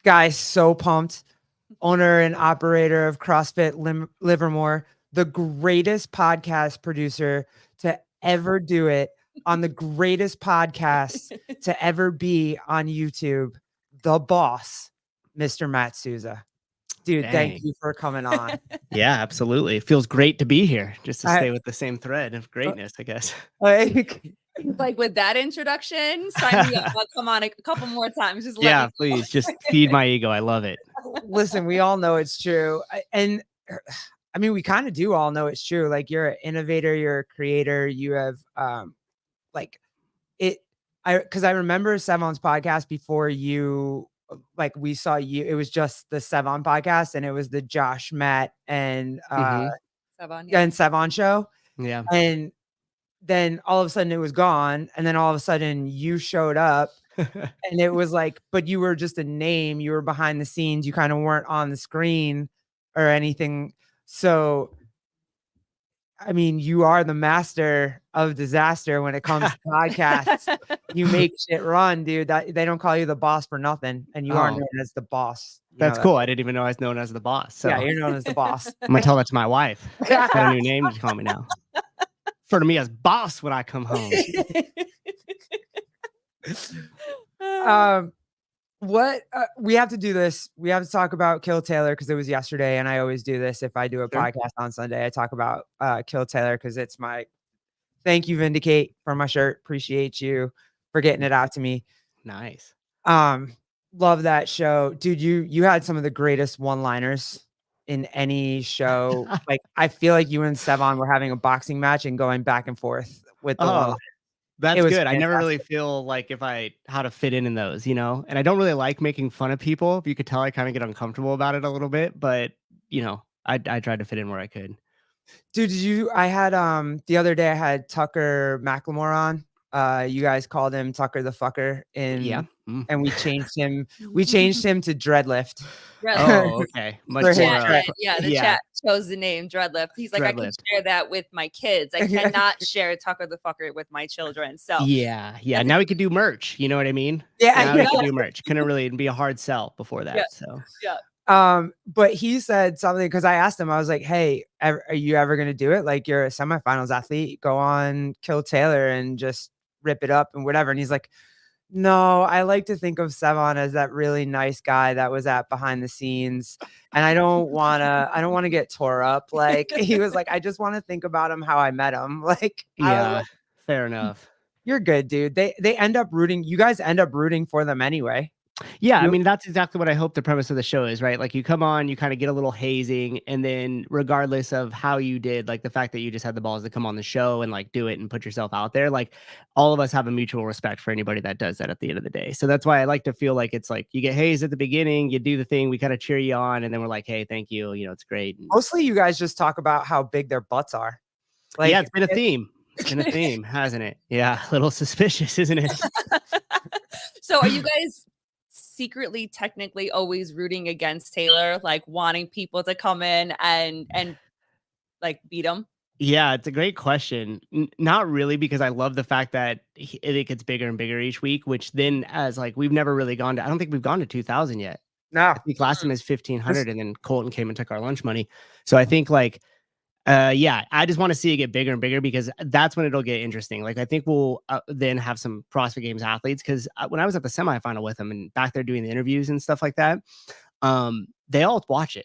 Guys, so pumped. Owner and operator of CrossFit Livermore, the greatest podcast producer to ever do it on the greatest podcast to ever be on YouTube, the boss, Mr. Matt Souza. Dude, thank you for coming on. Yeah, absolutely. It feels great to be here, just to stay with the same thread of greatness, I guess. Like with that introduction, sign me up. I'll come on a couple more times. Just yeah, please, just feed my ego. I love it. Listen, we all know it's true. And I mean, we kind of do all know it's true. Like, you're an innovator, you're a creator, you have like it. Because I remember Sevan's podcast before you, like, we saw you, it was just the Sevan podcast, and it was the Josh, Matt, and Sevan show. Yeah. And then all of a sudden it was gone. And then all of a sudden you showed up and it was like, but you were just a name. You were behind the scenes. You kind of weren't on the screen or anything. So, I mean, you are the master of disaster when it comes to podcasts. You make shit run, dude. That they don't call you the boss for nothing. And you are known as the boss. That's cool. I didn't even know I was known as the boss. So. Yeah, you're known as the boss. I'm going to tell that to my wife. Got a new name to call me now. Refer to me as boss when I come home. What we have to do this. We have to talk about Kill Taylor because it was yesterday, and I always do this if I do a podcast on Sunday. I talk about Kill Taylor because it's my thank you, Vindicate, for my shirt. Appreciate you for getting it out to me. Nice. Love that show, dude. You had some of the greatest one-liners in any show. Like, I feel like you and Sevan were having a boxing match and going back and forth with the one-liners. That's good. Fantastic. I never really feel like how to fit in those, you know, and I don't really like making fun of people. If you could tell, I kind of get uncomfortable about it a little bit, but you know, I tried to fit in where I could. Dude, I had, the other day I had Tucker McLemore on. You guys called him Tucker the Fucker and we changed him to Dreadlift. Oh, okay. Chat chose the name Dreadlift. He's like, Dreadlift. I can share that with my kids. I cannot share Tucker the Fucker with my children. So yeah. Now we could do merch. You know what I mean? Yeah. Now we could do merch. Couldn't really be a hard sell before that. But he said something because I asked him, I was like, hey, are you ever going to do it? Like, you're a semifinals athlete, go on Kill Taylor and just rip it up and whatever. And he's like, no, I like to think of Sevan as that really nice guy that was at behind the scenes. And I don't want to get tore up. Like, he was like, I just want to think about him, how I met him. Like, yeah, fair enough. You're good, dude. They end up rooting. You guys end up rooting for them anyway. Yeah, I mean, that's exactly what I hope the premise of the show is, right? Like, you come on, you kind of get a little hazing, and then regardless of how you did, like the fact that you just had the balls to come on the show and like do it and put yourself out there, like all of us have a mutual respect for anybody that does that at the end of the day. So that's why I like to feel like it's like you get hazed at the beginning, you do the thing, we kind of cheer you on, and then we're like, hey, thank you, you know, it's great. Mostly you guys just talk about how big their butts are. Like, yeah, it's been a theme. It's been a theme, hasn't it? Yeah, a little suspicious, isn't it? So are you guys secretly technically always rooting against Taylor, like wanting people to come in and like beat him? Yeah, it's a great question. Not really, because I love the fact that it gets bigger and bigger each week, which then as like we've never really gone to, I don't think we've gone to 2,000 yet. No, I think last time is 1,500 and then Colton came and took our lunch money. So I think like yeah, I just want to see it get bigger and bigger because that's when it'll get interesting. Like, I think we'll then have some CrossFit Games athletes because when I was at the semifinal with them and back there doing the interviews and stuff like that, they all watch it.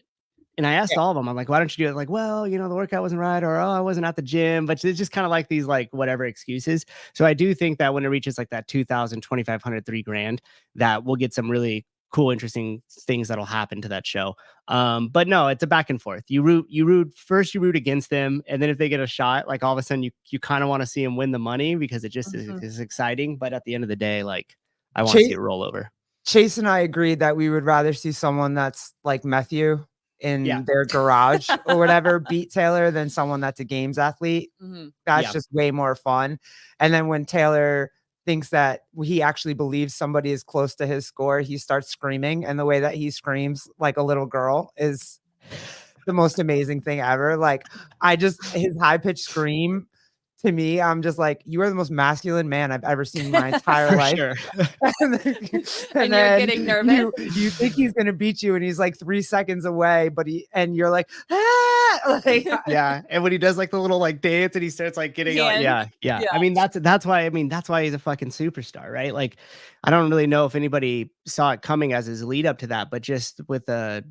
And I asked all of them, I'm like, why don't you do it? Like, well, you know, the workout wasn't right, or, oh, I wasn't at the gym, but it's just kind of like these, like, whatever excuses. So I do think that when it reaches like that 2,000, 2,500, $3,000, that we'll get some really cool, interesting things that'll happen to that show. But no, it's a back and forth. You root against them, and then if they get a shot, like all of a sudden you kind of want to see them win the money because it just is exciting. But at the end of the day, like, I want to see it roll over. Chase and I agreed that we would rather see someone that's like Matthew in their garage or whatever beat Taylor than someone that's a games athlete. That's just way more fun. And then when Taylor thinks that he actually believes somebody is close to his score, he starts screaming, and the way that he screams like a little girl is the most amazing thing ever. Like, his high-pitched scream to me, I'm just like, you are the most masculine man I've ever seen in my entire life. Sure. and then, And you're getting nervous? You think he's gonna beat you, and he's like 3 seconds away, but you're like, ah! Like, Yeah, and when he does like the little like dance and he starts like getting Yeah. I mean that's why that's why he's a fucking superstar, right? Like I don't really know if anybody saw it coming as his lead up to that, but just with the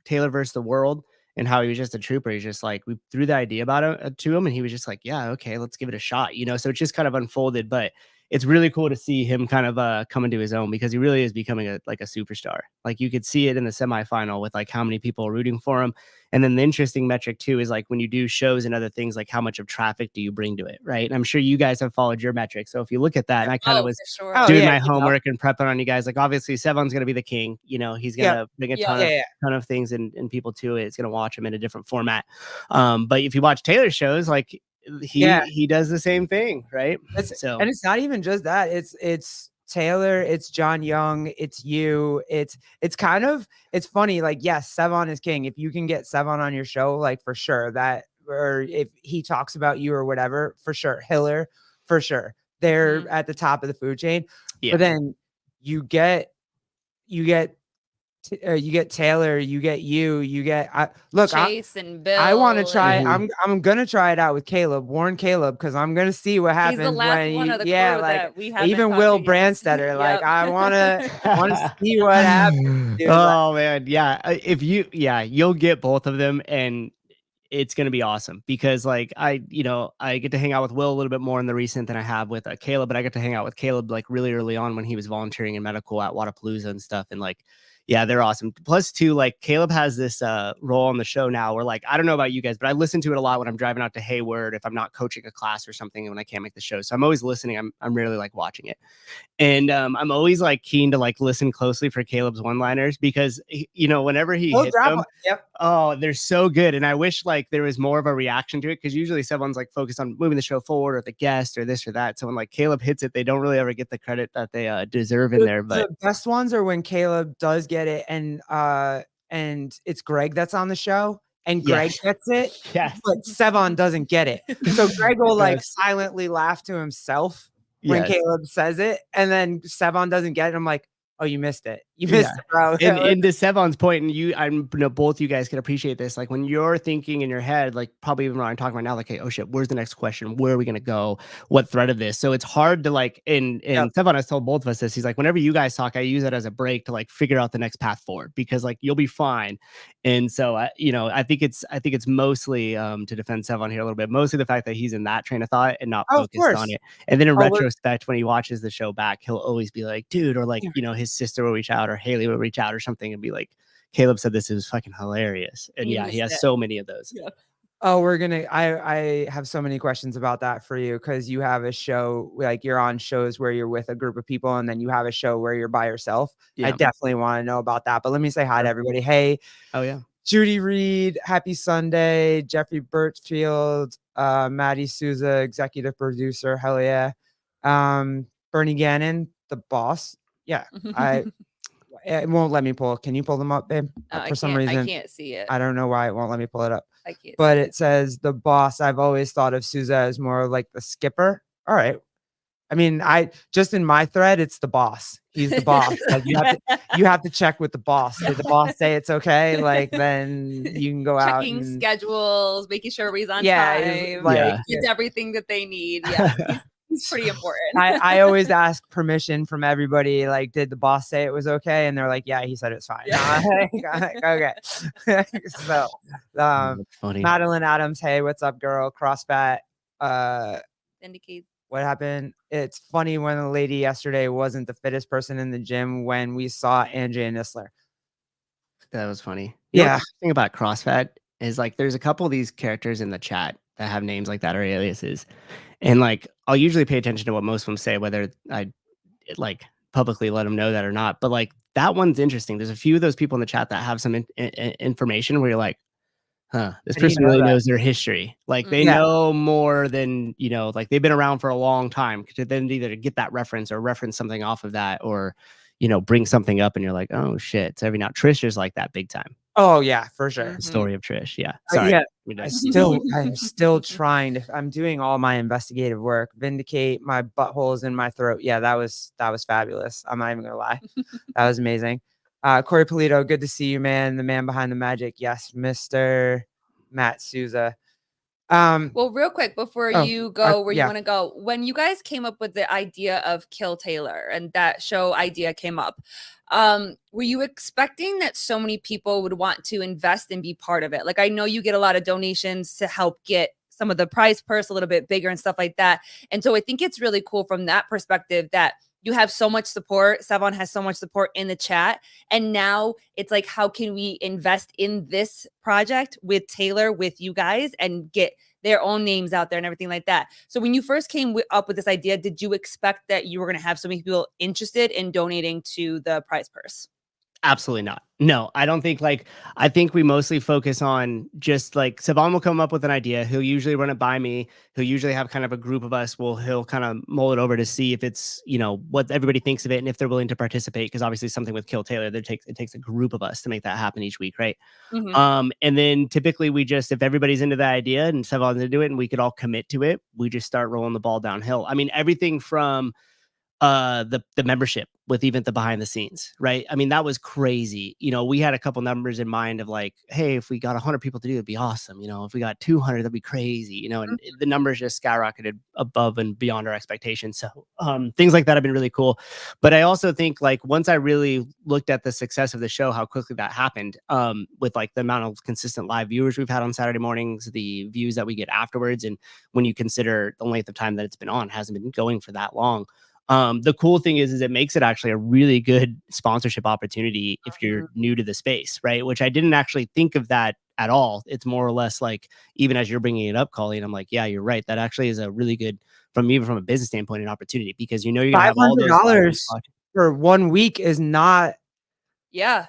Taylor versus the world and how he was just a trooper, he's just like we threw the idea about it to him and he was just like, yeah, okay, let's give it a shot, so it just kind of unfolded, but it's really cool to see him kind of come into his own because he really is becoming a superstar. Like you could see it in the semifinal with like how many people are rooting for him. And then the interesting metric too is like when you do shows and other things, like how much of traffic do you bring to it, right? And I'm sure you guys have followed your metrics. So if you look at that, and I kind of was doing my homework and prepping on you guys, like obviously Sevan's going to be the king. He's going to bring a ton of things and people to it. It's going to watch him in a different format. But if you watch Taylor's shows, like he does the same thing, right? And it's not even just that. It's Taylor, it's John Young, it's you. It's funny. Like, yes, Sevan is king. If you can get Sevan on your show, like for sure that, or if he talks about you or whatever, for sure. Hiller, for sure. They're at the top of the food chain. Yeah. But then you get Taylor, you get Chase and Bill. I want to try. I'm gonna try it out with Caleb, Warren Caleb, because I'm gonna see what happens. He's the last one of the crew that we have. Even Will Brandstetter, like I want to see what happens. Dude. Oh man, yeah. You'll get both of them, and it's gonna be awesome because like I get to hang out with Will a little bit more in the recent than I have with Caleb, but I get to hang out with Caleb like really early on when he was volunteering in medical at Wodapalooza and stuff, and like. Yeah, they're awesome. Plus, too, like Caleb has this role on the show now where, like, I don't know about you guys, but I listen to it a lot when I'm driving out to Hayward, if I'm not coaching a class or something, when I can't make the show. So I'm always listening. I'm rarely like watching it, and I'm always like keen to like listen closely for Caleb's one-liners because whenever he hits them, oh, they're so good. And I wish like there was more of a reaction to it because usually someone's like focused on moving the show forward or the guest or this or that. So when like Caleb hits it, they don't really ever get the credit that they deserve in there. But the best ones are when Caleb does get it and it's Greg that's on the show and Greg gets it, but Sevan doesn't get it. So Greg will like silently laugh to himself when Caleb says it, and then Sevan doesn't get it. I'm like, oh, you missed it. You missed it, bro. And to Sevan's point, and I know both you guys can appreciate this. Like when you're thinking in your head, like probably even when I'm talking right now, like, hey, oh shit, where's the next question? Where are we gonna go? What thread of this? So it's hard to like. And Sevan has told both of us this. He's like, whenever you guys talk, I use it as a break to like figure out the next path forward because like you'll be fine. And so I think it's mostly to defend Sevan here a little bit, mostly the fact that he's in that train of thought and not focused on it. And then in retrospect, when he watches the show back, he'll always be like, dude, or like his sister will reach out or Haley will reach out or something and be like, Caleb said this is fucking hilarious. And he has so many of those. Yeah. Oh, I have so many questions about that for you because you have a show, like you're on shows where you're with a group of people and then you have a show where you're by yourself. Yeah. I definitely want to know about that. But let me say hi to everybody. Hey. Oh, yeah. Judy Reed, happy Sunday. Jeffrey Birchfield, Maddie Souza, executive producer. Hell yeah. Bernie Gannon, the boss. Yeah. It won't let me pull. Can you pull them up, babe? For some reason, I can't see it. I don't know why it won't let me pull it up. I can't. But it says the boss. I've always thought of Souza as more like the skipper. All right. I mean, just in my thread, it's the boss. He's the boss. Like you have to check with the boss. Did the boss say it's okay? Like then you can go out. Checking schedules, making sure everybody's on time. It's everything that they need. Yeah. It's pretty important. I always ask permission from everybody. Like, did the boss say it was okay? And they're like, yeah, he said it's fine. Yeah. Okay. So, Madeline Adams, hey, what's up, girl? Crossfit. Indicate what happened. It's funny when the lady yesterday wasn't the fittest person in the gym when we saw Andrea Nisler. That was funny. Yeah. The thing about CrossFit is like, there's a couple of these characters in the chat that have names like that or aliases. And like, I'll usually pay attention to what most of them say, whether I like publicly let them know that or not. But like that one's interesting. There's a few of those people in the chat that have some information where you're like, huh, this person really knows their history. Like they know more than, like they've been around for a long time to then either get that reference or reference something off of that or, bring something up and you're like, oh shit. So every now Trish is like that big time. Oh yeah, for sure. Story of Trish. Yeah. Sorry. Yeah. We're I'm still trying to. I'm doing all my investigative work. Vindicate my buttholes in my throat. Yeah, that was fabulous. I'm not even gonna lie. That was amazing. Corey Polito, good to see you, man. The man behind the magic. Yes, Mr. Matt Souza. Well, real quick before you go where you yeah. want to go, when you guys came up with the idea of Kill Taylor and that show idea came up, were you expecting that so many people would want to invest and be part of it? Like, I know you get a lot of donations to help get some of the prize purse a little bit bigger and stuff like that. And so I think it's really cool from that perspective that you have so much support. Sevan has so much support in the chat. And now it's like, how can we invest in this project with Taylor, with you guys, and get their own names out there and everything like that. So when you first came up with this idea, did you expect that you were going to have so many people interested in donating to the prize purse? Absolutely not. No, I don't think I think we mostly focus on just like Sevan will come up with an idea. He'll usually run it by me. He'll usually have kind of a group of us. He'll kind of mull it over to see if it's, what everybody thinks of it and if they're willing to participate. Cause obviously something with Kill Taylor, it takes a group of us to make that happen each week. Right. And then typically if everybody's into the idea and Sevan's into it and we could all commit to it, we just start rolling the ball downhill. I mean, everything from the membership with even the behind the scenes, right? I mean, that was crazy. We had a couple numbers in mind of like, hey, if we got 100 people to do it, it'd be awesome. If we got 200, that'd be crazy. And the numbers just skyrocketed above and beyond our expectations. So things like that have been really cool. But I also think like once I really looked at the success of the show, how quickly that happened, with like the amount of consistent live viewers we've had on Saturday mornings, the views that we get afterwards, and when you consider the length of time that it's been on, it hasn't been going for that long. The cool thing is it makes it actually a really good sponsorship opportunity if you're new to the space, right? Which I didn't actually think of that at all. It's more or less like, even as you're bringing it up, Colleen, I'm like, yeah, you're right. That actually is a really good, from a business standpoint, an opportunity, because you're going to have all those $500 for 1 week is not. Yeah.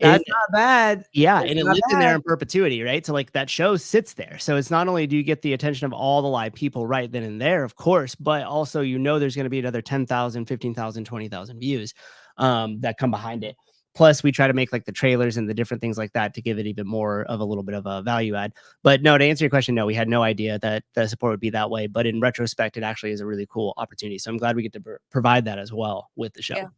That's not bad. Yeah, and it lives in there in perpetuity, right? So like that show sits there. So it's not only do you get the attention of all the live people right then and there, of course, but also there's going to be another 10,000, 15,000, 20,000 views that come behind it. Plus, we try to make like the trailers and the different things like that to give it even more of a little bit of a value add. But no, to answer your question, no, we had no idea that the support would be that way. But in retrospect, it actually is a really cool opportunity. So I'm glad we get to provide that as well with the show.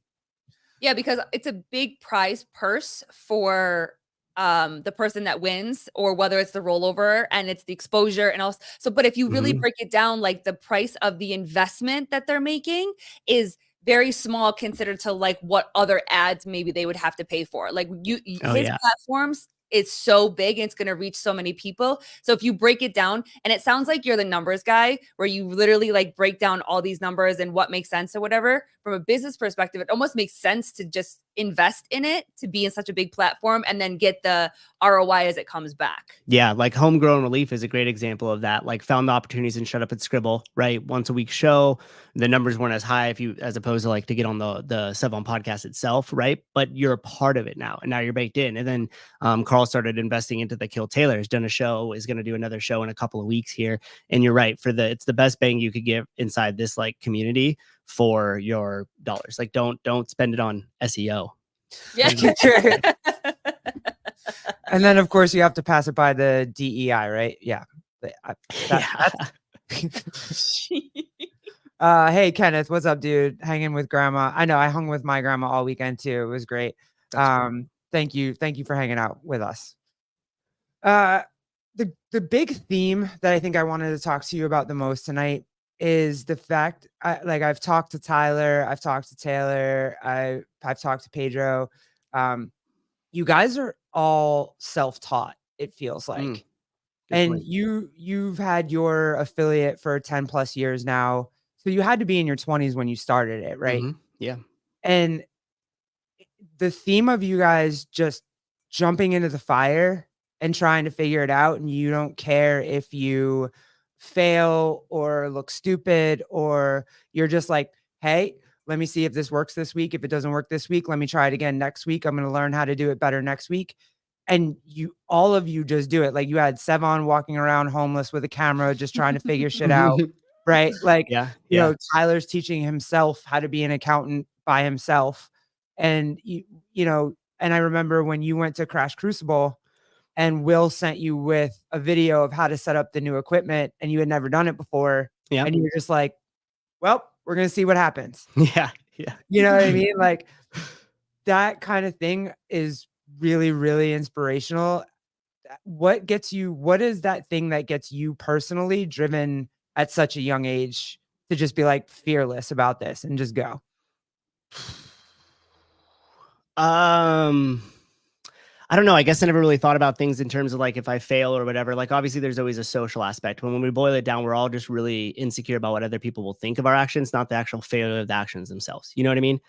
Yeah, because it's a big prize purse for the person that wins, or whether it's the rollover and it's the exposure and also. So, but if you really break it down, like the price of the investment that they're making is very small considered to like what other ads maybe they would have to pay for. Like his platforms is so big and it's going to reach so many people. So if you break it down, and it sounds like you're the numbers guy where you literally like break down all these numbers and what makes sense or whatever, from a business perspective, it almost makes sense to just invest in it, to be in such a big platform and then get the ROI as it comes back. Yeah. Like Homegrown Relief is a great example of that. Like found the opportunities and Shut Up and Scribble, right? Once a week show. The numbers weren't as high as opposed to like to get on the Sevan podcast itself, right? But you're a part of it now, and now you're baked in. And then Carl started investing into the Kill Taylor. Has done a show, is going to do another show in a couple of weeks here. And you're right, it's the best bang you could get inside this like community for your dollars. Like don't spend it on SEO. Yeah. And then of course you have to pass it by the DEI, right? Yeah. Hey Kenneth, what's up, dude? Hanging with grandma. I know I hung with my grandma all weekend too. It was great. Thank you for hanging out with us. The big theme that I think I wanted to talk to you about the most tonight is the fact, I've talked to Tyler, I've talked to Taylor, I've talked to Pedro. You guys are all self-taught, it feels like. And you've had your affiliate for 10 plus years now. So you had to be in your 20s when you started it, right? Yeah. And the theme of you guys just jumping into the fire and trying to figure it out, and you don't care if you fail or look stupid, or you're just like, hey, let me see if this works this week. If it doesn't work this week, let me try it again next week. I'm going to learn how to do it better next week. And all of you just do it. Like you had Sevan walking around homeless with a camera, just trying to figure shit out. Right. Like, you know, Tyler's teaching himself how to be an accountant by himself. And you know, and I remember when you went to Crash Crucible and Will sent you with a video of how to set up the new equipment and you had never done it before. Yeah. And you were just like, well, we're going to see what happens. Yeah. Yeah. You know what I mean? Like that kind of thing is really, really inspirational. What is that thing that gets you personally driven at such a young age to just be like fearless about this and just go? I don't know. I guess I never really thought about things in terms of like if I fail or whatever. Like obviously there's always a social aspect. When we boil it down, we're all just really insecure about what other people will think of our actions, not the actual failure of the actions themselves. You know what I mean?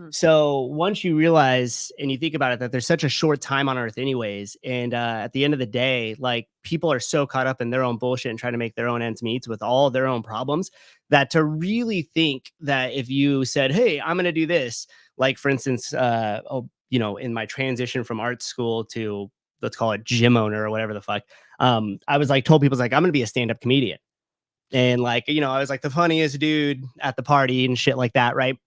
So once you realize and you think about it, that there's such a short time on earth anyways. And at the end of the day, like people are so caught up in their own bullshit and trying to make their own ends meet with all their own problems, that to really think that if you said, hey, I'm going to do this, like for instance, you know, in my transition from art school to, let's call it gym owner or whatever the fuck, I was like, told people, like, I'm going to be a stand-up comedian. And like, you know, I was like the funniest dude at the party and shit like that. Right.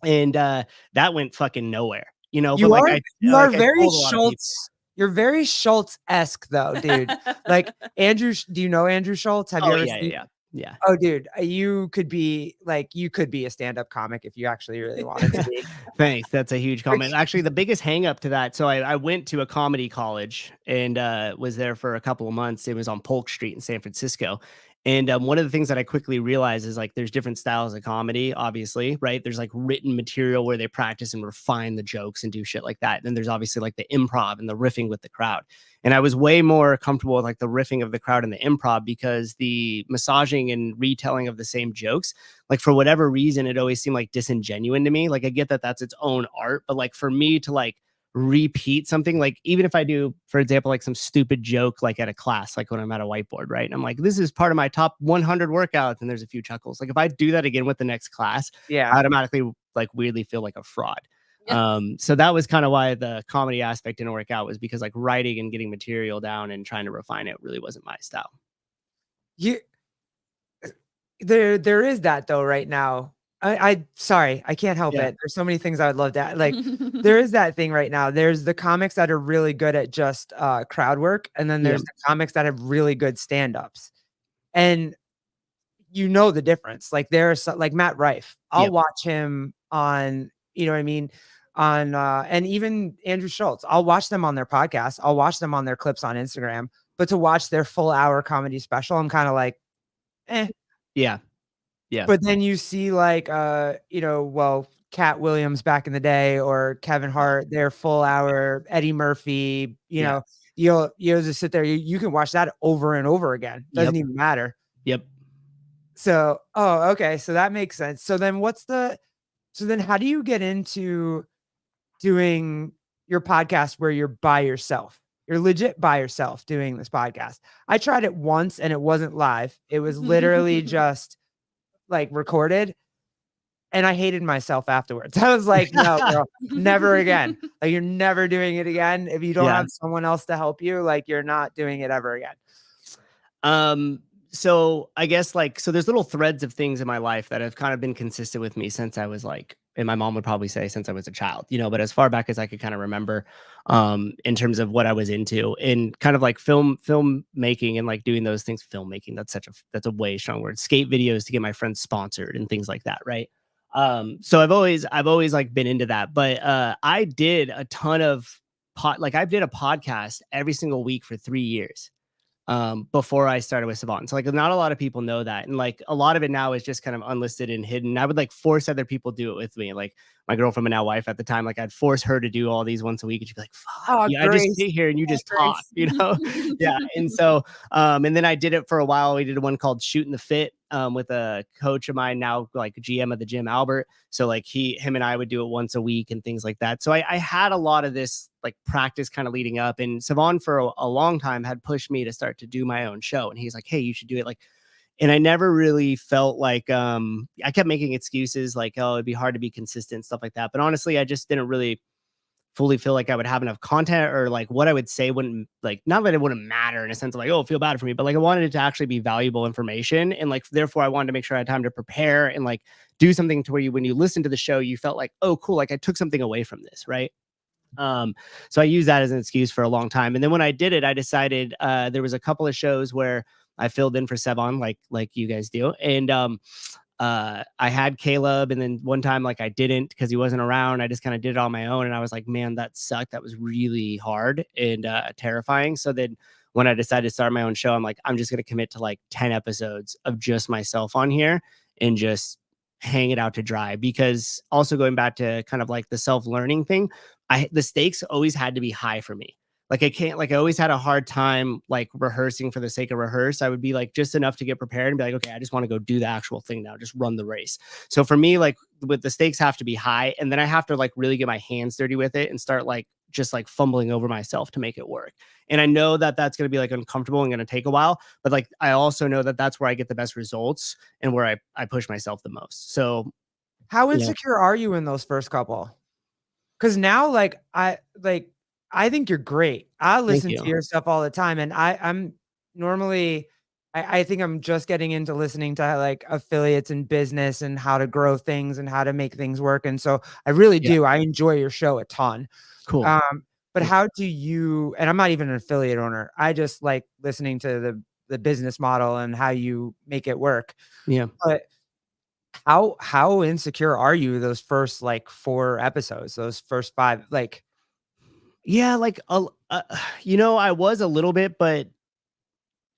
And that went fucking nowhere, you know, You but are, like, you I are very told a lot of people. Schultz. You're very Schultz-esque though, dude. Like Andrew, do you know Andrew Schultz? Have you Oh ever yeah, seen? yeah, yeah. Oh, dude, you could be a stand-up comic if you actually really wanted to be. Thanks. That's a huge comment. Actually, the biggest hang up to that. So I went to a comedy college and was there for a couple of months. It was on Polk Street in San Francisco. And one of the things that I quickly realized is like there's different styles of comedy, obviously, right? There's like written material where they practice and refine the jokes and do shit like that. And then there's obviously like the improv and the riffing with the crowd. And I was way more comfortable with like the riffing of the crowd and the improv, because the massaging and retelling of the same jokes, like for whatever reason, it always seemed like disingenuine to me. Like I get that that's its own art, but like for me to like repeat something, like even if I do, for example, like some stupid joke, like at a class, like when I'm at a whiteboard, right? And I'm like, this is part of my top 100 workouts. And there's a few chuckles. Like if I do that again with the next class, Yeah. I automatically like weirdly feel like a fraud. So that was kind of why the comedy aspect didn't work out, was because like writing and getting material down and trying to refine it really wasn't my style. There is that though right now. Sorry, I can't help Yeah. it. There's so many things I would love to like. There is that thing right now. There's the comics that are really good at just crowd work, and then there's the comics that have really good stand-ups. And you know the difference. Like there's like Matt Rife. I'll watch him on, you know what I mean? On and even Andrew Schultz. I'll watch them on their podcast. I'll watch them on their clips on Instagram. But to watch their full hour comedy special, I'm kind of like, eh. Yeah. Yeah. But then you see like you know, well, Cat Williams back in the day, or Kevin Hart, their full hour, Eddie Murphy, you know, you'll just sit there, you can watch that over and over again. Doesn't even matter. Yep. So, oh, okay. So that makes sense. So then how do you get into doing your podcast where you're by yourself? You're legit by yourself doing this podcast. I tried it once and it wasn't live. It was literally just like recorded, and I hated myself afterwards. I was like, no, girl, never again. Like you're never doing it again. If you don't have someone else to help you, like you're not doing it ever again. So I guess like, so there's little threads of things in my life that have kind of been consistent with me since I was like, and my mom would probably say since I was a child, you know, but as far back as I could kind of remember, in terms of what I was into, and kind of like film making and like doing those things, filmmaking, that's a way strong word, skate videos to get my friends sponsored and things like that. Right. So I've always like been into that, but, I did a ton of I did a podcast every single week for 3 years. Before I started with Sevan. So like not a lot of people know that. And like a lot of it now is just kind of unlisted and hidden. I would like force other people to do it with me. Like my girlfriend and now wife at the time, like I'd force her to do all these once a week. And she'd be like, fuck, I just sit here and you just talk, you know? Yeah. And so, and then I did it for a while. We did one called Shooting the Fit, with a coach of mine now, like GM of the gym, Albert. So like him and I would do it once a week and things like that. So I had a lot of this like practice kind of leading up, and Sevan for a long time had pushed me to start to do my own show. And he's like, hey, you should do it. Like, and I never really felt like, I kept making excuses like, oh, it'd be hard to be consistent, stuff like that. But honestly, I just didn't really fully feel like I would have enough content, or like what I would say wouldn't, like, not that it wouldn't matter in a sense of like, oh, feel bad for me, but like I wanted it to actually be valuable information. And like, therefore I wanted to make sure I had time to prepare and like do something to where when you listen to the show, you felt like, oh, cool. Like I took something away from this. Right. So I used that as an excuse for a long time. And then when I did it, I decided there was a couple of shows where I filled in for Sevan, like you guys do. And I had Caleb, and then one time like I didn't because he wasn't around. I just kind of did it on my own, and I was like, man, that sucked. That was really hard and terrifying. So then when I decided to start my own show, I'm like, I'm just gonna commit to like 10 episodes of just myself on here and just hang it out to dry. Because also going back to kind of like the self-learning thing, the stakes always had to be high for me. Like I always had a hard time like rehearsing for the sake of rehearse. I would be like just enough to get prepared and be like, okay, I just want to go do the actual thing now, just run the race. So for me, like with the stakes have to be high, and then I have to like really get my hands dirty with it and start like just like fumbling over myself to make it work. And I know that that's going to be like uncomfortable and going to take a while, but like I also know that that's where I get the best results and where I push myself the most. So how insecure are you in those first couple? Because now, I think you're great. I listen to your stuff all the time, and I'm normally, I think I'm just getting into listening to like affiliates and business and how to grow things and how to make things work. And so I really do. I enjoy your show a ton. Cool. But how do you? And I'm not even an affiliate owner. I just like listening to the business model and how you make it work. Yeah. But how insecure are you those first like 4 episodes, those first 5? Like, yeah, like you know, I was a little bit, but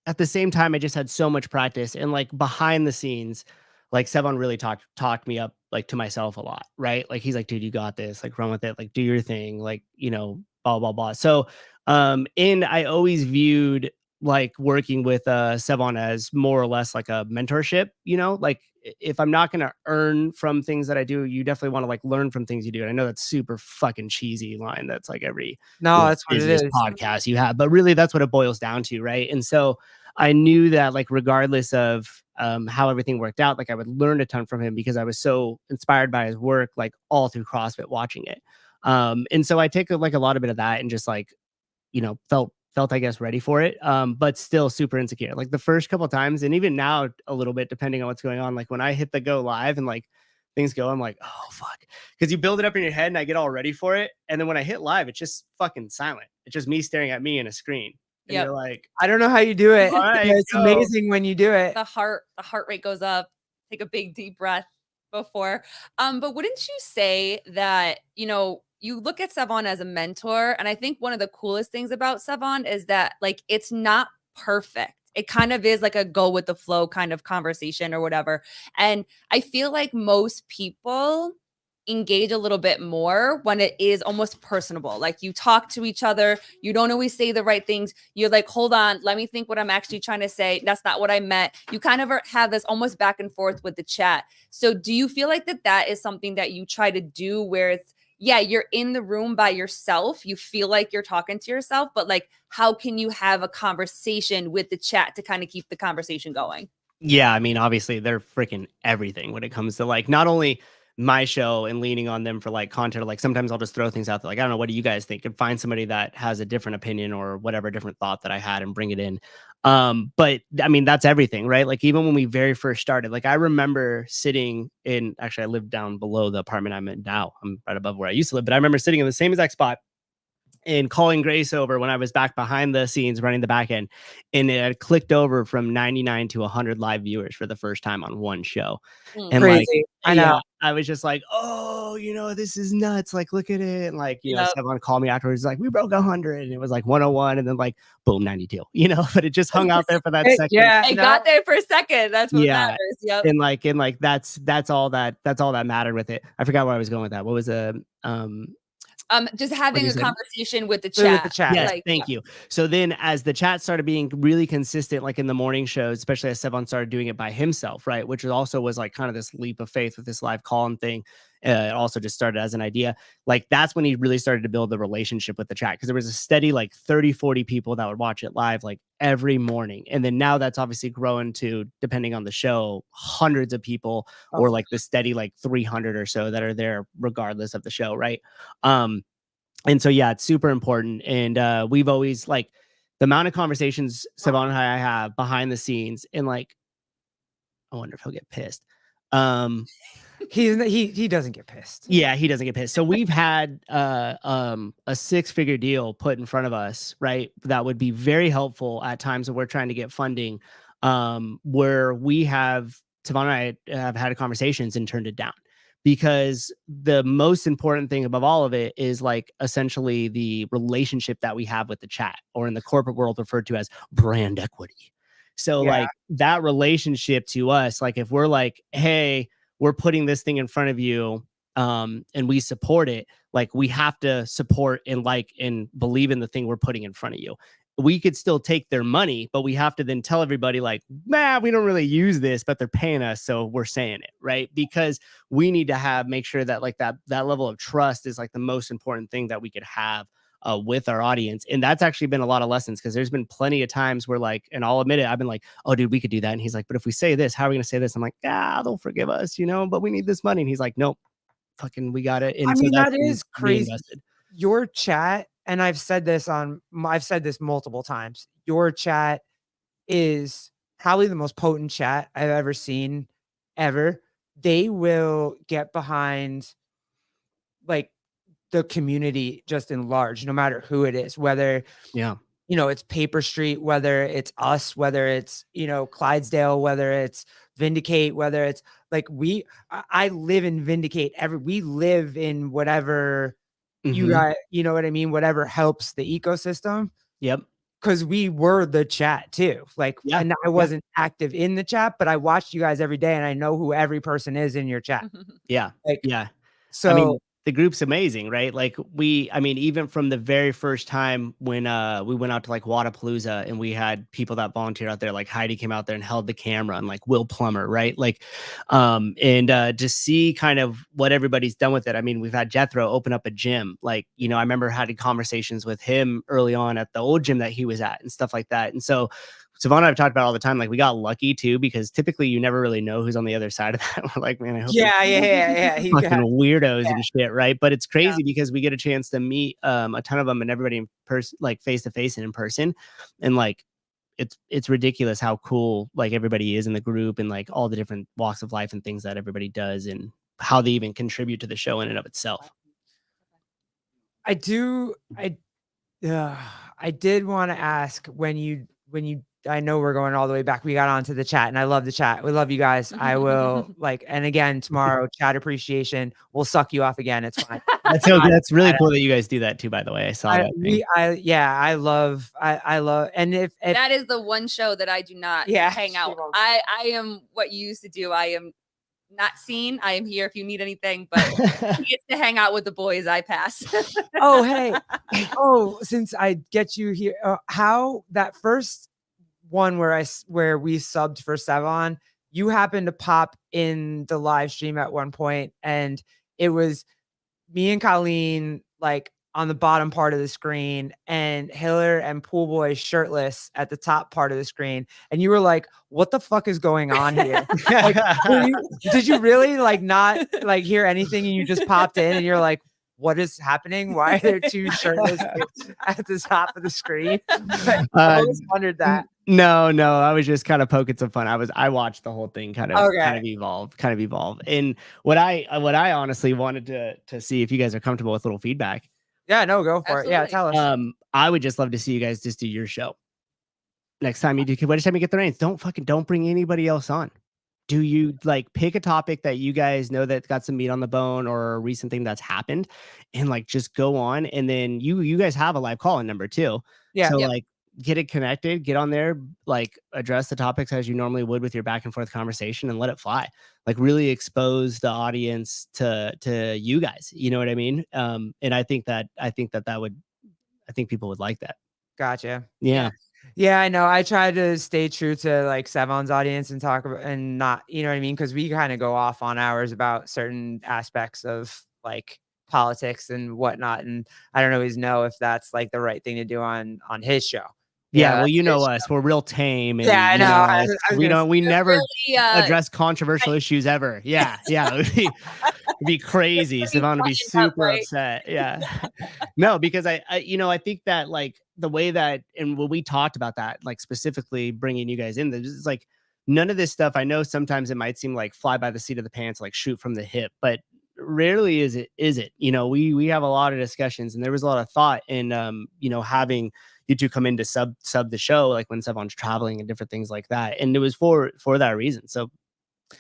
at the same time, I just had so much practice, and like behind the scenes, like Sevan really talked me up like to myself a lot, right? Like he's like, dude, you got this, like run with it, like do your thing, like, you know, blah, blah, blah. So and I always viewed like working with Sevan as more or less like a mentorship, you know, like if I'm not gonna earn from things that I do, you definitely want to like learn from things you do. And I know that's super fucking cheesy line. That's like every no, that's what it business is. podcast you have, but really that's what it boils down to, right? And so I knew that like regardless of how everything worked out, like I would learn a ton from him because I was so inspired by his work, like all through CrossFit watching it. And so I take like a lot of bit of that and just like, you know, felt I guess ready for it. But still super insecure. Like the first couple of times, and even now a little bit depending on what's going on. Like when I hit the go live and like things go, I'm like, oh fuck. Because you build it up in your head and I get all ready for it. And then when I hit live, it's just fucking silent. It's just me staring at me in a screen. And you're like, I don't know how you do it. all right, It's amazing when you do it. The heart rate goes up. Take a big deep breath before. But wouldn't you say that, you know, you look at Sevan as a mentor, and I think one of the coolest things about Sevan is that like it's not perfect. It kind of is like a go with the flow kind of conversation or whatever. And I feel like most people engage a little bit more when it is almost personable. Like you talk to each other, you don't always say the right things. You're like, hold on, let me think what I'm actually trying to say. That's not what I meant. You kind of have this almost back and forth with the chat. So do you feel like that is something that you try to do where it's, yeah, you're in the room by yourself, you feel like you're talking to yourself, but like, how can you have a conversation with the chat to kind of keep the conversation going? Yeah, I mean, obviously they're freaking everything when it comes to like not only my show and leaning on them for like content. Like sometimes I'll just throw things out there. Like, I don't know, what do you guys think? And find somebody that has a different opinion or whatever different thought that I had and bring it in. But I mean, that's everything, right? Like even when we very first started, like I remember sitting in, actually I lived down below the apartment I'm in now. I'm right above where I used to live, but I remember sitting in the same exact spot and calling Grace over when I was back behind the scenes running the back end. And it had clicked over from 99 to 100 live viewers for the first time on one show. And Crazy. like, I know. yeah, I was just like, oh, you know, this is nuts. Like, look at it. And like, you know, Sevan called me afterwards, like, we broke 100. And it was like 101. And then like, boom, 92, you know, but it just hung out there for that second. Yeah. It got there for a second. That's what matters. Yep. And like, that's all that mattered with it. I forgot where I was going with that. What was just having a conversation with the chat. With the chat. Yes, thank you. So then as the chat started being really consistent, like in the morning shows, especially as Sevan started doing it by himself, right? Which also was like kind of this leap of faith with this live call-in thing. It also just started as an idea. Like that's when he really started to build the relationship with the chat, because there was a steady like 30, 40 people that would watch it live like every morning. And then now that's obviously grown to, depending on the show, hundreds of people, or like the steady like 300 or so that are there regardless of the show, right? And so yeah, it's super important. And we've always like the amount of conversations Sevan and I have behind the scenes, and like I wonder if he'll get pissed. He doesn't get pissed. Yeah, he doesn't get pissed. So we've had a 6-figure deal put in front of us, right? That would be very helpful at times when we're trying to get funding, where we have Sevan and I have had conversations and turned it down, because the most important thing above all of it is like essentially the relationship that we have with the chat, or in the corporate world referred to as brand equity. So like that relationship to us, like if we're like, hey, we're putting this thing in front of you, and we support it, like we have to support and like and believe in the thing we're putting in front of you. We could still take their money, but we have to then tell everybody like, man, we don't really use this, but they're paying us, so we're saying it, right? Because we need to make sure that like that level of trust is like the most important thing that we could have with our audience. And that's actually been a lot of lessons, because there's been plenty of times where like, and I'll admit it, I've been like, oh dude, we could do that. And he's like, but if we say this, how are we going to say this? I'm like, they'll forgive us, but we need this money. And he's like, nope, fucking, we got it. And I so mean, that's that is crazy. reinvested. Your chat, and I've said this multiple times, your chat is probably the most potent chat I've ever seen ever. They will get behind like the community just in large, no matter who it is, whether it's Paper Street, whether it's us, whether it's Clydesdale, whether it's Vindicate, whether it's like I live in Vindicate. We live in whatever you got, you know what I mean? Whatever helps the ecosystem. Yep. Because we were the chat too. Like, and I wasn't active in the chat, but I watched you guys every day, and I know who every person is in your chat. Yeah. Like, yeah. So I mean, the group's amazing, right? Like even from the very first time when we went out to like Wodapalooza, and we had people that volunteered out there, like Heidi came out there and held the camera, and like Will Plummer, right? Like, and to see kind of what everybody's done with it. I mean, we've had Jethro open up a gym. Like, I remember having conversations with him early on at the old gym that he was at and stuff like that. And so Sevan and I've talked about all the time, like we got lucky too, because typically you never really know who's on the other side of that. We're like, man, I hope yeah. fucking weirdos and shit, right? But it's crazy because we get a chance to meet a ton of them and everybody in person, like face to face and in person, and like it's ridiculous how cool like everybody is in the group, and like all the different walks of life and things that everybody does, and how they even contribute to the show in and of itself. I did want to ask when you I know we're going all the way back. We got onto the chat, and I love the chat. We love you guys. I will and again, tomorrow, chat appreciation. We'll suck you off again. It's fine. That's really cool that you guys do that too, by the way. I saw that. I love, and if that is the one show that I do not hang out. I am what you used to do. I am not seen. I am here if you need anything, but he gets to hang out with the boys. I pass. Oh, hey. Since I get you here, how that first one where we subbed for Sevan, you happened to pop in the live stream at one point, and it was me and Colleen like on the bottom part of the screen, and Hiller and Pool Boy shirtless at the top part of the screen, and you were like, what the fuck is going on here? Like, did you really like not like hear anything, and you just popped in and you're like, what is happening? Why are there two shirtless at the top of the screen? I always wondered that. No, I was just kind of poking some fun. I watched the whole thing kind of evolve. And what I honestly wanted to see if you guys are comfortable with a little feedback. Yeah, no, go for it. Yeah, tell us. I would just love to see you guys just do your show. Next time you get the reins, don't bring anybody else on. Do you like pick a topic that you guys know that's got some meat on the bone, or a recent thing that's happened, and like just go on, and then you guys have a live call-in number too. Yeah. So like get it connected, get on there, like address the topics as you normally would with your back and forth conversation, and let it fly. Like really expose the audience to you guys. You know what I mean? And I think people would like that. Gotcha. Yeah. Yeah, I know. I try to stay true to like Sevan's audience and talk about, and not, you know what I mean? Because we kind of go off on ours about certain aspects of like politics and whatnot. And I don't always know if that's like the right thing to do on his show. Yeah, well, you know us. We're real tame. And, yeah, I know. We never address controversial issues ever. Yeah. It'd be crazy. Sevan would be super upset. Yeah. No, because I think that like the way that, and when we talked about that, like specifically bringing you guys in, it's like none of this stuff. I know sometimes it might seem like fly by the seat of the pants, like shoot from the hip, but rarely is it. You know, we have a lot of discussions, and there was a lot of thought in you know, having you two come in to sub the show, like when Sevan's traveling and different things like that. And it was for that reason. So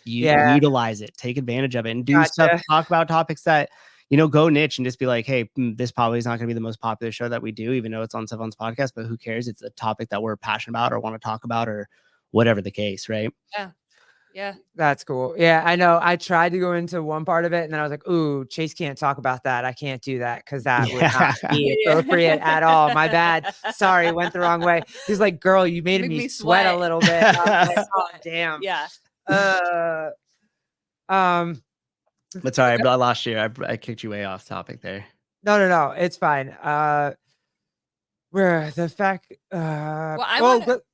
you utilize it, take advantage of it, and do stuff, talk about topics that, you know, go niche and just be like, hey, this probably is not going to be the most popular show that we do, even though it's on Sevan's podcast, but who cares? It's a topic that we're passionate about or want to talk about or whatever the case, right? Yeah. Yeah. That's cool. Yeah, I know. I tried to go into one part of it and then I was like, ooh, Chase can't talk about that. I can't do that because that would not be appropriate at all. My bad. Sorry, it went the wrong way. He's like, girl, you made me sweat a little bit. I was like, oh, damn. Yeah. But sorry, I lost you. I kicked you way off topic there. No. It's fine. Where the fact go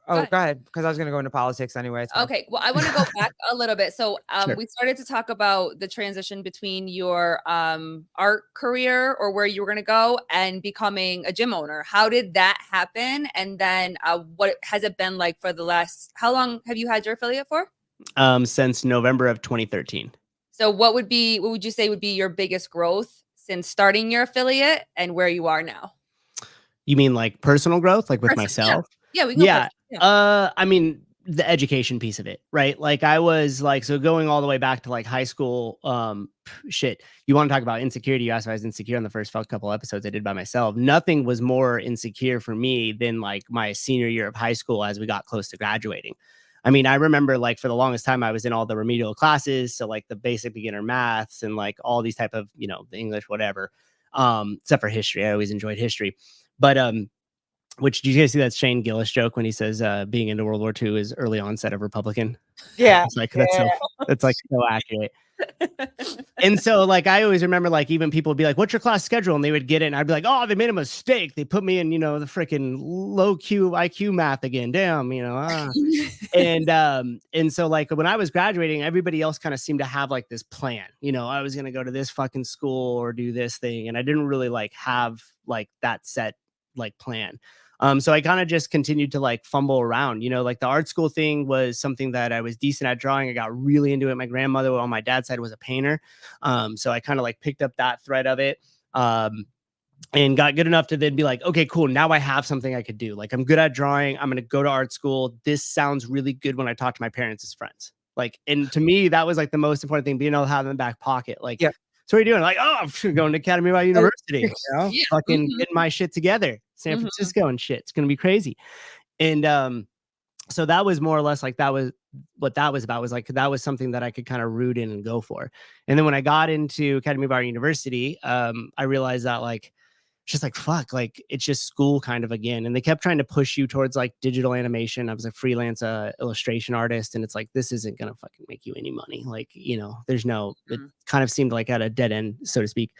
ahead, because I was gonna go into politics anyway. Okay, well, I want to go back a little bit. So Sure. we started to talk about the transition between your art career or where you were going to go and becoming a gym owner. How did that happen? And then what has it been like for the last, how long have you had your affiliate for? Since November of 2013. So what would you say would be your biggest growth since starting your affiliate and where you are now? You mean like personal growth, like with myself? Yeah, we can go I mean, the education piece of it, right? Like I was like, so going all the way back to like high school, shit. You want to talk about insecurity? You asked if I was insecure on the first couple episodes I did by myself. Nothing was more insecure for me than like my senior year of high school as we got close to graduating. I mean, I remember like for the longest time I was in all the remedial classes, so like the basic beginner maths and like all these type of, you know, the English, whatever, except for history. I always enjoyed history. But which, do you guys see that Shane Gillis joke when he says being into World War II is early onset of Republican? Yeah. It's like that's like so accurate. And so like I always remember like even people would be like, what's your class schedule? And they would get it and I'd be like, oh, they made a mistake. They put me in, you know, the freaking low IQ math again. Damn, you know. And so like when I was graduating, everybody else kind of seemed to have like this plan. You know, I was gonna go to this fucking school or do this thing. And I didn't really like have like that set like plan. So I kind of just continued to like fumble around, you know, like the art school thing was something that I was decent at drawing. I got really into it. My grandmother on my dad's side was a painter. So I kind of like picked up that thread of it. And got good enough to then be like, okay, cool. Now I have something I could do. Like I'm good at drawing. I'm going to go to art school. This sounds really good when I talk to my parents as friends. Like, and to me, that was like the most important thing, being able to have in the back pocket. Like, yeah. So what are you doing? Like, oh, I'm going to Academy by University, you know, fucking getting my shit together, San Francisco and shit. It's going to be crazy. And so that was more or less like that was what that was about, was like that was something that I could kind of root in and go for. And then when I got into Academy by University, I realized that like, just like, fuck, like it's just school kind of again. And they kept trying to push you towards like digital animation. I was a freelance illustration artist. And it's like, this isn't going to fucking make you any money. Like, you know, there's no, it kind of seemed like at a dead end, so to speak.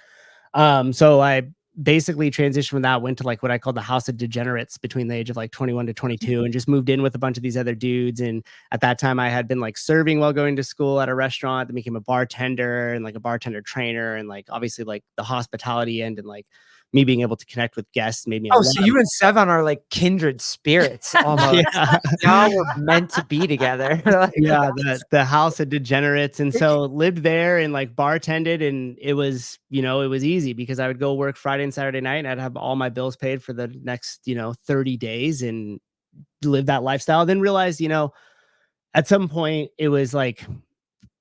So I basically transitioned from that, went to like what I call the house of degenerates between the age of like 21 to 22 and just moved in with a bunch of these other dudes. And at that time I had been like serving while going to school at a restaurant, then became a bartender and like a bartender trainer. And like, obviously like the hospitality end and like, me being able to connect with guests made me. So you and Sevan are like kindred spirits almost. Y'all were meant to be together. Like, yeah, the house of degenerates. And so lived there and like bartended, and it was, you know, it was easy because I would go work Friday and Saturday night and I'd have all my bills paid for the next, you know, 30 days and live that lifestyle. Then realized, you know, at some point it was like,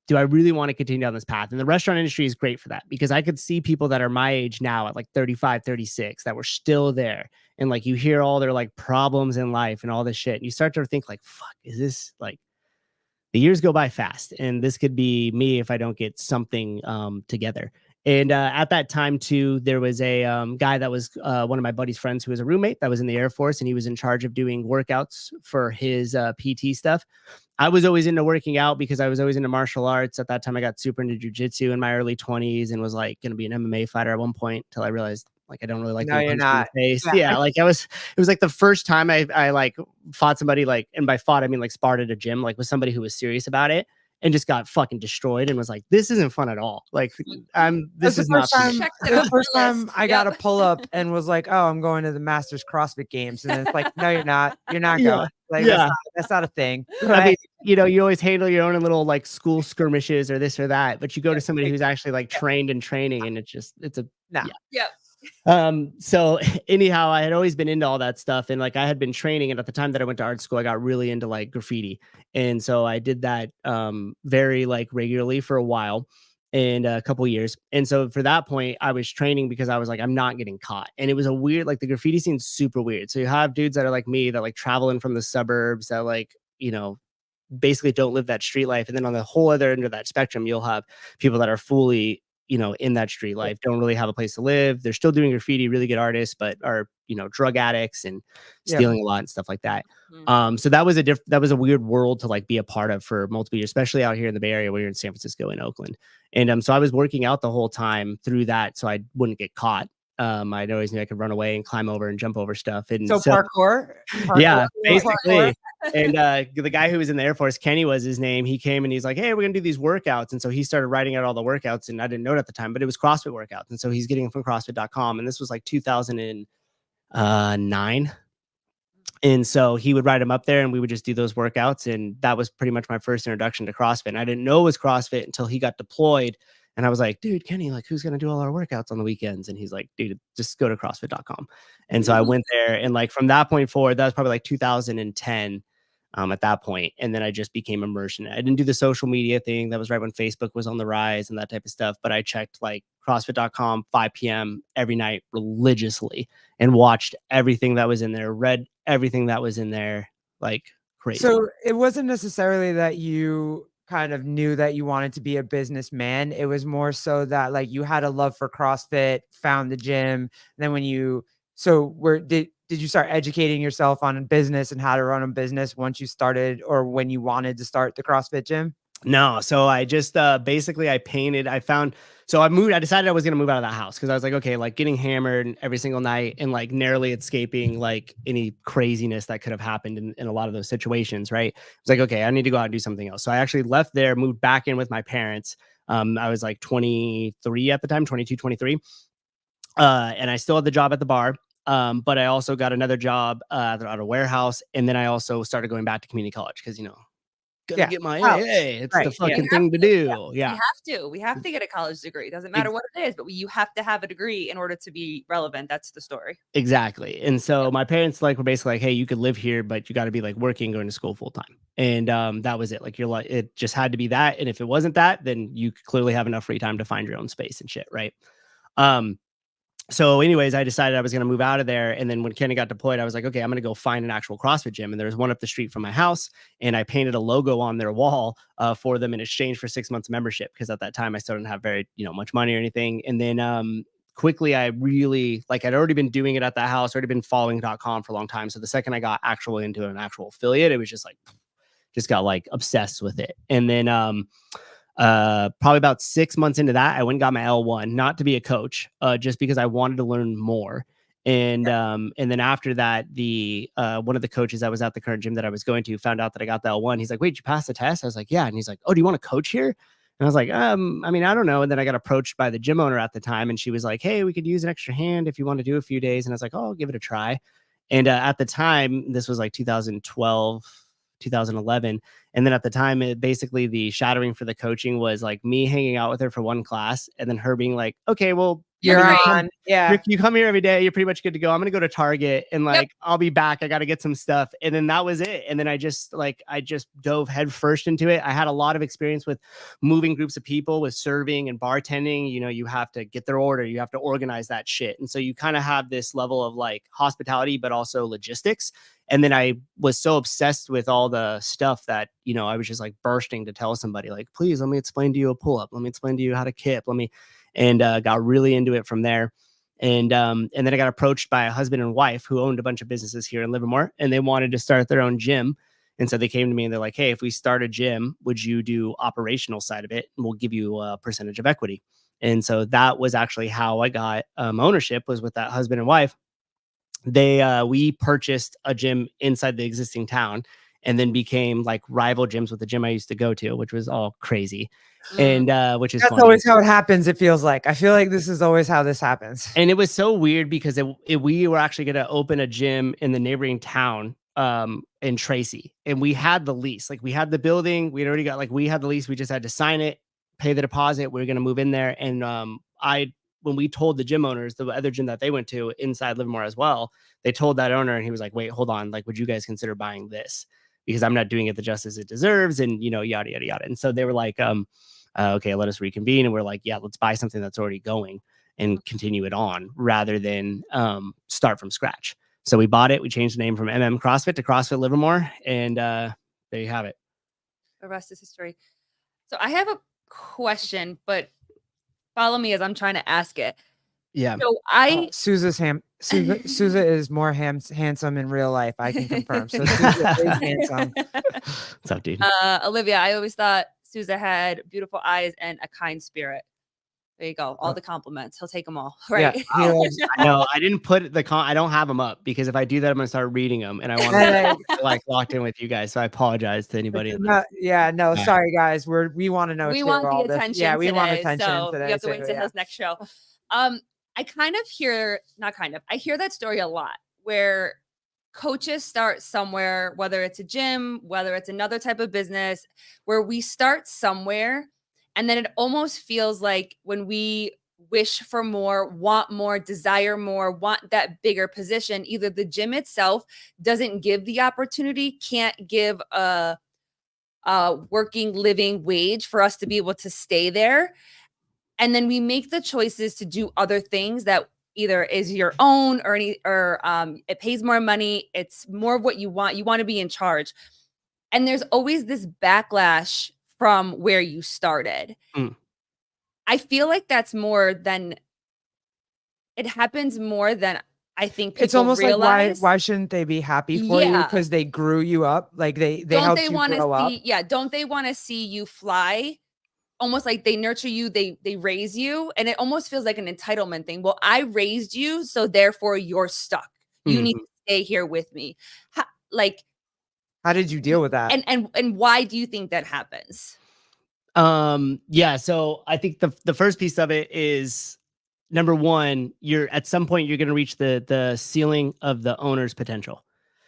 do I really want to continue down this path? And the restaurant industry is great for that because I could see people that are my age now at like 35, 36 that were still there. And like, you hear all their like problems in life and all this shit. And you start to think like, fuck, is this like, the years go by fast and this could be me if I don't get something together. And at that time too, there was a guy that was one of my buddy's friends who was a roommate that was in the Air Force, and he was in charge of doing workouts for his PT stuff. I was always into working out because I was always into martial arts. At that time, I got super into jiu-jitsu in my early 20s and was like going to be an MMA fighter at one point until I realized like I don't really like no, you're not. Yeah, like it was like the first time I like fought somebody, like, and by fought I mean like sparred at a gym, like with somebody who was serious about it, and just got fucking destroyed and was like, this isn't fun at all. Like this is not the first time I got a pull up and was like, oh, I'm going to the Masters CrossFit Games. And it's like, no, you're not. You're not going. Like that's not a thing. Right? I mean, you know, you always handle your own little like school skirmishes or this or that, but you go to somebody who's actually like trained in training, and it's a No. yeah. Yep. So anyhow, I had always been into all that stuff, and like I had been training, and at the time that I went to art school, I got really into like graffiti, and so I did that very like regularly for a while, and a couple years. And so for that point, I was training because I was like, I'm not getting caught. And it was a weird, like the graffiti scene's super weird. So you have dudes that are like me that like travel in from the suburbs that like, you know, basically don't live that street life. And then on the whole other end of that spectrum, you'll have people that are fully, you know, in that street life, don't really have a place to live. They're still doing graffiti, really good artists, but are, you know, drug addicts and stealing a lot and stuff like that. So that was a weird world to like be a part of for multiple years, especially out here in the Bay Area where you're in San Francisco and Oakland. And so I was working out the whole time through that so I wouldn't get caught. I always knew I could run away and climb over and jump over stuff. And so parkour? Yeah, basically. And the guy who was in the Air Force, Kenny was his name. He came and he's like, hey, we're gonna do these workouts. And so he started writing out all the workouts, and I didn't know it at the time, but it was CrossFit workouts. And so he's getting them from CrossFit.com. And this was like 2009. And so he would write them up there and we would just do those workouts. And that was pretty much my first introduction to CrossFit. And I didn't know it was CrossFit until he got deployed. And I was like, dude, Kenny, like, who's going to do all our workouts on the weekends? And he's like, dude, just go to CrossFit.com. And so I went there. And like from that point forward, that was probably like 2010 at that point. And then I just became immersed in it. I didn't do the social media thing. That was right when Facebook was on the rise and that type of stuff. But I checked like CrossFit.com 5 p.m. every night religiously and watched everything that was in there, read everything that was in there like crazy. So it wasn't necessarily that you kind of knew that you wanted to be a businessman. It was more so that like you had a love for CrossFit, found the gym. And then when you, did you start educating yourself on business and how to run a business once you started or when you wanted to start the CrossFit gym? No. So I just basically I decided I was going to move out of that house because I was like, okay, like getting hammered every single night and like narrowly escaping like any craziness that could have happened in a lot of those situations. Right. It's like, okay, I need to go out and do something else. So I actually left there, moved back in with my parents. I was like 23 at the time, 22, 23. And I still had the job at the bar. But I also got another job at a warehouse. And then I also started going back to community college because, you know, gonna get my AA. It's the fucking thing to do. Yeah. We have to get a college degree. It doesn't matter what it is, but you have to have a degree in order to be relevant. That's the story. Exactly. And so my parents like were basically like, hey, you could live here, but you got to be like working, going to school full time. And that was it. Like you're like, it just had to be that. And if it wasn't that, then you clearly have enough free time to find your own space and shit. Right. So anyways, I decided I was going to move out of there. And then when Kenny got deployed, I was like, okay, I'm going to go find an actual CrossFit gym. And there was one up the street from my house. And I painted a logo on their wall for them in exchange for 6 months membership. Because at that time, I still didn't have very, much money or anything. And then quickly, I really, like, I'd already been doing it at that house, already been following .com for a long time. So the second I got actually into an actual affiliate, it was just like, just got like obsessed with it. And then probably about 6 months into that, I went and got my L1, not to be a coach, just because I wanted to learn more. And then after that, the one of the coaches that was at the current gym that I was going to found out that I got the L1. He's like, wait, did you pass the test? I was like, yeah. And he's like, oh, do you want to coach here? And I was like, I mean, I don't know. And then I got approached by the gym owner at the time, and she was like, hey, we could use an extra hand if you want to do a few days. And I was like, oh, I'll give it a try. And at the time, this was like 2012, 2011. And then at the time, basically the shadowing for the coaching was like me hanging out with her for one class and then her being like, okay, well, you're on. Yeah. You come here every day. You're pretty much good to go. I'm going to go to Target and like, I'll be back. I got to get some stuff. And then that was it. And then I just dove head first into it. I had a lot of experience with moving groups of people, with serving and bartending. You have to get their order. You have to organize that shit. And so you kind of have this level of like hospitality, but also logistics. And then I was so obsessed with all the stuff that, I was just like bursting to tell somebody like, please, let me explain to you a pull-up. Let me explain to you how to kip. And got really into it from there. And then I got approached by a husband and wife who owned a bunch of businesses here in Livermore, and they wanted to start their own gym. And so they came to me and they're like, hey, if we start a gym, would you do operational side of it? And we'll give you a percentage of equity. And so that was actually how I got ownership, was with that husband and wife. We purchased a gym inside the existing town and then became like rival gyms with the gym I used to go to, which was all crazy. And which is that's funny. Always how it happens. It feels like, I feel like this is always how this happens. And it was so weird because we were actually going to open a gym in the neighboring town in Tracy, and we had the lease. Like we had the building, we'd already got, like, we had the lease. We just had to sign it, pay the deposit. We were going to move in there. And when we told the gym owners, the other gym that they went to inside Livermore as well, they told that owner, and he was like, wait, hold on. Like, would you guys consider buying this? Because I'm not doing it the justice it deserves. And, you know, yada, yada, yada. And so they were like, okay, let us reconvene. And we're like, yeah, let's buy something that's already going and continue it on rather than start from scratch. So we bought it. We changed the name from CrossFit to CrossFit Livermore. And there you have it. The rest is history. So I have a question, but follow me as I'm trying to ask it. Yeah. So Souza is more handsome in real life. I can confirm. So Souza is handsome. What's up, dude? Olivia, I always thought Souza had beautiful eyes and a kind spirit. There you go. All the compliments. He'll take them all. Right. Yeah, no, I didn't put I don't have them up because if I do that, I'm going to start reading them and I want to like locked in with you guys. So I apologize to anybody. Sorry guys. We want to know. We want the attention. Yeah, we today, want attention so today. We have to wait until his next show. I hear that story a lot where coaches start somewhere, whether it's a gym, whether it's another type of business, where we start somewhere. And then it almost feels like when we wish for more, want more, desire more, want that bigger position, either the gym itself doesn't give the opportunity, can't give a working living wage for us to be able to stay there. And then we make the choices to do other things that either is your own or it pays more money. It's more of what you want. You want to be in charge. And there's always this backlash from where you started. I feel like that's it happens more than I think people it's almost realize. Like why shouldn't they be happy for you? Because they grew you up. Like they helped you grow up. Yeah. Don't they want to see you fly? Almost like they nurture you, they raise you. And it almost feels like an entitlement thing. Well, I raised you, so therefore you're stuck. You need to stay here with me. How did you deal with that? And why do you think that happens? Yeah. So I think the first piece of it is, number one, at some point you're going to reach the ceiling of the owner's potential.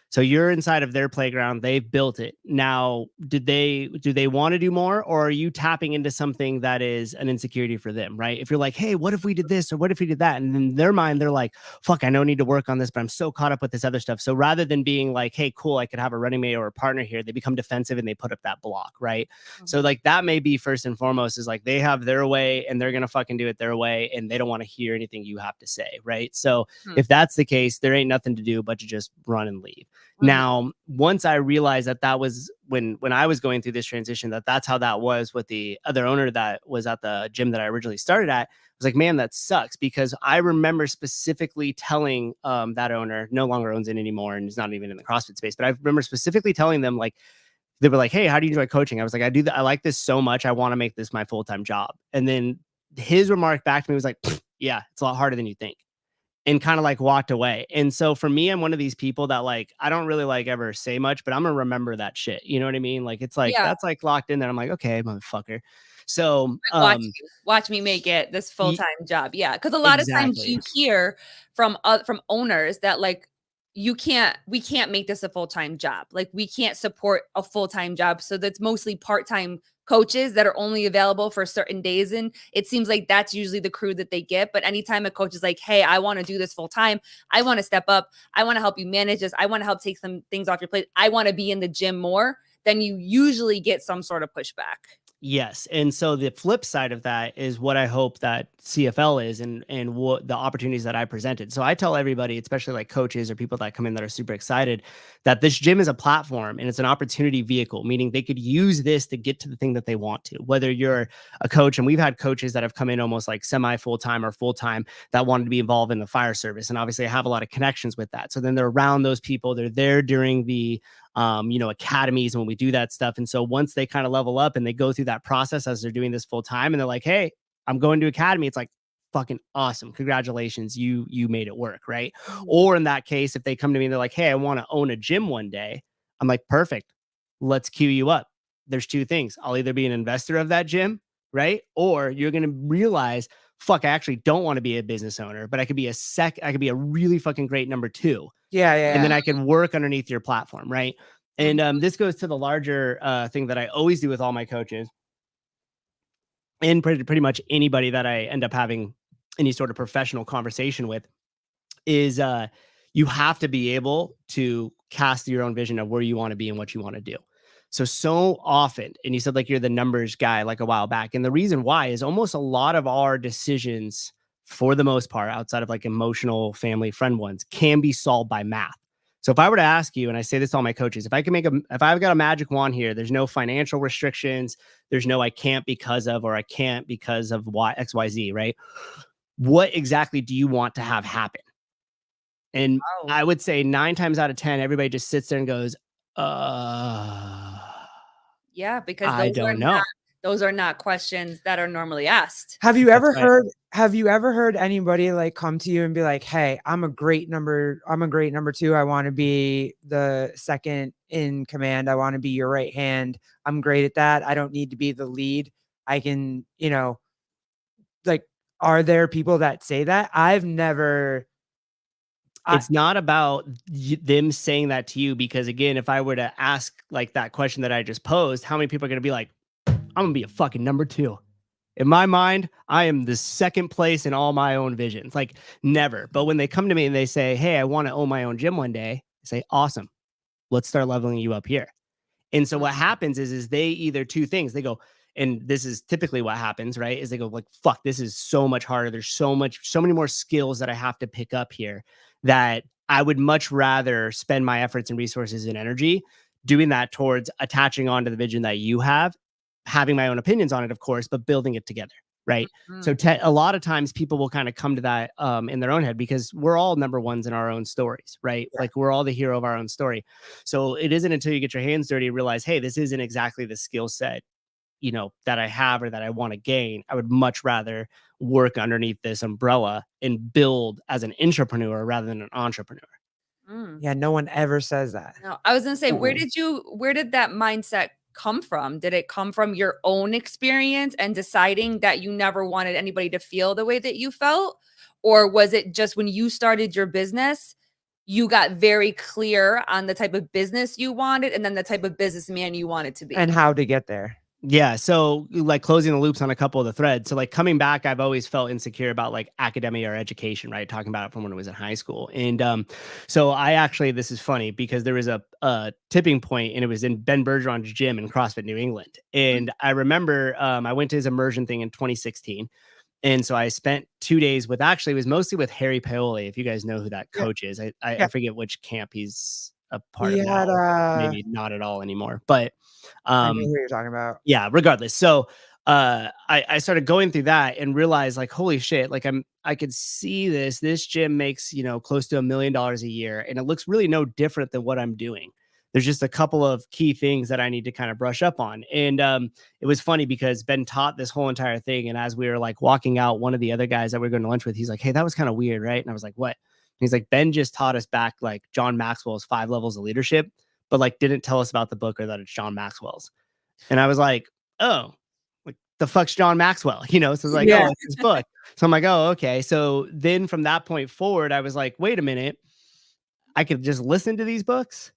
So you're inside of their playground. They've built it. Now, do they want to do more, or are you tapping into something that is an insecurity for them, right? If you're like, hey, what if we did this, or what if we did that? And in their mind, they're like, fuck, I know I need to work on this, but I'm so caught up with this other stuff. So rather than being like, hey, cool, I could have a running mate or a partner here, they become defensive and they put up that block, right? So like that may be first and foremost, is like they have their way and they're going to fucking do it their way and they don't want to hear anything you have to say, right? So if that's the case, there ain't nothing to do but to just run and leave. Now, once I realized that was when I was going through this transition, that's how that was with the other owner that was at the gym that I originally started at, I was like, man, that sucks. Because I remember specifically telling that owner, no longer owns it anymore and is not even in the CrossFit space, but I remember specifically telling them, like, they were like, hey, how do you enjoy coaching? I was like, I like this so much. I want to make this my full-time job. And then his remark back to me was like, yeah, it's a lot harder than you think. And kind of like walked away. And so for me, I'm one of these people that like, I don't really like ever say much, but I'm gonna remember that shit. You know what I mean? Like, it's like, that's like locked in there. I'm like, okay, motherfucker. So watch me make it this full-time job. Yeah. Cause a lot of times you hear from owners that like, we can't make this a full-time job. Like we can't support a full-time job. So that's mostly part-time coaches that are only available for certain days. And it seems like that's usually the crew that they get. But anytime a coach is like, hey, I want to do this full time, I want to step up, I want to help you manage this, I want to help take some things off your plate, I want to be in the gym more, then you usually get some sort of pushback. Yes. And so the flip side of that is what I hope that CFL is and what the opportunities that I presented. So I tell everybody, especially like coaches or people that come in that are super excited, that this gym is a platform and it's an opportunity vehicle, meaning they could use this to get to the thing that they want to. Whether you're a coach, and we've had coaches that have come in almost like semi full-time or full-time that wanted to be involved in the fire service. And obviously I have a lot of connections with that. So then they're around those people. They're there during the academies when we do that stuff. And so once they kind of level up and they go through that process as they're doing this full time and they're like, hey, I'm going to academy. It's like, fucking awesome. Congratulations. You made it work. Right. Or in that case, if they come to me and they're like, hey, I want to own a gym one day. I'm like, perfect. Let's queue you up. There's two things. I'll either be an investor of that gym, right? Or you're going to realize, fuck, I actually don't want to be a business owner, but I could be a really fucking great number 2. Yeah, And then yeah. I can work underneath your platform, right? And this goes to the larger thing that I always do with all my coaches and pretty much anybody that I end up having any sort of professional conversation with is you have to be able to cast your own vision of where you want to be and what you want to do. So often, and you said like you're the numbers guy like a while back. And the reason why is almost a lot of our decisions, for the most part, outside of like emotional, family, friend ones, can be solved by math. So if I were to ask you, and I say this to all my coaches, if I've got a magic wand here, there's no financial restrictions, there's no I can't because of, or I can't because of XYZ, right? What exactly do you want to have happen? And I would say 9 times out of 10, everybody just sits there and goes, yeah, because I don't know. Those are not questions that are normally asked. Have you ever heard anybody like come to you and be like, "Hey, I'm a great number 2. I want to be the second in command. I want to be your right hand. I'm great at that. I don't need to be the lead. I can, like, are there people that say that? I've never. It's not about them saying that to you, because again, if I were to ask like that question that I just posed, how many people are going to be like, I'm going to be a fucking number 2. In my mind, I am the second place in all my own visions. Like, never. But when they come to me and they say, hey, I want to own my own gym one day, I say, awesome. Let's start leveling you up here. And so what happens is they either two things, they go, and this is typically what happens, right? Is they go like, fuck, this is so much harder. There's so many more skills that I have to pick up here that I would much rather spend my efforts and resources and energy doing that towards attaching onto the vision that you have, having my own opinions on it, of course, but building it together. Right. So a lot of times people will kind of come to that in their own head, because we're all number ones in our own stories. Right. Yeah. Like we're all the hero of our own story. So it isn't until you get your hands dirty and realize, hey, this isn't exactly the skill set, that I have or that I want to gain. I would much rather work underneath this umbrella and build as an intrapreneur rather than an entrepreneur. Yeah. No one ever says that. No, I was going to say, where did that mindset come from? Did it come from your own experience and deciding that you never wanted anybody to feel the way that you felt? Or was it just when you started your business, you got very clear on the type of business you wanted and then the type of businessman you wanted to be? And how to get there? Yeah. So like closing the loops on a couple of the threads. So like coming back, I've always felt insecure about like academia or education, right? Talking about it from when I was in high school. And so I actually, this is funny because there was a tipping point, and it was in Ben Bergeron's gym in CrossFit, New England. And I remember I went to his immersion thing in 2016. And so I spent 2 days with, actually, it was mostly with Harry Paoli. If you guys know who that coach is, I forget which camp he's a part of now. Maybe not at all anymore, but I know who you're talking about. Yeah, regardless. So I started going through that and realized like, holy shit, like I could see this gym makes, close to $1 million a year, and it looks really no different than what I'm doing. There's just a couple of key things that I need to kind of brush up on. And it was funny because Ben taught this whole entire thing. And as we were like walking out, one of the other guys that we were going to lunch with, he's like, hey, that was kind of weird, right? And I was like, what? And he's like, Ben just taught us back like John Maxwell's 5 levels of leadership, but like didn't tell us about the book or that it's John Maxwell's. And I was like, oh, like the fuck's John Maxwell? So it's like, oh, it's his book. So I'm like, oh, okay. So then from that point forward, I was like, wait a minute, I could just listen to these books.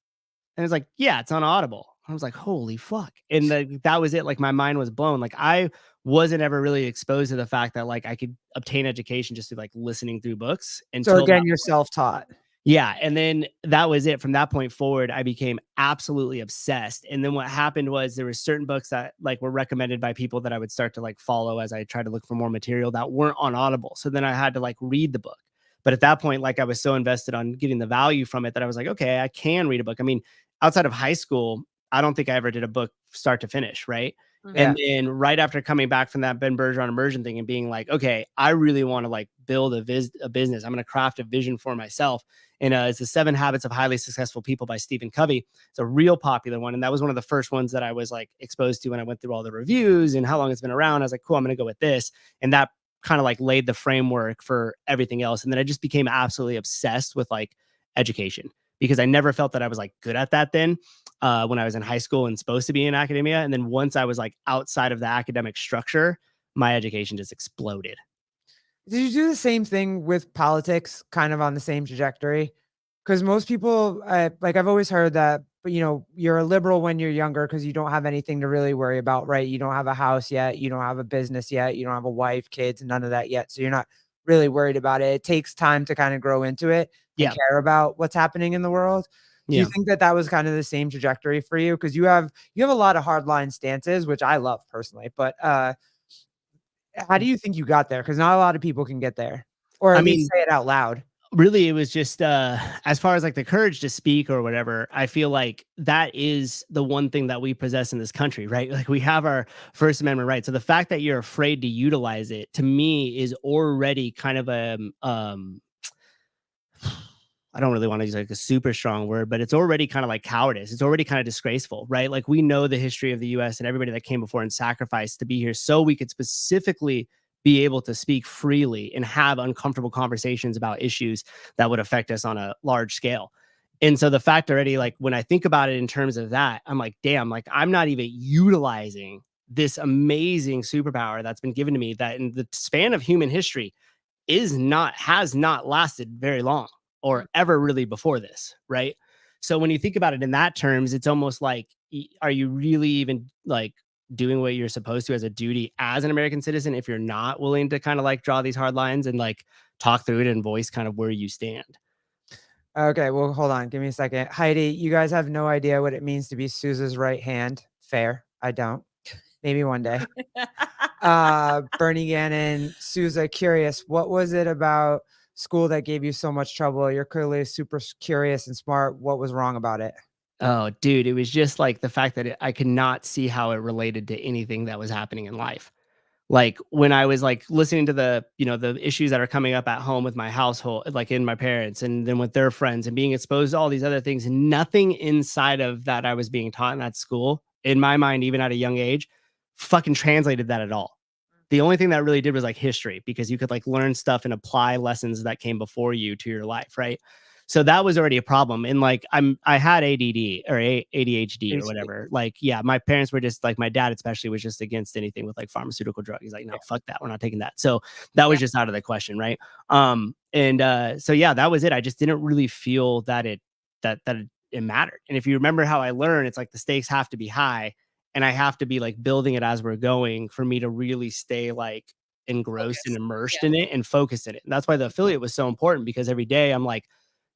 And it's like, yeah, it's on Audible. I was like, holy fuck. And that was it. Like my mind was blown. Like I wasn't ever really exposed to the fact that like I could obtain education just through like listening through books. So again, you're self-taught. Yeah. And then that was it. From that point forward, I became absolutely obsessed. And then what happened was there were certain books that like were recommended by people that I would start to like follow as I tried to look for more material that weren't on Audible. So then I had to like read the book. But at that point, like I was so invested on getting the value from it that I was like, okay, I can read a book. I mean, outside of high school, I don't think I ever did a book start to finish. Right. Mm-hmm. And then right after coming back from that Ben Bergeron immersion thing and being like, okay, I really want to like build a business. I'm going to craft a vision for myself. And it's the 7 Habits of Highly Successful People by Stephen Covey. It's a real popular one. And that was one of the first ones that I was like exposed to when I went through all the reviews and how long it's been around. I was like, cool, I'm going to go with this. And that kind of like laid the framework for everything else. And then I just became absolutely obsessed with like education, because I never felt that I was like good at that then when I was in high school and supposed to be in academia. And then once I was like outside of the academic structure, my education just exploded. Did you do the same thing with politics, kind of on the same trajectory? Because most people, like I've always heard that, but you're a liberal when you're younger because you don't have anything to really worry about, right? You don't have a house yet, you don't have a business yet, you don't have a wife, kids, none of that yet. So you're not really worried about it. It takes time to kind of grow into it and Yeah. care about what's happening in the world. Do you Yeah. think that that was kind of the same trajectory for you? Because you have a lot of hardline stances, which I love personally, but how do you think you got there? Because not a lot of people can get there, or I at least mean, say it out loud. really, it was just as far as like the courage to speak or whatever. I feel like that is the one thing that we possess in this country, right? Like we have our First Amendment right. So the fact that you're afraid to utilize it, to me, is already kind of a I don't really want to use like a super strong word, but it's already kind of like cowardice. It's already kind of disgraceful, right? Like we know the history of the US and everybody that came before and sacrificed to be here so we could specifically be able to speak freely and have uncomfortable conversations about issues that would affect us on a large scale. And so the fact already, like when I think about it in terms of that, I'm like, damn, like I'm not even utilizing this amazing superpower that's been given to me that in the span of human history has not lasted very long Mm. or ever really before this, right? So when you think about it in that terms, it's almost like, are you really even like doing what you're supposed to as a duty as an American citizen if you're not willing to kind of like draw these hard lines and like talk through it and voice kind of where you stand? Okay, well, hold on. Give me a second. Heidi, you guys have no idea what it means to be Souza's right hand. Fair. I don't. Maybe one day. Bernie Gannon, Souza, curious, what was it about school that gave you so much trouble? You're clearly super curious and smart. What was wrong about it? Oh, dude, it was just like the fact that I could not see how it related to anything that was happening in life. Like when I was like listening to the issues that are coming up at home with my household, like in my parents and then with their friends and being exposed to all these other things, nothing inside of that I was being taught in that school, in my mind, even at a young age, fucking translated that at all. The only thing that really did was like history because you could like learn stuff and apply lessons that came before you to your life, right? So that was already a problem. And like I had ADD or ADHD or HD. whatever. Like, yeah, my parents were just like my dad, especially, was just against anything with like pharmaceutical drugs. He's like, no, Yeah. fuck that. We're not taking that. So that was Yeah. just out of the question, right? So yeah, that was it. I just didn't really feel that it mattered. And if you remember how I learned, it's like the stakes have to be high and I have to be like building it as we're going for me to really stay like engrossed and Focus. immersed Yeah. in it and focused in it. And that's why the affiliate was so important because every day I'm like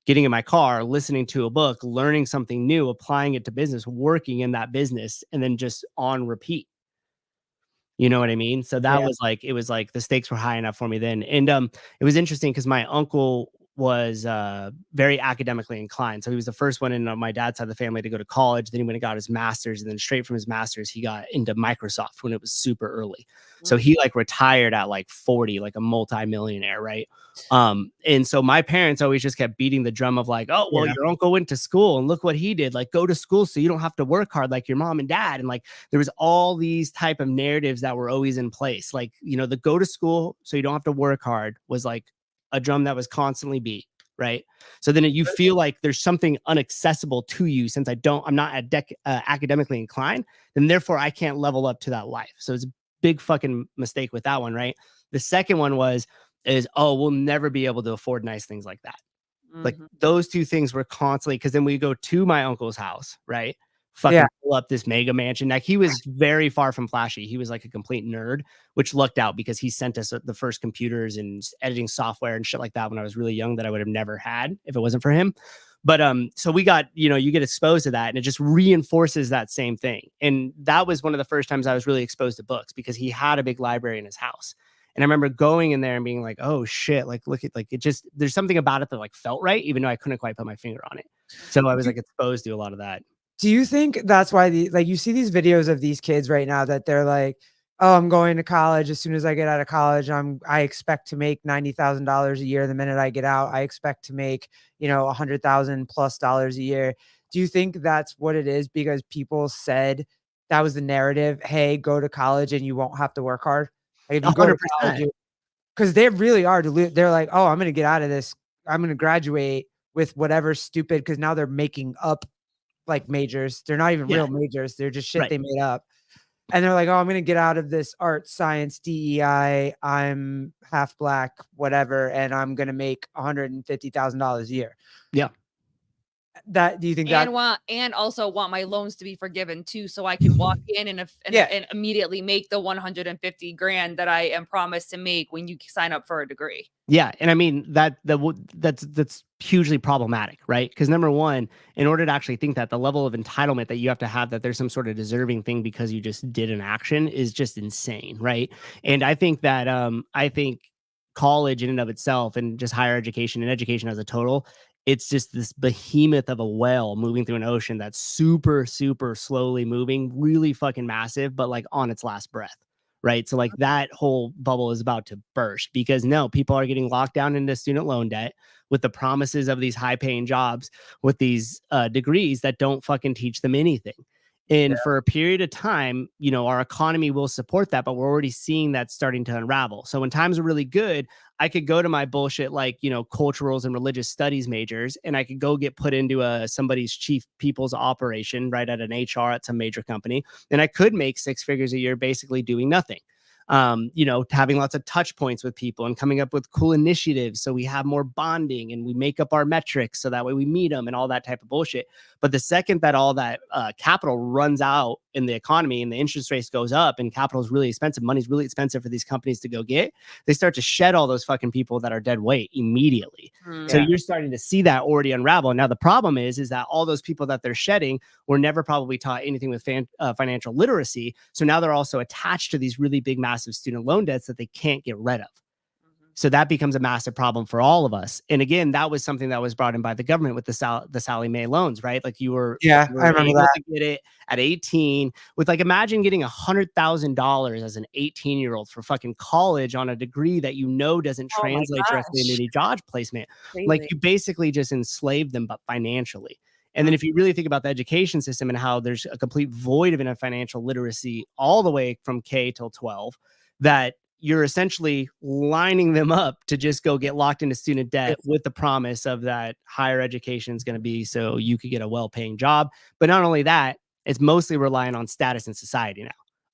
getting in my car, listening to a book, learning something new, applying it to business, working in that business, and then just on repeat. You know what I mean? So that Yeah. was like it was like the stakes were high enough for me then. And it was interesting because my uncle was very academically inclined. So he was the first one in my dad's side of the family to go to college. Then he went and got his master's, and then straight from his master's, he got into Microsoft when it was super early. So Mm. he like retired at like 40, like a multimillionaire, right? And so my parents always just kept beating the drum of like, oh, well, Yeah. your uncle went to school and look what he did. Like, go to school so you don't have to work hard like your mom and dad. And like there was all these type of narratives that were always in place. Like, the go to school so you don't have to work hard was like a drum that was constantly beat, right? So then you feel like there's something inaccessible to you since I'm not academically inclined, then therefore I can't level up to that life. So it's a big fucking mistake with that one, right? The second one is, oh, we'll never be able to afford nice things like that. Like Mhm. those two things were constantly because then we go to my uncle's house, right? Yeah. Fucking pull up this mega mansion. Like he was very far from flashy. He was like a complete nerd, which lucked out because he sent us the first computers and editing software and shit like that when I was really young that I would have never had if it wasn't for him. But so we got, you get exposed to that and it just reinforces that same thing. And that was one of the first times I was really exposed to books because he had a big library in his house. And I remember going in there and being like, oh shit, like look at like it just there's something about it that like felt right, even though I couldn't quite put my finger on it. So I was like exposed to a lot of that. Do you think that's why you see these videos of these kids right now that they're like, "Oh, I'm going to college. As soon as I get out of college, I expect to make $90,000 a year. The minute I get out, I expect to make, $100,000+ a year." Do you think that's what it is because people said that was the narrative, "Hey, go to college and you won't have to work hard." Like if you go to college, 100%. because they really are they're like, "Oh, I'm gonna get out of this. I'm gonna graduate with whatever stupid," because now they're making up like majors. They're not even Yeah, real majors. They're just shit right. they made up. and they're like, oh, I'm going to get out of this art, science, DEI. I'm half black, whatever. And I'm going to make $150,000 a year. Yeah. Do you think that? And also want my loans to be forgiven too, so I can walk in and immediately make the 150 grand that I am promised to make when you sign up for a degree. Yeah, and I mean that's hugely problematic, right? Because number one, in order to actually think that, the level of entitlement that you have to have that there's some sort of deserving thing because you just did an action is just insane, right? And I think that college in and of itself and just higher education and education as a total, it's just this behemoth of a whale moving through an ocean that's super, super slowly moving, really fucking massive, but like on its last breath. Right. So like that whole bubble is about to burst because people are getting locked down into student loan debt with the promises of these high paying jobs with these degrees that don't fucking teach them anything. And for a period of time, our economy will support that, but we're already seeing that starting to unravel. So when times are really good, I could go to my bullshit, like, culturals and religious studies majors, and I could go get put into somebody's chief people's operation, right, at an HR at some major company. And I could make 6 figures a year basically doing nothing. Having lots of touch points with people and coming up with cool initiatives. So we have more bonding and we make up our metrics so that way we meet them and all that type of bullshit. But the second that all that capital runs out in the economy and the interest rates goes up and capital is really expensive, money's really expensive for these companies to go get, they start to shed all those fucking people that are dead weight immediately. So you're starting to see that already unravel. Now the problem is that all those people that they're shedding were never probably taught anything with financial literacy. So now they're also attached to these really big, massive student loan debts that they can't get rid of. So that becomes a massive problem for all of us. And again, that was something that was brought in by the government with the Sallie Mae loans, right? Like you were I remember that. To get it at 18 with like, imagine getting $100,000 as an 18-year-old for fucking college on a degree that doesn't translate directly into any job placement. Crazy. Like you basically just enslaved them, but financially. And then if you really think about the education system and how there's a complete void of financial literacy all the way from K till 12, that you're essentially lining them up to just go get locked into student debt with the promise of that higher education is going to be so you could get a well-paying job. But not only that, it's mostly relying on status in society now.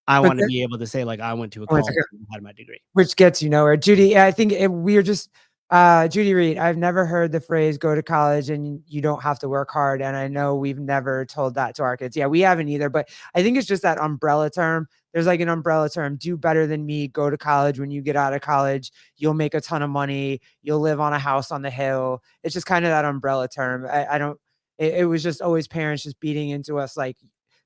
I want to be able to say, like, I went to a college and had my degree. Which gets you nowhere. Judy, I think we're just, Judy Reed, I've never heard the phrase go to college and you don't have to work hard. And I know we've never told that to our kids. Yeah, we haven't either. But I think it's just that umbrella term. There's like an umbrella term, do better than me, go to college. When you get out of college, you'll make a ton of money. You'll live on a house on the hill. It's just kind of that umbrella term. It was just always parents just beating into us like,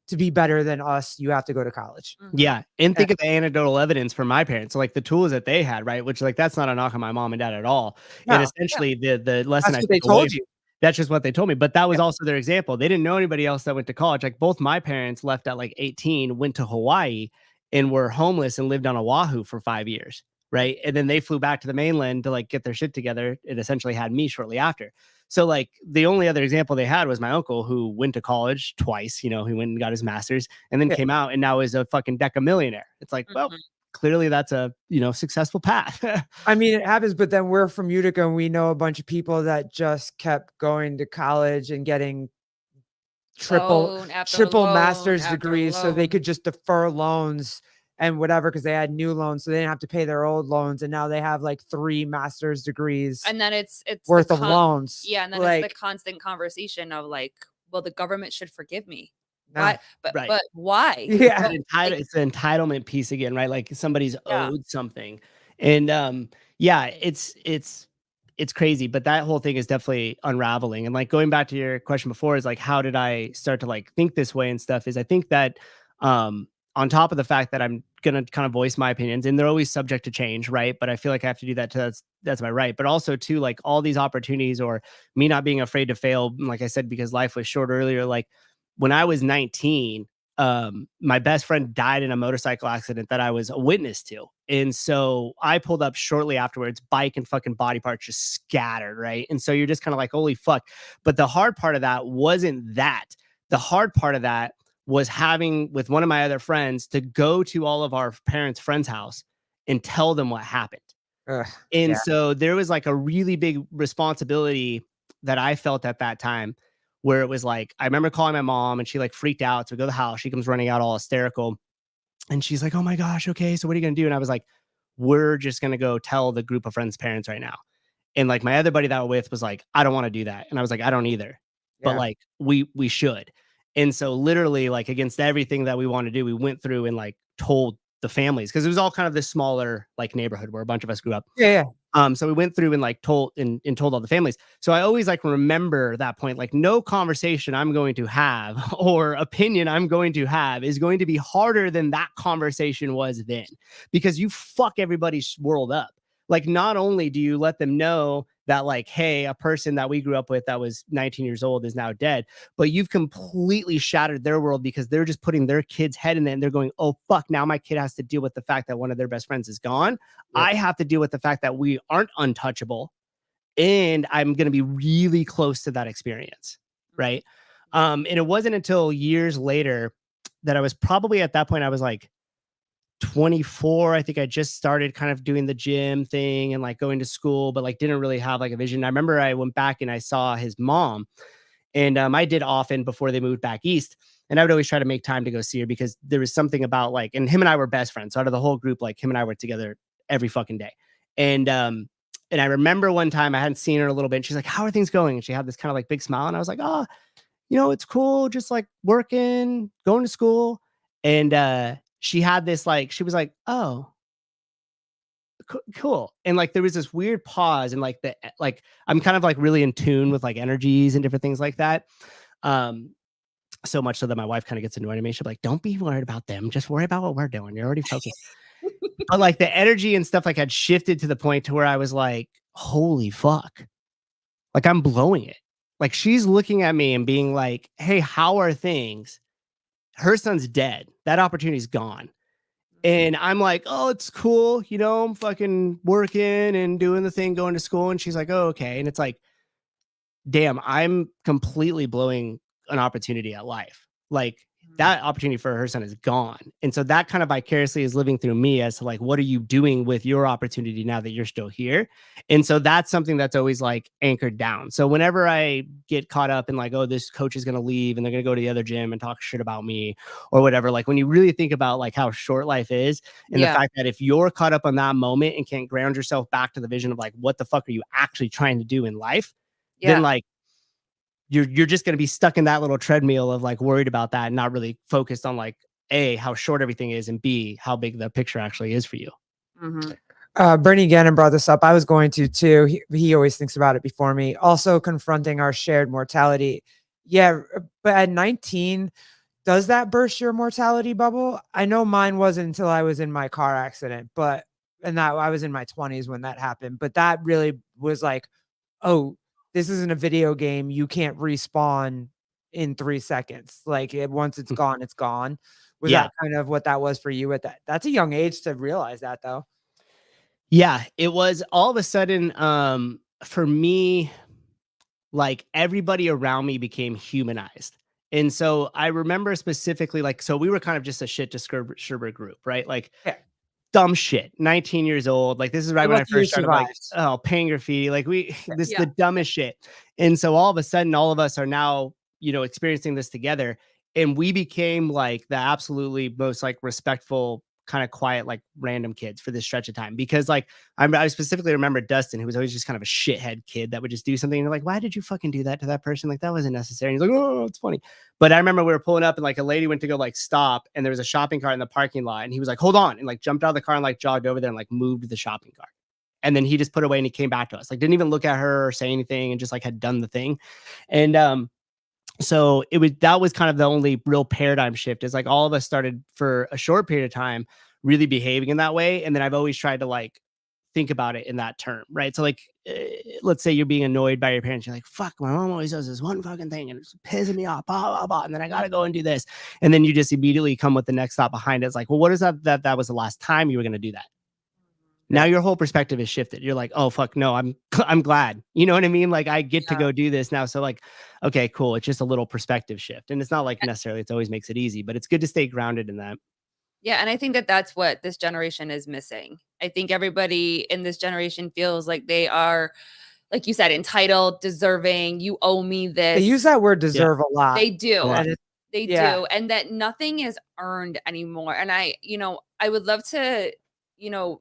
to be better than us, you have to go to college. Yeah. And think of the anecdotal evidence from my parents. So like the tools that they had, right? Which like, that's not a knock on my mom and dad at all. No, and essentially the lesson that's what they told you. That's just what they told me. But that was also their example. They didn't know anybody else that went to college. Like both my parents left at like 18, went to Hawaii and were homeless and lived on Oahu for 5 years. Right. And then they flew back to the mainland to like get their shit together. It essentially had me shortly after. So like the only other example they had was my uncle who went to college twice, he went and got his master's and then came out and now is a fucking deca millionaire. It's like, well, clearly that's a, successful path. I mean, it happens, but then we're from Utica and we know a bunch of people that just kept going to college and getting triple master's degrees so they could just defer loans and whatever, because they had new loans, so they didn't have to pay their old loans, and now they have like 3 master's degrees, and then it's worth of loans. Yeah, and then like, it's the constant conversation of like, well, the government should forgive me. Why? But why? Yeah, it's the entitlement piece again, right? Like somebody's owed something, and it's crazy, but that whole thing is definitely unraveling. And like going back to your question before is like, how did I start to like think this way and stuff? Is I think that on top of the fact that I'm going to kind of voice my opinions and they're always subject to change. Right. But I feel like I have to do that. That's my right. But also too, like all these opportunities or me not being afraid to fail. Like I said, because life was short earlier, like when I was 19, my best friend died in a motorcycle accident that I was a witness to. And so I pulled up shortly afterwards, bike and fucking body parts just scattered. Right. And so you're just kind of like, holy fuck. But the hard part of that wasn't that. The hard part of that was having with one of my other friends to go to all of our parents' friends' house and tell them what happened. So there was like a really big responsibility that I felt at that time where it was like, I remember calling my mom and she like freaked out. So we go to the house, she comes running out all hysterical. And she's like, oh my gosh, okay, so what are you gonna do? And I was like, we're just gonna go tell the group of friends' parents right now. And like my other buddy that I was with was like, I don't want to do that. And I was like, I don't either. But Yeah. like we should. And so literally, like against everything that we want to do, we went through and like told the families, because it was all kind of this smaller like neighborhood where a bunch of us grew up. Yeah. So we went through and like told and told all the families. So I always like remember that point, like no conversation I'm going to have or opinion I'm going to have is going to be harder than that conversation was then, because you fuck everybody's world up. Like not only do you let them know that like, hey, a person that we grew up with that was 19 years old is now dead, but you've completely shattered their world because they're just putting their kid's head in it and they're going, oh fuck, now my kid has to deal with the fact that one of their best friends is gone. Yep. I have to deal with the fact that we aren't untouchable, and I'm going to be really close to that experience, right? And it wasn't until years later that I was probably at that point, I was like 24. I think I just started kind of doing the gym thing and like going to school, but like didn't really have like a vision. I remember I went back and I saw his mom, and I did often before they moved back east. And I would always try to make time to go see her, because there was something about like, and him and I were best friends. So out of the whole group, like him and I were together every fucking day. And I remember one time I hadn't seen her in a little bit, and she's like, how are things going? And she had this kind of like big smile. And I was like, oh, it's cool. Just like working, going to school. And she had this like, she was like, oh, cool. And like there was this weird pause, and like like I'm kind of like really in tune with like energies and different things like that. So much so that my wife kind of gets annoyed at me. She's like, don't be worried about them, just worry about what we're doing. You're already focused. But like the energy and stuff like had shifted to the point to where I was like, holy fuck, like I'm blowing it. Like she's looking at me and being like, hey, how are things? Her son's dead. That opportunity's gone. And I'm like, oh, it's cool. I'm fucking working and doing the thing, going to school. And she's like, oh, okay. And it's like, damn, I'm completely blowing an opportunity at life. Like that opportunity for her son is gone. And so that kind of vicariously is living through me as to like, what are you doing with your opportunity now that you're still here? And so that's something that's always like anchored down. So whenever I get caught up in like, oh, this coach is going to leave and they're going to go to the other gym and talk shit about me or whatever, like when you really think about like how short life is, and the fact that if you're caught up on that moment and can't ground yourself back to the vision of like, what the fuck are you actually trying to do in life? Then like, you're just going to be stuck in that little treadmill of like worried about that and not really focused on like A, how short everything is, and B, how big the picture actually is for you. Bernie Gannon brought this up. I was going to too. He always thinks about it before me. Also confronting our shared mortality. Yeah. But at 19, does that burst your mortality bubble? I know mine wasn't until I was in my car accident, and that I was in my 20s when that happened. But that really was like, oh, this isn't a video game. You can't respawn in 3 seconds. Like once it's gone, it's gone. Was that kind of what that was for you at that? That's a young age to realize that though. Yeah, it was all of a sudden, for me, like everybody around me became humanized. And so I remember specifically, like, so we were kind of just a shit disturber group, right? Like dumb shit, 19 years old. Like this is right when I first started like, oh, paying graffiti. Like this is the dumbest shit. And so all of a sudden, all of us are now, experiencing this together. And we became like the absolutely most like respectful, kind of quiet, like random kids for this stretch of time. Because like, I specifically remember Dustin, who was always just kind of a shithead kid that would just do something. And you're like, why did you fucking do that to that person? Like that wasn't necessary. And he's like, oh, it's funny. But I remember we were pulling up and like a lady went to go like stop, and there was a shopping cart in the parking lot, and he was like, hold on, and like jumped out of the car and like jogged over there and like moved the shopping cart. And then he just put it away and he came back to us, like didn't even look at her or say anything, and just like had done the thing. And so that was kind of the only real paradigm shift, is like all of us started for a short period of time really behaving in that way. And then I've always tried to like think about it in that term, right? So like, let's say you're being annoyed by your parents. You're like, fuck, my mom always does this one fucking thing and it's pissing me off, blah, blah, blah. And then I got to go and do this. And then you just immediately come with the next thought behind it. It's like, well, what is that was the last time you were going to do that? Now your whole perspective is shifted. You're like, oh, fuck, no, I'm glad. You know what I mean? Like I get to go do this now. So like, okay, cool. It's just a little perspective shift. And it's not like necessarily it always makes it easy, but it's good to stay grounded in that. Yeah. And I think that that's what this generation is missing. I think everybody in this generation feels like they are, like you said, entitled, deserving. You owe me this. They use that word deserve a lot. They do. They Yeah. do. And that nothing is earned anymore. And I would love to,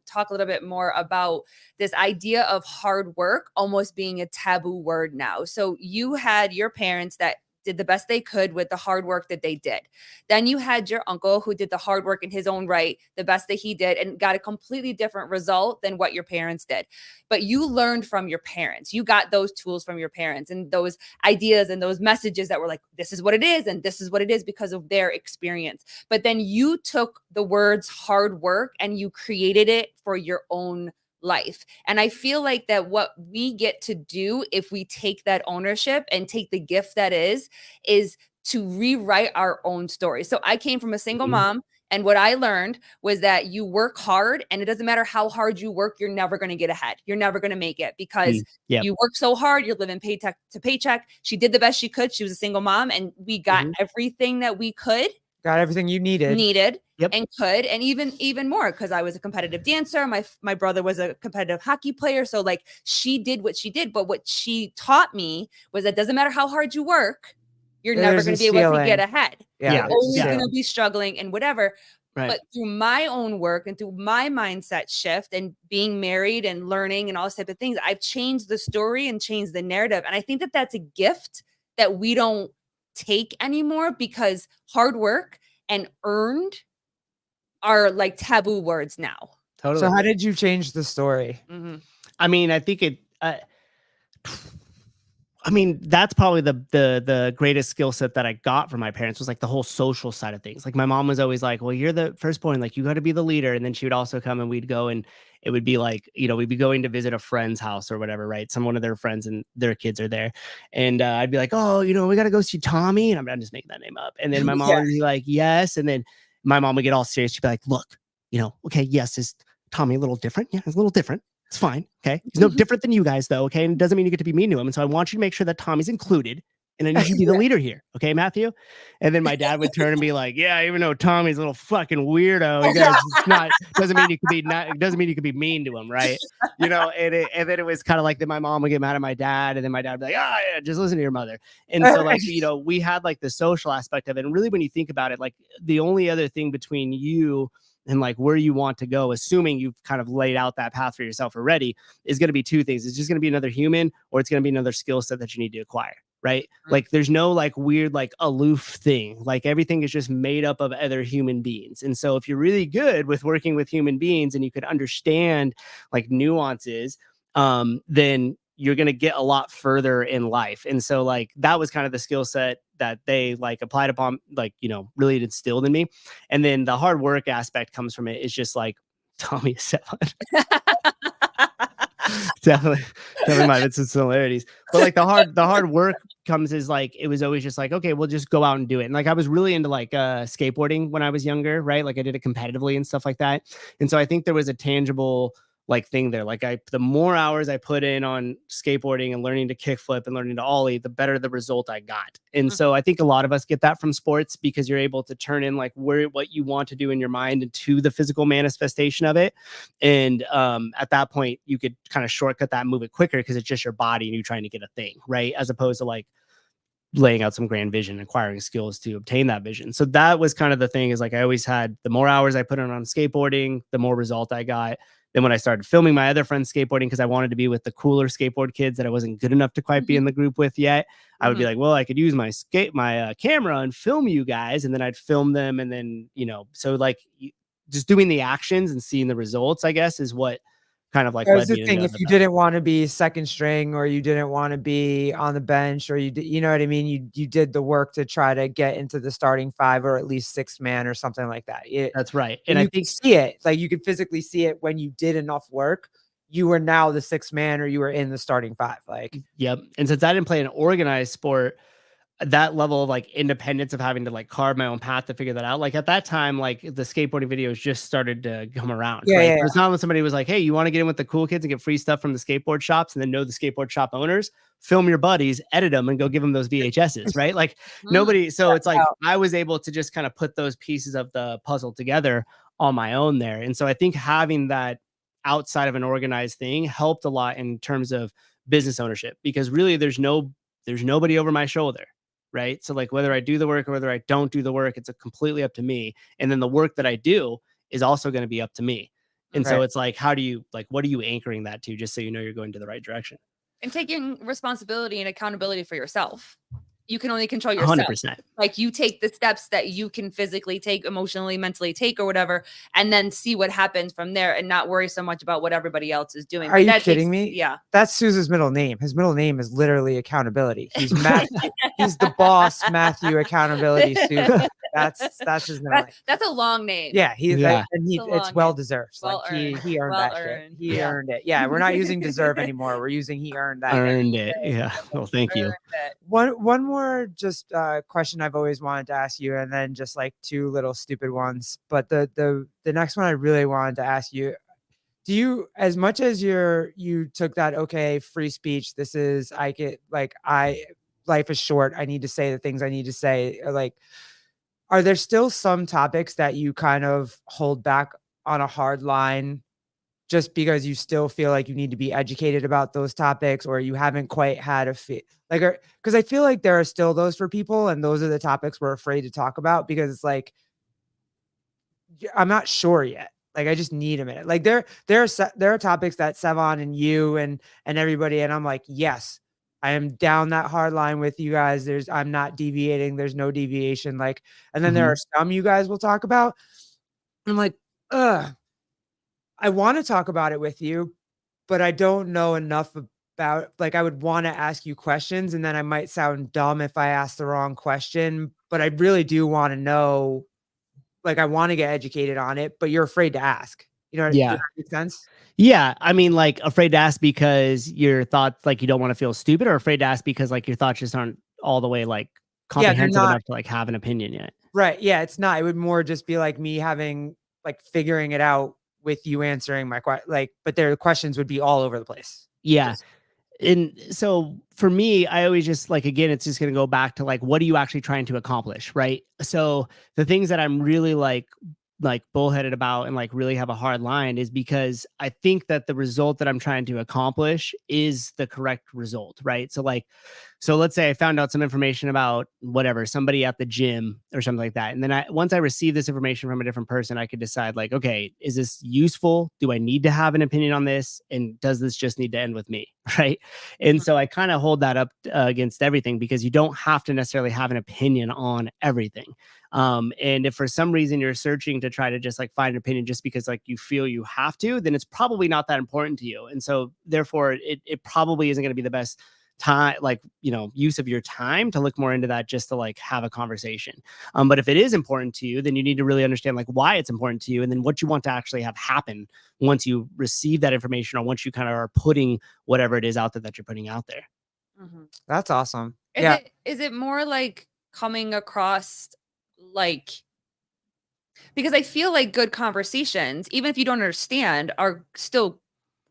talk a little bit more about this idea of hard work almost being a taboo word now. So you had your parents that did the best they could with the hard work that they did. Then you had your uncle who did the hard work in his own right, the best that he did, and got a completely different result than what your parents did. But you learned from your parents. You got those tools from your parents and those ideas and those messages that were like, this is what it is, and this is what it is because of their experience. But then you took the words hard work and you created it for your own life. And I feel like that what we get to do if we take that ownership and take the gift that is to rewrite our own story. So I came from a single mom, and what I learned was that you work hard, and it doesn't matter how hard you work, you're never going to get ahead. You're never going to make it because Yep. you work so hard, you're living paycheck to paycheck. She did the best she could. She was a single mom, and we got everything that we could. Got everything you needed. Yep. And could, and even more, because I was a competitive dancer. My brother was a competitive hockey player. So like she did what she did, but what she taught me was that doesn't matter how hard you work, you're never going to be able to get ahead. Yeah. You're always Yeah. going to be struggling and whatever. Right. But through my own work and through my mindset shift and being married and learning and all this type of things, I've changed the story and changed the narrative. And I think that that's a gift that we don't take anymore because hard work and earned are like taboo words now. Totally. So how did you change the story? I mean, I think that's probably the greatest skill set that I got from my parents was like the whole social side of things. Like my mom was always like, well, you're the firstborn, like you got to be the leader. And then she would also come and we'd go and it would be like, we'd be going to visit a friend's house or whatever, right? One of their friends and their kids are there. And I'd be like, oh, we got to go see Tommy. And I'm just making that name up. And then my mom would be like, yes. And then my mom would get all serious. She'd be like, look, okay, yes, is Tommy a little different? Yeah, he's a little different. It's fine. Okay. He's no different than you guys, though. Okay. And it doesn't mean you get to be mean to him. And so I want you to make sure that Tommy's included. And I need you to be the leader here. Okay, Matthew? And then my dad would turn and be like, yeah, even though Tommy's a little fucking weirdo, you guys, doesn't mean you could be mean to him, right? And then it was kind of like that my mom would get mad at my dad, and then my dad would be like, oh yeah, just listen to your mother. And so like, we had like the social aspect of it. And really when you think about it, like the only other thing between you and like where you want to go, assuming you've kind of laid out that path for yourself already, is going to be two things. It's just going to be another human, or it's going to be another skill set that you need to acquire. Right? Like there's no like weird, like aloof thing. Like everything is just made up of other human beings. And so if you're really good with working with human beings and you could understand like nuances, then you're going to get a lot further in life. And so like, that was kind of the skill set that they like applied upon, like, really instilled in me. And then the hard work aspect comes from it. It's just like Tommy Sevan. definitely might have some similarities, but like the hard work comes is like, it was always just like, okay, we'll just go out and do it. And like I was really into like skateboarding when I was younger, right? Like I did it competitively and stuff like that. And so I think there was a tangible like thing there. Like the more hours I put in on skateboarding and learning to kickflip and learning to ollie, the better the result I got. And so I think a lot of us get that from sports because you're able to turn in like what you want to do in your mind into the physical manifestation of it. And at that point you could kind of shortcut that and move it quicker because it's just your body and you're trying to get a thing, right? As opposed to like laying out some grand vision, acquiring skills to obtain that vision. So that was kind of the thing, is like I always had the more hours I put in on skateboarding, the more result I got. Then when I started filming my other friends skateboarding, because I wanted to be with the cooler skateboard kids that I wasn't good enough to quite be in the group with yet, I would be like, well, I could use my camera and film you guys. And then I'd film them. And then, so like just doing the actions and seeing the results, I guess, is what kind of like led me to if you didn't want to be second string, or you didn't want to be on the bench, or you know what I mean? You did the work to try to get into the starting five, or at least sixth man or something like that. That's right. And I think see it, like you could physically see it when you did enough work, you were now the sixth man, or you were in the starting five. Like, yep. And since I didn't play an organized sport, that level of like independence of having to like carve my own path to figure that out. Like at that time, like the skateboarding videos just started to come around. Right? It's not when somebody was like, hey, you want to get in with the cool kids and get free stuff from the skateboard shops and then know the skateboard shop owners, film your buddies, edit them and go give them those VHSs, right? Like nobody. So it's like, I was able to just kind of put those pieces of the puzzle together on my own there. And so I think having that outside of an organized thing helped a lot in terms of business ownership, because really there's nobody over my shoulder. right? So like whether I do the work or whether I don't do the work, it's completely up to me. And then the work that I do is also going to be up to me. And so Right. it's like, how do you like, what are you anchoring that to, just so you know you're going to the right direction? And taking responsibility and accountability for yourself. You can only control yourself. 100%. Like you take the steps that you can physically take, emotionally, mentally take, or whatever, and then see what happens from there, and not worry so much about what everybody else is doing. Are But you that kidding takes, me? yeah. That's Souza's middle name. His middle name is literally accountability. He's Matthew. He's the boss, Matthew Accountability Souza. That's his middle name. That's a long name. Yeah, Yeah. it's well deserved. Well Like earned. he earned Well that earned. shit. He Yeah. earned it. Yeah, we're not using deserve anymore. We're using he earned that. Earned it. Yeah. Well, thank you. Earned it. One more just question I've always wanted to ask you, and then just like two little stupid ones. But the next one I really wanted to ask you, do you, as much as you took that, okay, free speech, this is, I get like, life is short, I need to say the things I need to say, like, are there still some topics that you kind of hold back on a hard line just because you still feel like you need to be educated about those topics, or you haven't quite had a fit? Like, because I feel like there are still those for people, and those are the topics we're afraid to talk about because it's like, I'm not sure yet. Like, I just need a minute. Like there are topics that Sevan and you and everybody, and I'm like, yes, I am down that hard line with you guys. I'm not deviating. There's no deviation. Like, and then there are some you guys will talk about. I'm like, I want to talk about it with you, but I don't know enough about, like, I would want to ask you questions, and then I might sound dumb if I ask the wrong question, but I really do want to know. Like, I want to get educated on it, but you're afraid to ask. You know, does Yeah. that make sense? Yeah. I mean, like afraid to ask because your thoughts, like you don't want to feel stupid, or afraid to ask because like your thoughts just aren't all the way like Yeah, they're comprehensive not. enough to like have an opinion yet. Right. Yeah, it's not. It would more just be like me having, like, figuring it out with you answering my question. Like, but their questions would be all over the place. Yeah. Just, And so for me, I always just like, again, it's just going to go back to like, what are you actually trying to accomplish? Right. So the things that I'm really like bullheaded about and like really have a hard line is because I think that the result that I'm trying to accomplish is the correct result. Right. So like, so let's say I found out some information about whatever, somebody at the gym or something like that. And then once I receive this information from a different person, I could decide like, okay, is this useful? Do I need to have an opinion on this? And does this just need to end with me? Right. And so I kind of hold that up against everything, because you don't have to necessarily have an opinion on everything. And if for some reason you're searching to try to just like find an opinion just because like you feel you have to, then it's probably not that important to you. And so therefore it probably isn't going to be the best time, like, you know, use of your time to look more into that just to like have a conversation. But if it is important to you, then you need to really understand like why it's important to you, and then what you want to actually have happen once you receive that information, or once you kind of are putting whatever it is out there that you're putting out there. that's awesome. Yeah. Is it more like coming across like, because I feel like good conversations, even if you don't understand, are still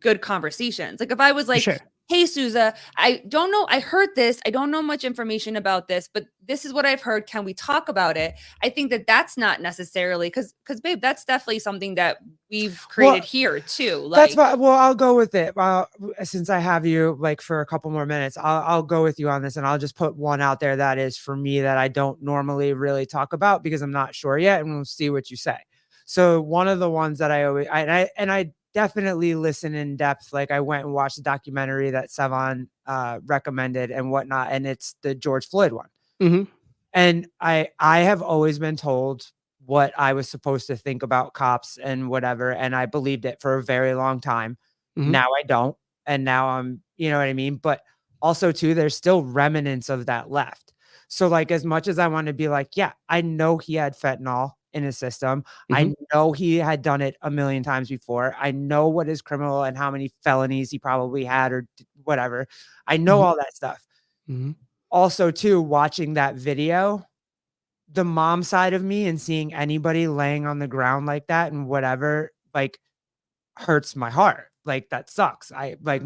good conversations. Like if I was like, Sure. hey, Souza, I don't know. I heard this. I don't know much information about this, but this is what I've heard. Can we talk about it? I think that that's not necessarily because babe, that's definitely something that we've created here too. Like, That's why. Well, I'll go with it. Well, since I have you like for a couple more minutes, I'll go with you on this, and I'll just put one out there that is for me that I don't normally really talk about because I'm not sure yet, and we'll see what you say. So one of the ones that I always I definitely listen in depth. Like I went and watched the documentary that Sevan recommended and whatnot, and it's the George Floyd one. And I have always been told what I was supposed to think about cops and whatever, and I believed it for a very long time. Now I don't, and now I'm, you know what I mean? But also too, there's still remnants of that left. So like, as much as I want to be like, yeah, I know he had fentanyl in his system. I know he had done it a million times before. I know what his criminal and how many felonies he probably had or whatever. I know all that stuff. Also too, watching that video, the mom side of me and seeing anybody laying on the ground like that and whatever, like, hurts my heart. Like, that sucks. I like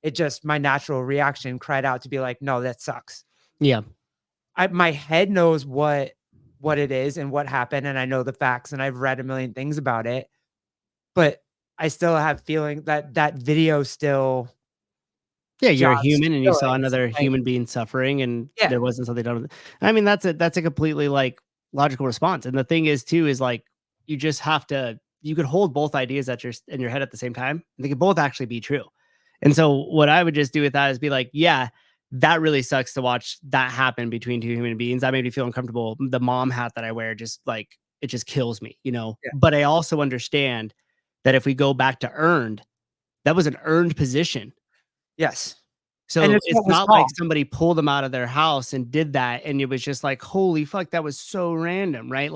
it just, my natural reaction cried out to be like, no, that sucks. Yeah. My head knows what it is and what happened, and I know the facts, and I've read a million things about it, but I still have feeling that that video still Yeah, you're a John's human and you saw feelings, another like human being suffering and yeah, there wasn't something done with it. I mean, that's a completely like logical response. And the thing is too, is like you just have to you could hold both ideas at your in your head at the same time. And they could both actually be true. And so what I would just do with that is be like, yeah, that really sucks to watch that happen between two human beings. That made me feel uncomfortable. The mom hat that I wear just like it just kills me, you know. yeah, But I also understand that if we go back to earned, that was an earned position. yes, and So it's it's what was not like wrong. somebody pulled them out of their house and did that, and it was just like, "Holy fuck, that was so random," right?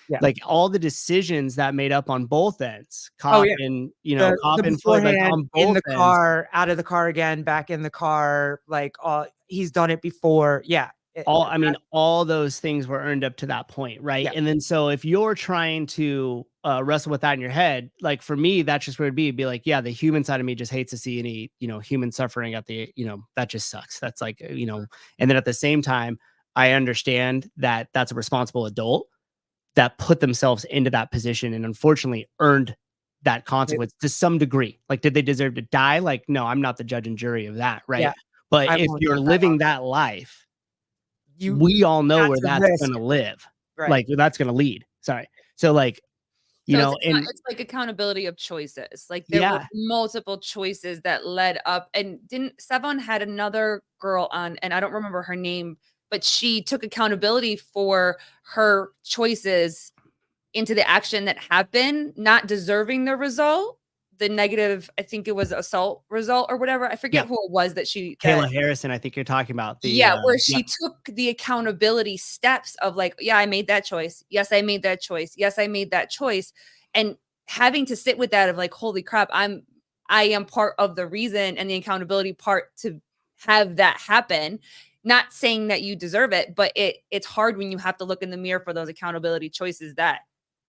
Yeah. Like all the decisions that made up on both ends, Oh, yeah. The Cop and Floyd, like beforehand, on in both the ends, car, out of the car again, back in the car, like, he's done it before. Yeah. I mean, all those things were earned up to that point, right? Yeah. And then so if you're trying to wrestle with that in your head, like for me, that's just where it'd be. It'd be like, yeah, the human side of me just hates to see any, human suffering at the, that just sucks. That's like, and then at the same time, I understand that that's a responsible adult that put themselves into that position and unfortunately earned that It consequence to some degree. Like, did they deserve to die? Like, no, I'm not the judge and jury of that, yeah, right? But I'm if with you you're on that. living that life, You we all know where that's a that's risk. gonna live, Right. like, where that's gonna lead. Sorry. So, like, So it's and it's like accountability of choices. Like there were yeah, multiple choices that led up and didn't Sevan had another girl on and I don't remember her name, but she took accountability for her choices into the action that happened, not deserving the result, the negative, I think it was assault result or whatever. I yeah, forget who it was that she that Kayla Harrison, I think you're talking about yeah, where yep, she took the accountability steps of like, yeah, I made that choice. Yes, I made that choice. Yes, I made that choice. And having to sit with that of like, holy crap, I am part of the reason and the accountability part to have that happen. Not saying that you deserve it, but it's hard when you have to look in the mirror for those accountability choices that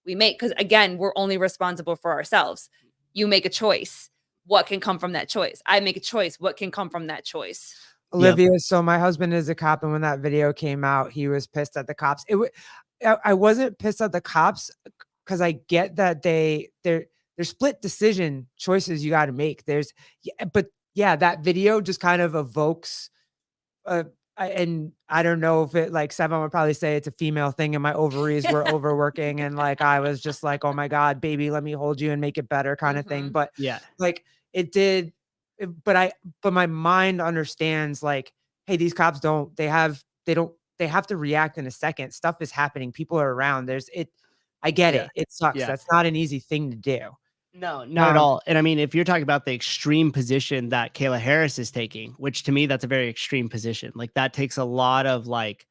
we make. Cause again, we're only responsible for ourselves. You make a choice. What can come from that choice? I make a choice. What can come from that choice? yep, Olivia, so my husband is a cop, and when that video came out, he was pissed at the cops. I wasn't pissed at the cops because I get that they're split decision choices you got to make. But yeah, that video just kind of evokes uh, and I don't know if it like Sevan would probably say it's a female thing and my ovaries were overworking and like I was just like, oh my God, baby, let me hold you and make it better kind of thing. Mhm. But yeah, like it did, but my mind understands like, hey, these cops they have to react in a second. Stuff is happening. People are around. I get yeah, it. It sucks. yeah. That's not an easy thing to do. No, not at Um, all. And I mean, if you're talking about the extreme position that Kayla Harris is taking, which to me that's a very extreme position. Like that takes a lot of like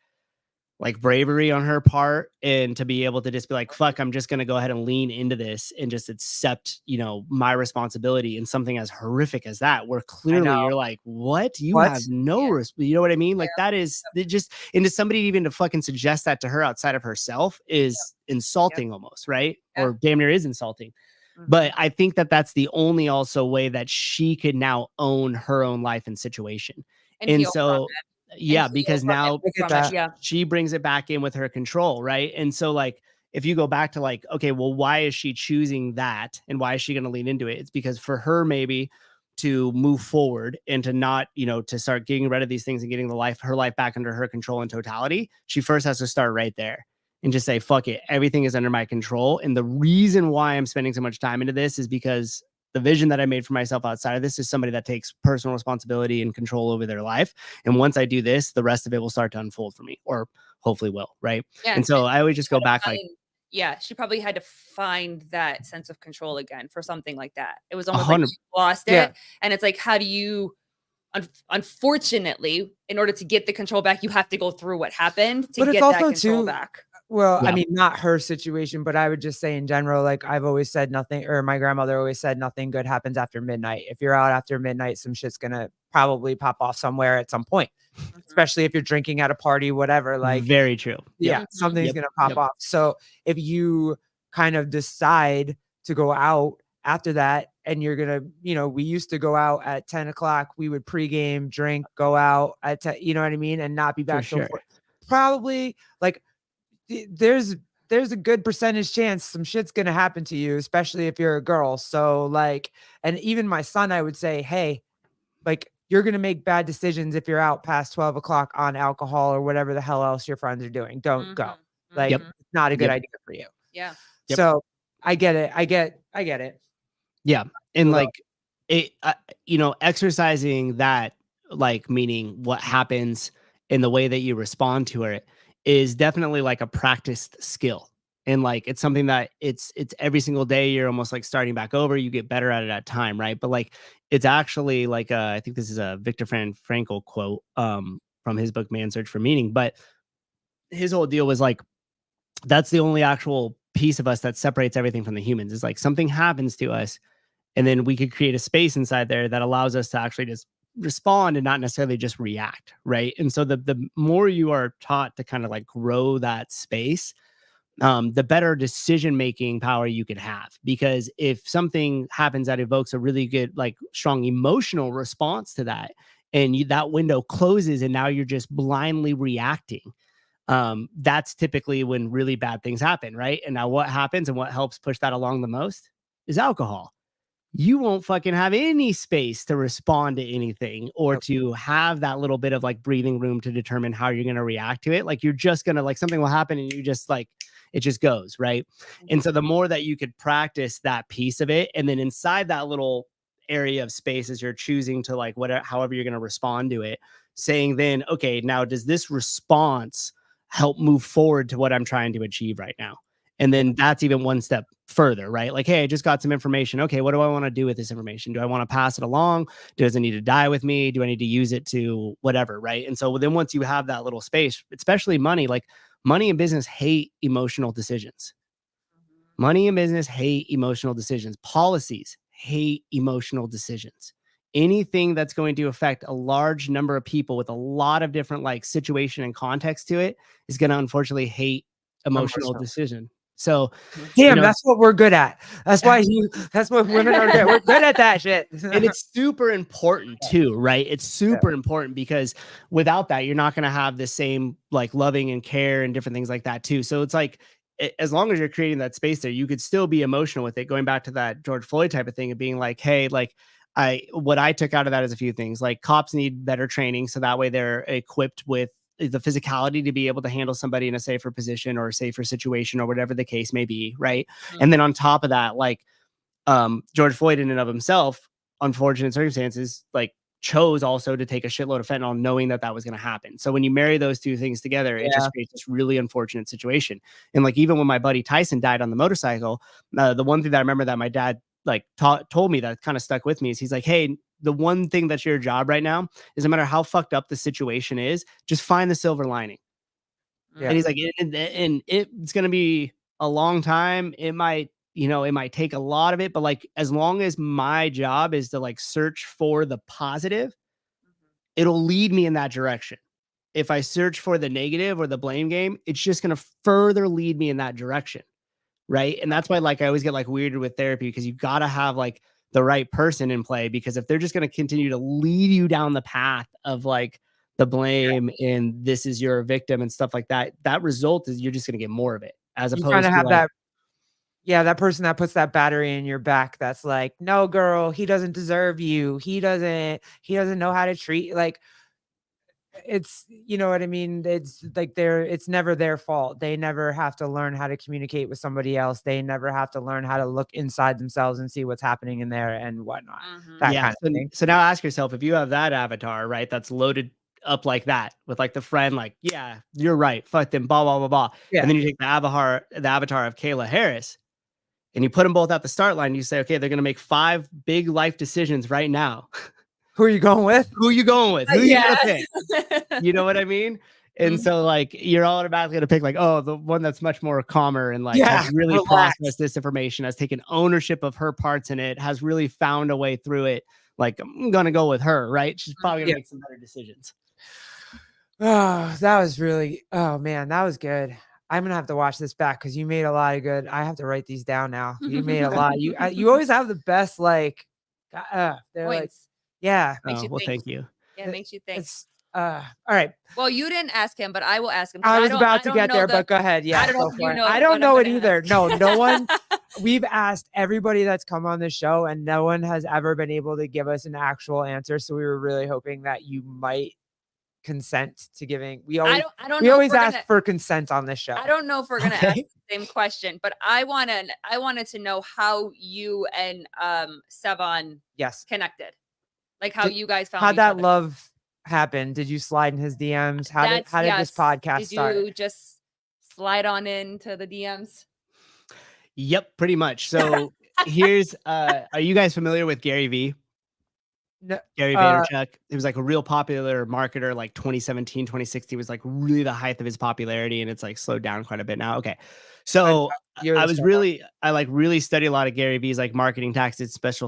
bravery on her part and to be able to just be like, fuck, I'm just going to go ahead and lean into this and just accept, my responsibility in something as horrific as that, where I clearly know. you're like, what? You What? have no, Yeah. you know what I mean? Yeah. Like that is it just, and to somebody even to fucking suggest that to her outside of herself is Yep. insulting almost, right? Yeah. Or damn near is insulting. Mhm. But I think that that's the only also way that she could now own her own life and situation. And And heal from so, it, and yeah, heal because from it now Look at from it. that. Yeah. she brings it back in with her control, right? And so, like, if you go back to like, okay, well, why is she choosing that, and why is she going to lean into it? It's because for her, maybe to move forward and to not, to start getting rid of these things and getting her life back under her control in totality. She first has to start right there and just say, fuck it, everything is under my control. And the reason why I'm spending so much time into this is because the vision that I made for myself outside of this is somebody that takes personal responsibility and control over their life. And once I do this, the rest of it will start to unfold for me, or hopefully will. Right. Yeah. And so I always just Had go to back like find yeah, she probably had to find that sense of control again for something like that. It was a almost like hundred. she lost Yeah. it, and it's like, how do you unfortunately, in order to get the control back, you have to go through what happened to But it's get that also control too back. well, I Yeah. mean, not her situation, but I would just say in general, like I've always said nothing, or my grandmother always said nothing good happens after midnight. If you're out after midnight, some shit's gonna probably pop off somewhere at some point, Mhm. especially if you're drinking at a party, whatever. Like, Very true. Yep. yeah, Mhm. something's Yep. gonna pop Yep. off. So if you kind of decide to go out after that, and you're gonna, we used to go out at 10 o'clock. We would pregame, drink, go out at 10, you know what I mean, and not be For back till sure. 4. Probably like there's a good percentage chance some shit's gonna happen to you, especially if you're a girl. So like, and even my son, I would say, hey, like you're going to make bad decisions if you're out past 12 o'clock on alcohol or whatever the hell else your friends are doing. Don't go. Like, Yep. it's not a good Yep. idea for you. Yeah. Yep. So I get it. I get it. Yeah. And Hold like it, you know, exercising that, like, meaning what happens in the way that you respond to it is definitely like a practiced skill. And like, it's something that it's every single day you're almost like starting back over. You get better at it at time. Right. But like, it's actually like, I think this is a Viktor Frankl quote, from his book, Man's Search for Meaning. But his whole deal was like, that's the only actual piece of us that separates everything from the humans. Is like something happens to us, and then we could create a space inside there that allows us to actually just respond and not necessarily just react, right? And so the more you are taught to kind of like grow that space, the better decision making power you could have. Because if something happens that evokes a really good, like, strong emotional response to that, and that window closes, and now you're just blindly reacting, that's typically when really bad things happen, right? And now what happens and what helps push that along the most is alcohol. You won't fucking have any space to respond to anything or to have that little bit of like breathing room to determine how you're going to react to it. Like, you're just going to, like, something will happen and you just like, it just goes, right? And so the more that you could practice that piece of it, and then inside that little area of space as you're choosing to, like, whatever, however you're going to respond to it, saying then, okay, now does this response help move forward to what I'm trying to achieve right now? And then that's even one step further, right? Like, hey, I just got some information. Okay, what do I want to do with this information? Do I want to pass it along? Does it need to die with me? Do I need to use it to whatever, right? And so then once you have that little space, especially money, like, money and business hate emotional decisions. Money and business hate emotional decisions. Policies hate emotional decisions. Anything that's going to affect a large number of people with a lot of different, like, situation and context to it is going to unfortunately hate emotional decision. So, damn, that's what we're good at. That's why that's what women are good. We're good at that shit. And it's super important too, right? It's super important because without that, you're not going to have the same, like, loving and care and different things like that too. So it's like, as long as you're creating that space there, you could still be emotional with it. Going back to that George Floyd type of thing of being like, hey, like, what I took out of that is a few things. Like, cops need better training, so that way they're equipped with the physicality to be able to handle somebody in a safer position or a safer situation or whatever the case may be, right? And then on top of that, like, George Floyd in and of himself, unfortunate circumstances, like, chose also to take a shitload of fentanyl knowing that that was going to happen. So when you marry those two things together, it just creates this really unfortunate situation. And like, even when my buddy Tyson died on the motorcycle, the one thing that I remember that my dad, like, told me that kind of stuck with me is, he's like, hey, the one thing that's your job right now is, no matter how fucked up the situation is, just find the silver lining. And he's like, and it's going to be a long time. It might, you know, it might take a lot of it, but like, as long as my job is to, like, search for the positive, it'll lead me in that direction. If I search for the negative or the blame game, it's just going to further lead me in that direction. Right. And that's why, like, I always get, like, weirded with therapy, because you got to have, like, the right person in play, because if they're just going to continue to lead you down the path of, like, the blame and this is your victim and stuff like that, that result is you're just going to get more of it, as You kind opposed of to, have like, that person that puts that battery in your back that's like, no, girl, he doesn't deserve you. He doesn't know how to treat, like, it's, you know what I mean? It's like, it's never their fault. They never have to learn how to communicate with somebody else. They never have to learn how to look inside themselves and see what's happening in there and whatnot. That yeah. kind of thing. So now ask yourself, if you have that avatar, right, that's loaded up like that with, like, the friend, like, yeah, you're right, fuck them, blah, blah, blah, blah. Yeah. And then you take the avatar of Kayla Harris, and you put them both at the start line. You say, okay, they're going to make 5 big life decisions right now. Who are you going with? Who are you going with? Who are you going to pick? You know what I mean? And so, like, you're automatically going to pick, like, oh, the one that's much more calmer and, like, has really processed this information, has taken ownership of her parts in it, has really found a way through it. Like, I'm going to go with her, right? She's probably going to make some better decisions. Oh, that was really, oh man, that was good. I'm gonna have to watch this back because you made a lot of good. I have to write these down now. You made a lot. You always have the best, like, they're like, Points. yeah. Makes you Well, think. thank you. Yeah, it makes you think. All right. Well, you didn't ask him, but I will ask him. I was about to get there, but go ahead. Yeah, I don't know if you know. I don't know it either. Ask. No one. We've asked everybody that's come on the show, and no one has ever been able to give us an actual answer. So we were really hoping that you might consent to giving. We always ask for consent on this show. I don't know if we're gonna ask the same question, but I wanted to know how you and Sevan connected, like how you guys found how that love happened. Did you slide in his DMs? How did this podcast start? Did you just slide on into the DMs? Yep, pretty much. So here's are you guys familiar with Gary V? No, Gary Vaynerchuk. He was like a real popular marketer, like 2017, 2016 was like really the height of his popularity, and it's like slowed down quite a bit now. Okay. So I like really study a lot of Gary V's like marketing tactics, especially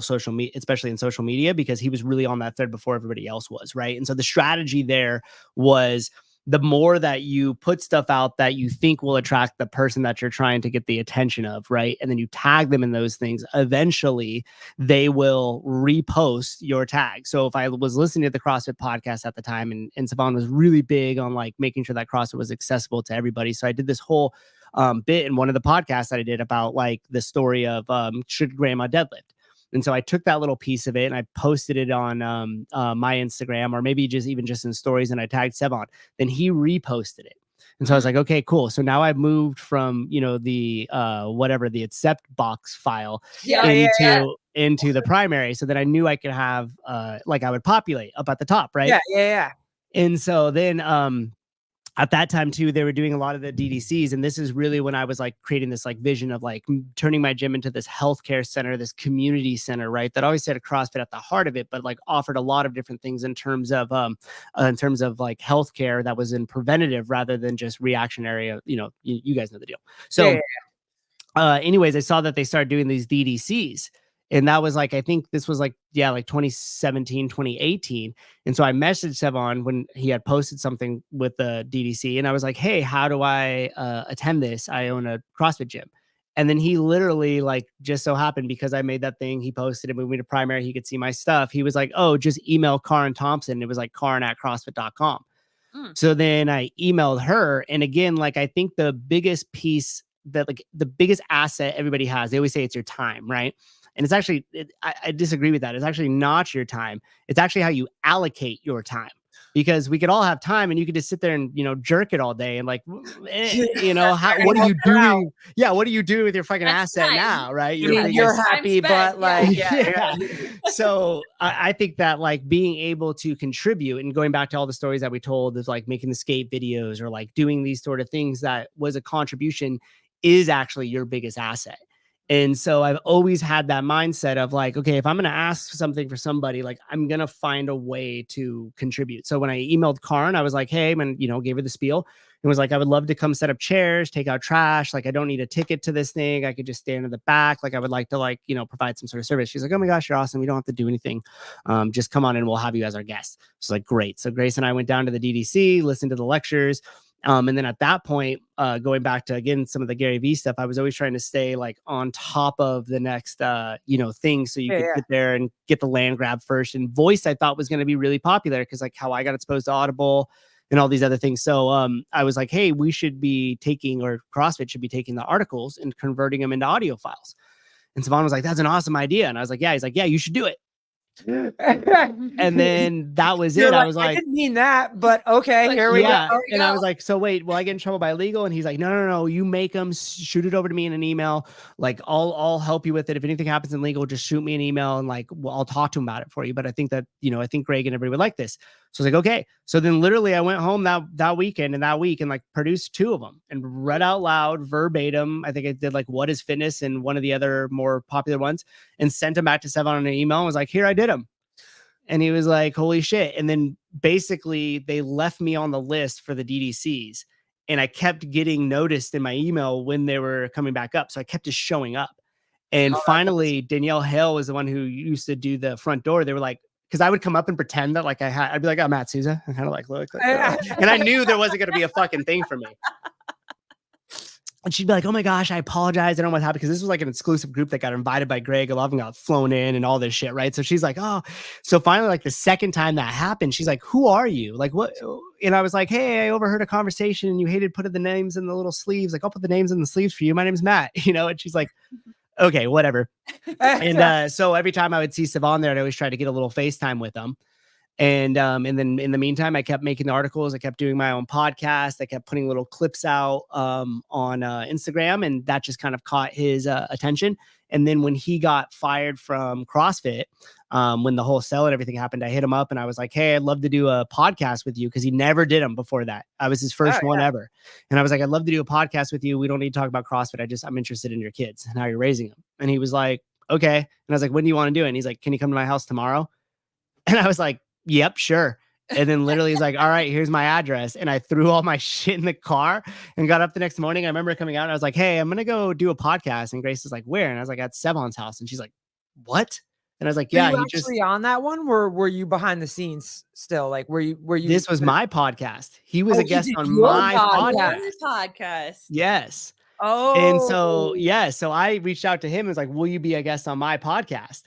in social media, because he was really on that thread before everybody else was, right? And so the strategy there was the more that you put stuff out that you think will attract the person that you're trying to get the attention of, right? And then you tag them in those things, eventually they will repost your tag. So if I was listening to the CrossFit podcast at the time, and Sevan was really big on like making sure that CrossFit was accessible to everybody. So I did this whole bit in one of the podcasts that I did about like the story of should grandma deadlift. And so I took that little piece of it and I posted it on my Instagram, or maybe just in stories, and I tagged Sevan. Then he reposted it. And so I was like, okay, cool. So now I've moved from, the the accept box file into the primary. So that I knew I could have I would populate up at the top, right? Yeah. And so then at that time too, they were doing a lot of the DDCs. And this is really when I was like creating this like vision of like turning my gym into this healthcare center, this community center, right? That always had a CrossFit at the heart of it, but like offered a lot of different things in terms of like healthcare that was in preventative rather than just reactionary. You guys know the deal. So anyways, I saw that they started doing these DDCs. And that was like, I think this was like 2017, 2018. And so I messaged Sevan when he had posted something with the DDC. And I was like, hey, how do I attend this? I own a CrossFit gym. And then he literally like just so happened, because I made that thing, he posted it, moved me to primary, he could see my stuff. He was like, oh, just email Karin Thompson. It was like Karin@CrossFit.com. So then I emailed her. And again, like, I think the biggest piece that like the biggest asset everybody has, they always say it's your time, right? And it's actually, I disagree with that. It's actually not your time. It's actually how you allocate your time, because we could all have time and you could just sit there and, jerk it all day. And like, what are you doing? Yeah. What are you doing with your fucking asset now? Right. You're happy, but like, So I think that like being able to contribute, and going back to all the stories that we told, is like making the skate videos or like doing these sort of things that was a contribution, is actually your biggest asset. And so I've always had that mindset of like, okay, if I'm going to ask something for somebody, like I'm going to find a way to contribute. So when I emailed Karin, I was like, hey, man, gave her the spiel. It was like, I would love to come set up chairs, take out trash. Like, I don't need a ticket to this thing. I could just stand in the back. Like, I would like to provide some sort of service. She's like, oh my gosh, you're awesome. We don't have to do anything. Just come on and we'll have you as our guest. So like, great. So Grace and I went down to the DDC, listened to the lectures. And then at that point, going back to, again, some of the Gary V stuff, I was always trying to stay like on top of the next, thing. So you could get there and get the land grab first. And voice, I thought, was going to be really popular, because like how I got exposed to Audible and all these other things. So I was like, hey, we should be taking, or CrossFit should be taking the articles and converting them into audio files. And Sevan was like, that's an awesome idea. And I was like, yeah. He's like, yeah, you should do it. And then that was it. I was like, I didn't mean that, but okay, here we go. And I was like, so wait, will I get in trouble by legal? And he's like, no, you make them, shoot it over to me in an email. Like I'll help you with it. If anything happens in legal, just shoot me an email and like, I'll talk to him about it for you. But I think that, I think Greg and everybody would like this. So I was like, okay. So then literally I went home that weekend and that week and like produced 2 of them and read out loud verbatim. I think I did like What is Fitness and one of the other more popular ones, and sent them back to Sevan on an email and was like, here, I did them. And he was like, holy shit. And then basically they left me on the list for the DDCs, and I kept getting noticed in my email when they were coming back up. So I kept just showing up. And finally, Danielle Hale was the one who used to do the front door. They were like, because I would come up and pretend that like I'd be like, I'm Matt Souza. And kind of like, look. And I knew there wasn't going to be a fucking thing for me. And she'd be like, oh my gosh, I apologize. I don't know what happened. Because this was like an exclusive group that got invited by Greg. A lot of them got flown in and all this shit, right? So she's like, oh. So finally, like the second time that happened, she's like, who are you? Like, what? And I was like, hey, I overheard a conversation and you hated putting the names in the little sleeves. Like, I'll put the names in the sleeves for you. My name's Matt, you know? And she's like, okay, whatever. And so every time I would see Sevan there, I'd always try to get a little FaceTime with him. And then in the meantime, I kept making the articles. I kept doing my own podcast. I kept putting little clips out on Instagram, and that just kind of caught his attention. And then when he got fired from CrossFit, when the whole sell and everything happened, I hit him up and I was like, hey, I'd love to do a podcast with you, because he never did them before that. I was his first one ever. And I was like, I'd love to do a podcast with you. We don't need to talk about CrossFit. I'm interested in your kids and how you're raising them. And he was like, okay. And I was like, when do you want to do it? And he's like, can you come to my house tomorrow? And I was like, yep, sure. And then literally he's like, all right, here's my address. And I threw all my shit in the car and got up the next morning. I remember coming out and I was like, hey, I'm going to go do a podcast. And Grace is like, where? And I was like, at Sevan's house. And she's like, what? And I was like, yeah, were you actually on that one? Were you behind the scenes still? Like, were you? This was my podcast. He was a guest on my podcast. Yes. Oh, and so, yeah, so I reached out to him and was like, will you be a guest on my podcast?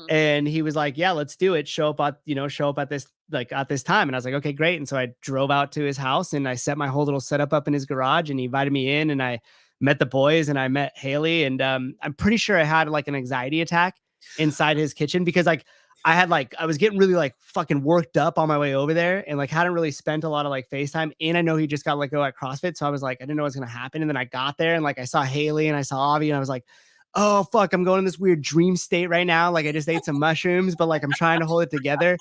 And he was like, yeah, let's do it. Show up at this, like at this time. And I was like, okay, great. And so I drove out to his house and I set my whole little setup up in his garage, and he invited me in, and I met the boys and I met Haley. And I'm pretty sure I had like an anxiety attack inside his kitchen, because like I was getting really like fucking worked up on my way over there, and like hadn't really spent a lot of like FaceTime. And I know he just got let go at CrossFit. So I was like, I didn't know what's going to happen. And then I got there and like I saw Haley and I saw Avi, and I was like, oh fuck, I'm going in this weird dream state right now. Like I just ate some mushrooms, but like I'm trying to hold it together.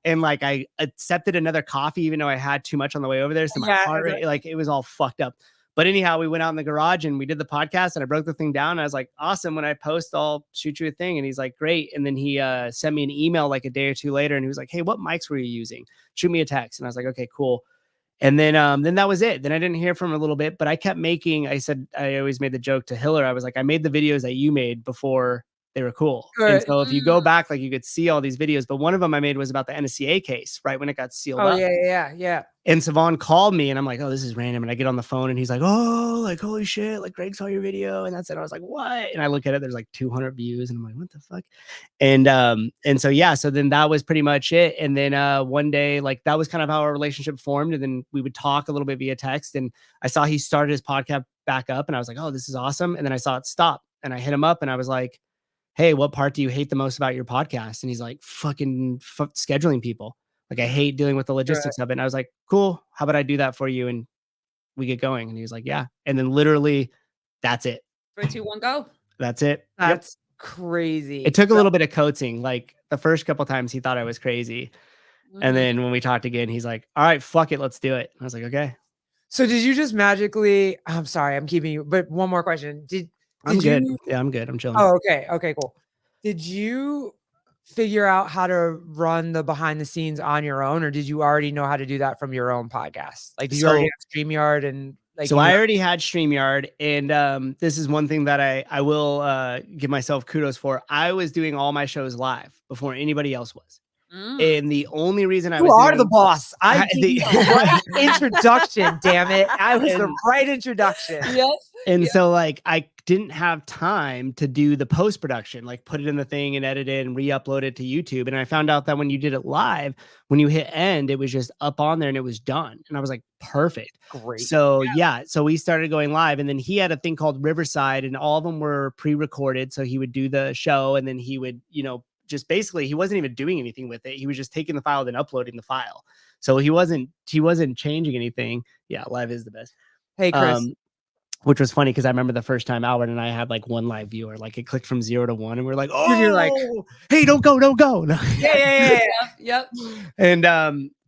And like I accepted another coffee, even though I had too much on the way over there. So my heart rate, like it was all fucked up. But anyhow, we went out in the garage and we did the podcast, and I broke the thing down. And I was like, awesome. When I post, I'll shoot you a thing. And he's like, great. And then he sent me an email like a day or two later, and he was like, hey, what mics were you using? Shoot me a text. And I was like, okay, cool. And then that was it. Then I didn't hear from him a little bit, but I kept making, I always made the joke to Hiller. I was like, I made the videos that you made before they were cool. And so if you go back, like you could see all these videos, but one of them I made was about the NSCA case, right? When it got sealed up. Yeah. And Sevan called me and I'm like, oh, this is random. And I get on the phone and he's like, oh, like, holy shit. Like Greg saw your video. And that's it. I was like, what? And I look at it, there's like 200 views and I'm like, what the fuck? And so, yeah, so then that was pretty much it. And then one day, like that was kind of how our relationship formed. And then we would talk a little bit via text, and I saw he started his podcast back up and I was like, oh, this is awesome. And then I saw it stop and I hit him up and I was like, hey, what part do you hate the most about your podcast? And he's like, fucking scheduling people. Like, I hate dealing with the logistics of it. And I was like, cool. How about I do that for you? And we get going. And he was like, yeah. And then literally that's it. 3, 2, 1, go. That's it. That's crazy. It took a little bit of coaxing. Like the first couple times he thought I was crazy. And then when we talked again, he's like, all right, fuck it. Let's do it. I was like, okay. So did you just magically, I'm sorry, I'm keeping you, but one more question. I'm good. Yeah, I'm good. I'm chilling. Oh, okay. Okay, cool. Did you figure out how to run the behind the scenes on your own, or did you already know how to do that from your own podcast? Like, did you already have StreamYard and like? So I already had StreamYard, and this is one thing that I will give myself kudos for. I was doing all my shows live before anybody else was. And the only reason I was doing, the boss. I the right introduction, damn it. I was the right introduction. Yes. And so like I didn't have time to do the post-production, like put it in the thing and edit it and re-upload it to YouTube. And I found out that when you did it live, when you hit end, it was just up on there and it was done. And I was like, perfect. Great. So yeah. So we started going live, and then he had a thing called Riverside, and all of them were pre-recorded. So he would do the show, and then he would, just basically he wasn't even doing anything with it. He was just taking the file, then uploading the file. So he wasn't changing anything. Yeah. Live is the best. Hey, Chris. Which was funny because I remember the first time Albert and I had like one live viewer, like it clicked from 0 to 1, and we're like, oh, you're like, hey, don't go. No. Yeah. Yep.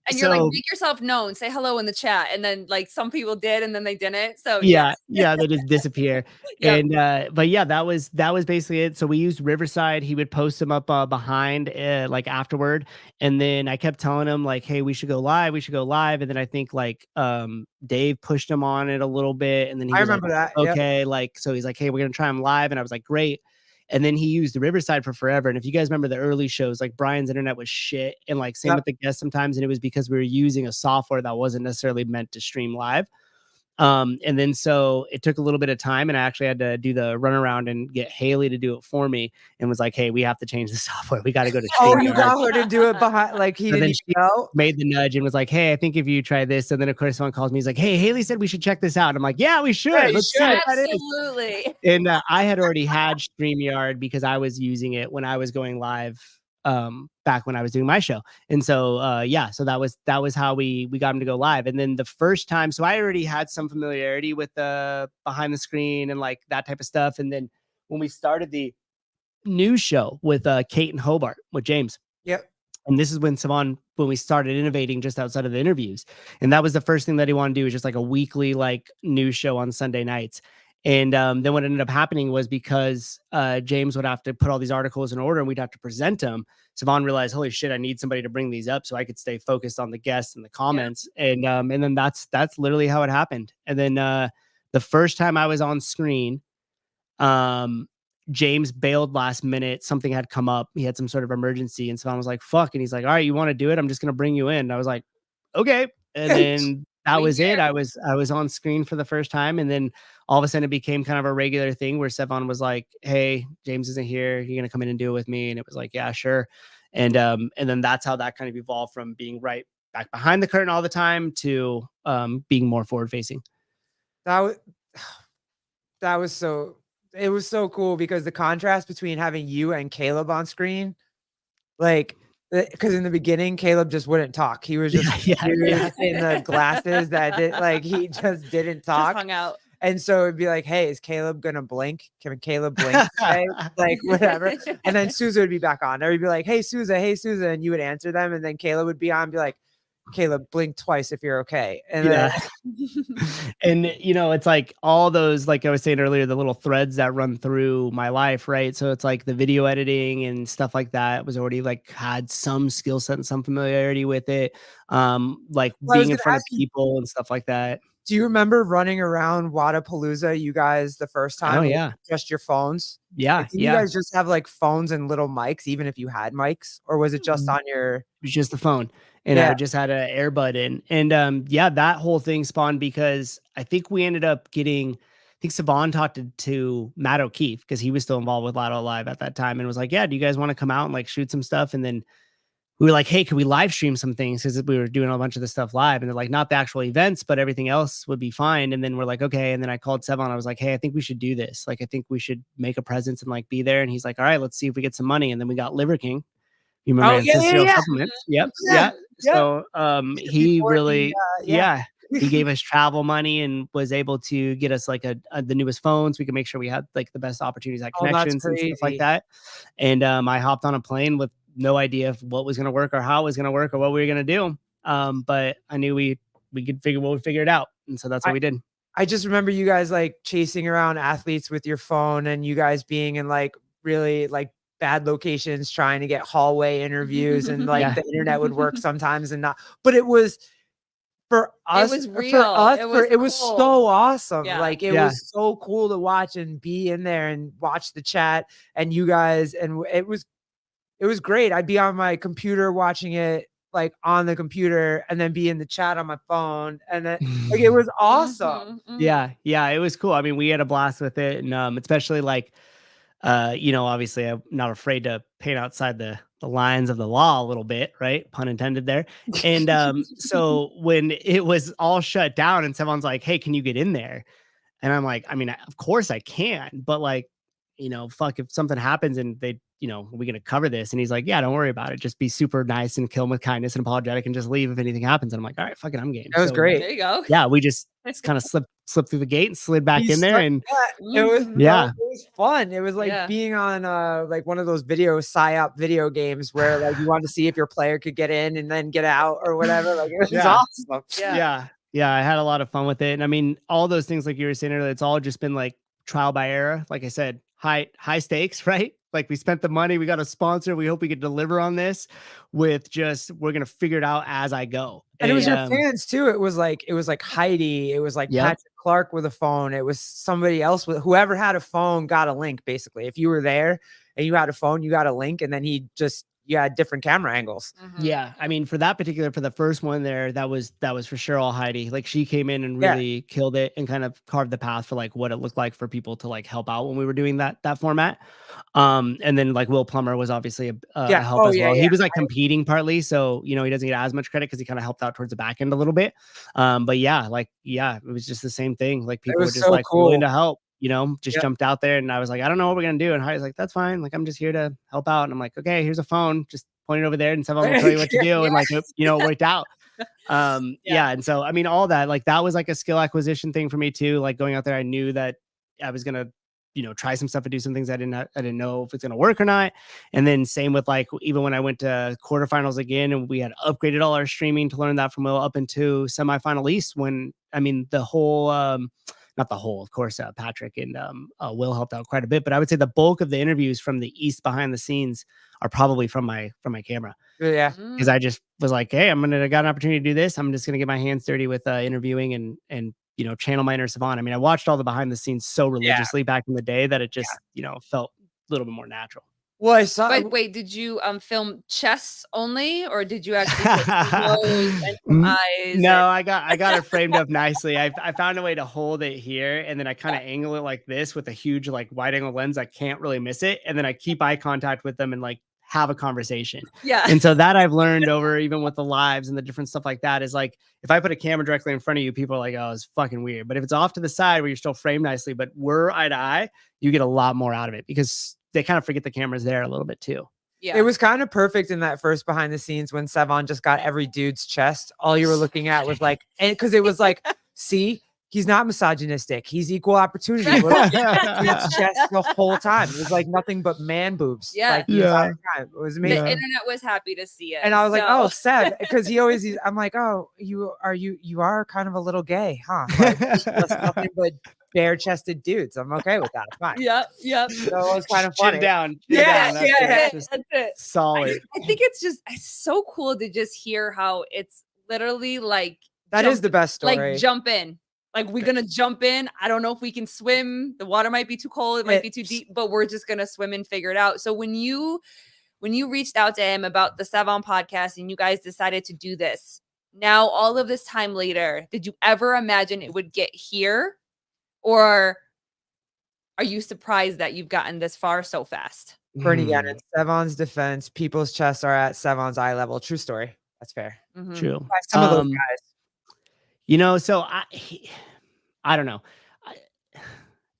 And you're like, make yourself known, say hello in the chat. And then like some people did, and then they didn't. So yeah, they just disappear. Yep. And but yeah, that was basically it. So we used Riverside. He would post them up behind like afterward. And then I kept telling him like, hey, we should go live. And then I think like Dave pushed him on it a little bit. And then I remember that. Okay. Yep. Like, so he's like, hey, we're gonna try him live. And I was like, great. And then he used the Riverside for forever. And if you guys remember the early shows, like Brian's internet was shit. And like same with the guests sometimes. And it was because we were using a software that wasn't necessarily meant to stream live. And then so it took a little bit of time, and I actually had to do the runaround and get Haley to do it for me, and was like, "Hey, we have to change the software. We got to go to Oh, you StreamYard." got her to do it behind, like he So didn't then even she know. made the nudge and was like, "Hey, I think if you try this," and then of course someone calls me, he's like, "Hey, Haley said we should check this out." And I'm like, "Yeah, we should. Yeah, you Let's see should. what that is." Absolutely. And I had already had StreamYard because I was using it when I was going live back when I was doing my show. And so yeah, so that was how we got him to go live. And then the first time, so I already had some familiarity with the behind the screen and like that type of stuff. And then when we started the news show with Kate and Hobart with James. Yep. And this is when Sevan, when we started innovating just outside of the interviews. And that was the first thing that he wanted to do, was just like a weekly like news show on Sunday nights. And then what ended up happening was, because James would have to put all these articles in order and we'd have to present them, Sevan realized, holy shit, I need somebody to bring these up so I could stay focused on the guests and the comments. Yeah. And then that's literally how it happened. And then the first time I was on screen, James bailed last minute. Something had come up. He had some sort of emergency. And Sevan was like, fuck. And he's like, all right, you want to do it? I'm just going to bring you in. And I was like, okay. And then that was it. I was on screen for the first time. And then all of a sudden it became kind of a regular thing where Sevan was like, hey, James isn't here. You're going to come in and do it with me. And it was like, yeah, sure. And then that's how that kind of evolved from being right back behind the curtain all the time to being more forward facing. That was so, it was so cool, because the contrast between having you and Caleb on screen, like, because in the beginning, Caleb just wouldn't talk. He was just in the glasses that did, like, he just didn't talk. Just hung out. And so it'd be like, hey, is Caleb gonna blink? Can Caleb blink today? Like, whatever. And then Souza would be back on. Or he'd be like, hey, Souza, and you would answer them. And then Caleb would be on and be like, Caleb, blink twice if you're okay. And then and you know, it's like all those, like I was saying earlier, the little threads that run through my life, right? So it's like the video editing and stuff like that was already like had some skill set and some familiarity with it. Like being in front of people and stuff like that. Do you remember running around Wodapalooza, you guys, the first time? Oh yeah. Just your phones? Yeah. Like, did you guys just have like phones and little mics, even if you had mics, or was it just on your? It was just the phone. And I just had an earbud in. And yeah, that whole thing spawned because I think we ended up getting, I think Sevan talked to Matt O'Keefe, because he was still involved with Lotto Live at that time, and was like, yeah, do you guys want to come out and like shoot some stuff? And then we were like, hey, could we live stream some things? Because we were doing a bunch of the stuff live, and they're like, not the actual events, but everything else would be fine. And then we're like, okay. And then I called Sevan. I was like, hey, I think we should do this. Like, I think we should make a presence and like be there. And he's like, all right, let's see if we get some money. And then we got Liver King. You remember supplements? Yep. Yeah. So he really, he gave us travel money and was able to get us like the newest phones. We could make sure we had like the best opportunities at connections and stuff like that. And I hopped on a plane with no idea of what was going to work or how it was going to work or what we were going to do. But I knew we could figure it out. And so that's what we did. I just remember you guys like chasing around athletes with your phone, and you guys being in like really like bad locations trying to get hallway interviews, and like the internet would work sometimes and not, but it was for us, it was real. It was cool. So awesome. Yeah. Like it was so cool to watch and be in there and watch the chat and you guys, and it was great. I'd be on my computer watching it, like on the computer, and then be in the chat on my phone, and then like it was awesome. Yeah, it was cool. I mean, we had a blast with it, and especially like you know, obviously I'm not afraid to paint outside the lines of the law a little bit, right? Pun intended there. And so when it was all shut down and someone's like, hey, can you get in there? And I'm like, I mean, of course I can, but like, you know, fuck, if something happens and they, you know, are we going to cover this? And he's like, yeah, don't worry about it. Just be super nice and kill him with kindness and apologetic and just leave if anything happens. And I'm like, all right, fuck it, I'm game. That was great. There you go. Yeah, we just kind of slipped through the gate and slid back in there. And it was fun. It was like being on like one of those psyop video games where like you wanted to see if your player could get in and then get out or whatever. Like it was awesome. Yeah, I had a lot of fun with it. And I mean, all those things like you were saying earlier, it's all just been like trial by error. Like I said, high stakes, right? Like we spent the money, we got a sponsor. We hope we could deliver on this with just, we're going to figure it out as I go. And it was your fans too. It was like Heidi. It was like Patrick Clark with a phone. It was somebody else with whoever had a phone got a link. Basically, if you were there and you had a phone, you got a link, and then he just you had different camera angles. Yeah, I mean, for the first one there, that was for sure all Heidi. Like, she came in and really killed it and kind of carved the path for like what it looked like for people to like help out when we were doing that format. And then like Will Plummer was obviously a help as well. He was like competing partly, so he doesn't get as much credit because he kind of helped out towards the back end a little bit. But it was just the same thing. Like, people were just so like willing to help. Just jumped out there, and I was like, I don't know what we're gonna do. And Heidi's like, that's fine. Like, I'm just here to help out. And I'm like, okay, here's a phone. Just point it over there, and someone will tell you what to do. And like, it worked out. And so, I mean, all that, like, that was like a skill acquisition thing for me too. Like, going out there, I knew that I was gonna, try some stuff and do some things I didn't know if it's gonna work or not. And then same with like, even when I went to quarterfinals again, and we had upgraded all our streaming to learn that from Will up into semifinal East. When, I mean, the whole, not the whole, of course, Patrick and Will helped out quite a bit, but I would say the bulk of the interviews from the East behind the scenes are probably from my camera. Yeah. Because I just was like, hey, I got an opportunity to do this. I'm just going to get my hands dirty with interviewing and channel my inner Sevan. I mean, I watched all the behind the scenes so religiously back in the day that it just, felt a little bit more natural. Well, I saw. But wait, did you film chest only, or did you actually put some nose and some eyes? No, I got it framed up nicely. I found a way to hold it here, and then I kind of angle it like this with a huge like wide angle lens. I can't really miss it, and then I keep eye contact with them and like have a conversation. Yeah. And so that I've learned over, even with the lives and the different stuff like that, is like, if I put a camera directly in front of you, people are like, oh, it's fucking weird. But if it's off to the side where you're still framed nicely, but we're eye to eye, you get a lot more out of it, because they kind of forget the camera's there a little bit too. Yeah. It was kind of perfect in that first behind the scenes when Sevan just got every dude's chest. All you were looking at was like, and because it was like, see, he's not misogynistic. He's equal opportunity. Dude's chest the whole time. It was like nothing but man boobs. Yeah. Like, it was amazing. The internet was happy to see it. And I was like, oh, Seb, because I'm like, oh, you are kind of a little gay, huh? Like, that's nothing but bare-chested dudes. I'm okay with that. Fine. Yep. So it was kind of funny. Chin down. That's it. Solid. I think it's so cool to just hear how it's literally like that is the best story. Like, jump in. Like, we're gonna jump in. I don't know if we can swim. The water might be too cold. It might be too deep, but we're just gonna swim and figure it out. So when you reached out to him about the Sevan podcast and you guys decided to do this, now all of this time later, did you ever imagine it would get here? Or are you surprised that you've gotten this far so fast? Bernie, again, in Sevan's defense, people's chests are at Sevan's eye level. True story. That's fair. True. By some of those guys. So I don't know.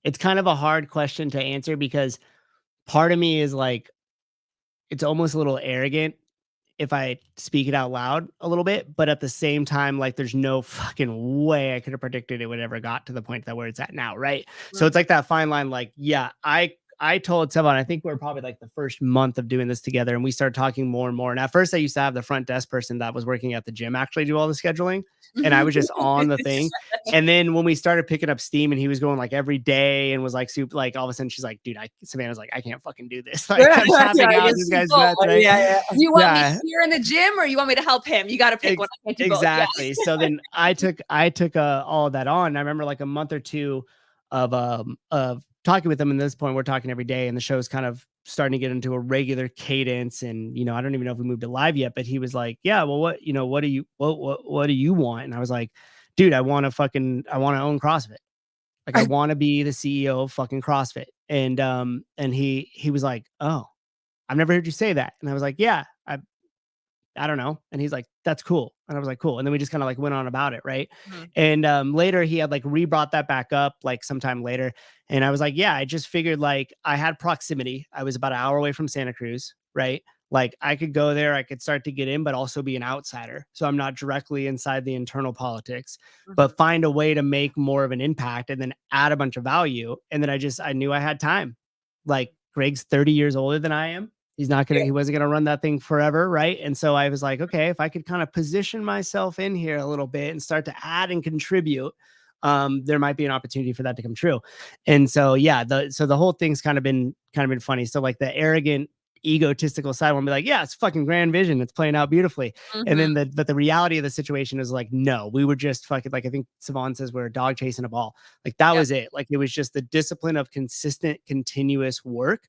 It's kind of a hard question to answer, because part of me is like, it's almost a little arrogant if I speak it out loud a little bit, but at the same time, like, there's no fucking way I could have predicted it would ever got to the point that where it's at now, right? So it's like that fine line. Like, yeah, I told Sevan, I think we're probably like the first month of doing this together, and we started talking more and more. And at first, I used to have the front desk person that was working at the gym actually do all the scheduling, and I was just on the thing. And then when we started picking up steam, and he was going like every day, and was like super, like, all of a sudden she's like, dude, Savannah's like, I can't fucking do this. Like, I'm tapping out this guy's nuts, right? You want me here in the gym, or you want me to help him? You got to pick one. Exactly. So then I took all of that on. I remember like a month or two of talking with him. And at this point, we're talking every day, and the show's kind of starting to get into a regular cadence. And, I don't even know if we moved to live yet, but he was like, yeah, well, what do you want? And I was like, dude, I want to own CrossFit. Like, I want to be the CEO of fucking CrossFit. And he was like, oh, I've never heard you say that. And I was like, yeah, I don't know. And he's like, that's cool. And I was like, cool. And then we just kind of like went on about it. Right. And later he had like brought that back up like sometime later. And I was like, yeah, I just figured like I had proximity. I was about an hour away from Santa Cruz. Right. Like, I could go there, I could start to get in, but also be an outsider. So I'm not directly inside the internal politics, but find a way to make more of an impact and then add a bunch of value. And then I knew I had time. Like, Greg's 30 years older than I am. He wasn't going to run that thing forever. Right. And so I was like, okay, if I could kind of position myself in here a little bit and start to add and contribute, there might be an opportunity for that to come true. And so, yeah, the whole thing's kind of been funny. So like the arrogant, egotistical side will be like, yeah, it's fucking grand vision. It's playing out beautifully. And then the reality of the situation is like, no, we were just fucking, like, I think Sevan says we're a dog chasing a ball. Like, that was it. Like, it was just the discipline of consistent, continuous work.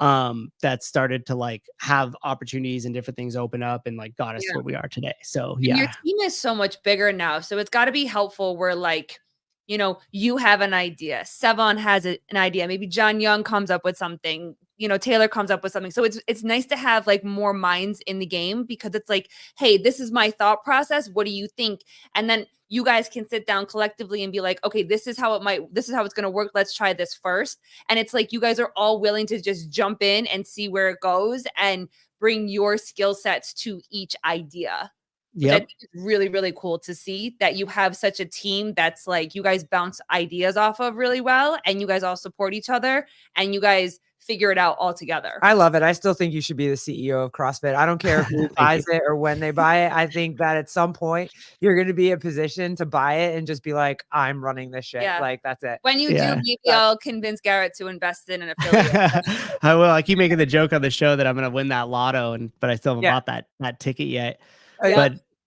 that started to like have opportunities and different things open up and like got us to where we are today. So And your team is so much bigger now. So it's got to be helpful where like, you know, you have an idea. Sevan has an idea. Maybe John Young comes up with something. You know, Taylor comes up with something. So it's nice to have like more minds in the game because it's like, hey, this is my thought process. What do you think? And then you guys can sit down collectively and be like, okay, this is how it's going to work. Let's try this first. And it's like you guys are all willing to just jump in and see where it goes and bring your skill sets to each idea. Which I think is really, really cool to see that you have such a team that's like you guys bounce ideas off of really well and you guys all support each other and you guys figure it out all together. I love it. I still think you should be the CEO of CrossFit. I don't care who buys it or when they buy it. I think that at some point you're going to be in a position to buy it and just be like, I'm running this shit. Yeah. Like, that's it. When you do, maybe I'll convince Garrett to invest in an affiliate. I will. I keep making the joke on the show that I'm going to win that lotto, but I still haven't bought that ticket yet.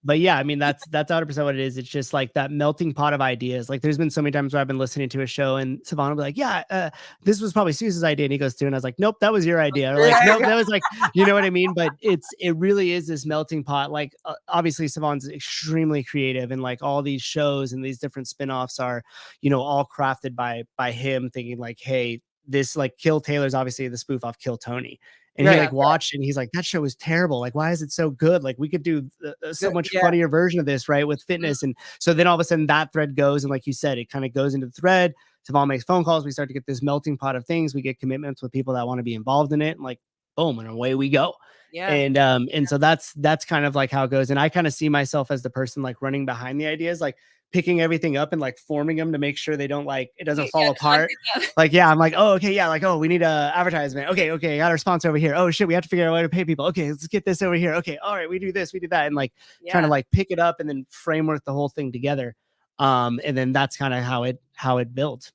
But yeah, I mean, that's 100% what it is. It's just like that melting pot of ideas. Like there's been so many times where I've been listening to a show and Sevan will be like, yeah, this was probably Souza's idea. And he goes through and I was like, nope, that was your idea. Or like, nope, that was like, you know what I mean? But it really is this melting pot. Like obviously Sevan's extremely creative and like all these shows and these different spinoffs are, you know, all crafted by him thinking like, hey, this like Kill Taylor's obviously the spoof off Kill Tony. And he like watched and he's like, that show was terrible. Like, why is it so good? Like we could do so much funnier version of this, right? With fitness. And so then all of a sudden that thread goes. And like you said, it kind of goes into the thread. Sevan makes phone calls. We start to get this melting pot of things. We get commitments with people that want to be involved in it. And like, boom, and away we go. Yeah. And so that's kind of like how it goes. And I kind of see myself as the person like running behind the ideas, like picking everything up and like forming them to make sure they don't like, it doesn't fall apart. Like, I'm like, oh, okay. Yeah. Like, oh, we need a advertisement. Okay. I got our sponsor over here. Oh shit. We have to figure out a way to pay people. Okay. Let's get this over here. Okay. All right. We do this, we do that. And like trying to like pick it up and then framework the whole thing together. And then that's kind of how it built.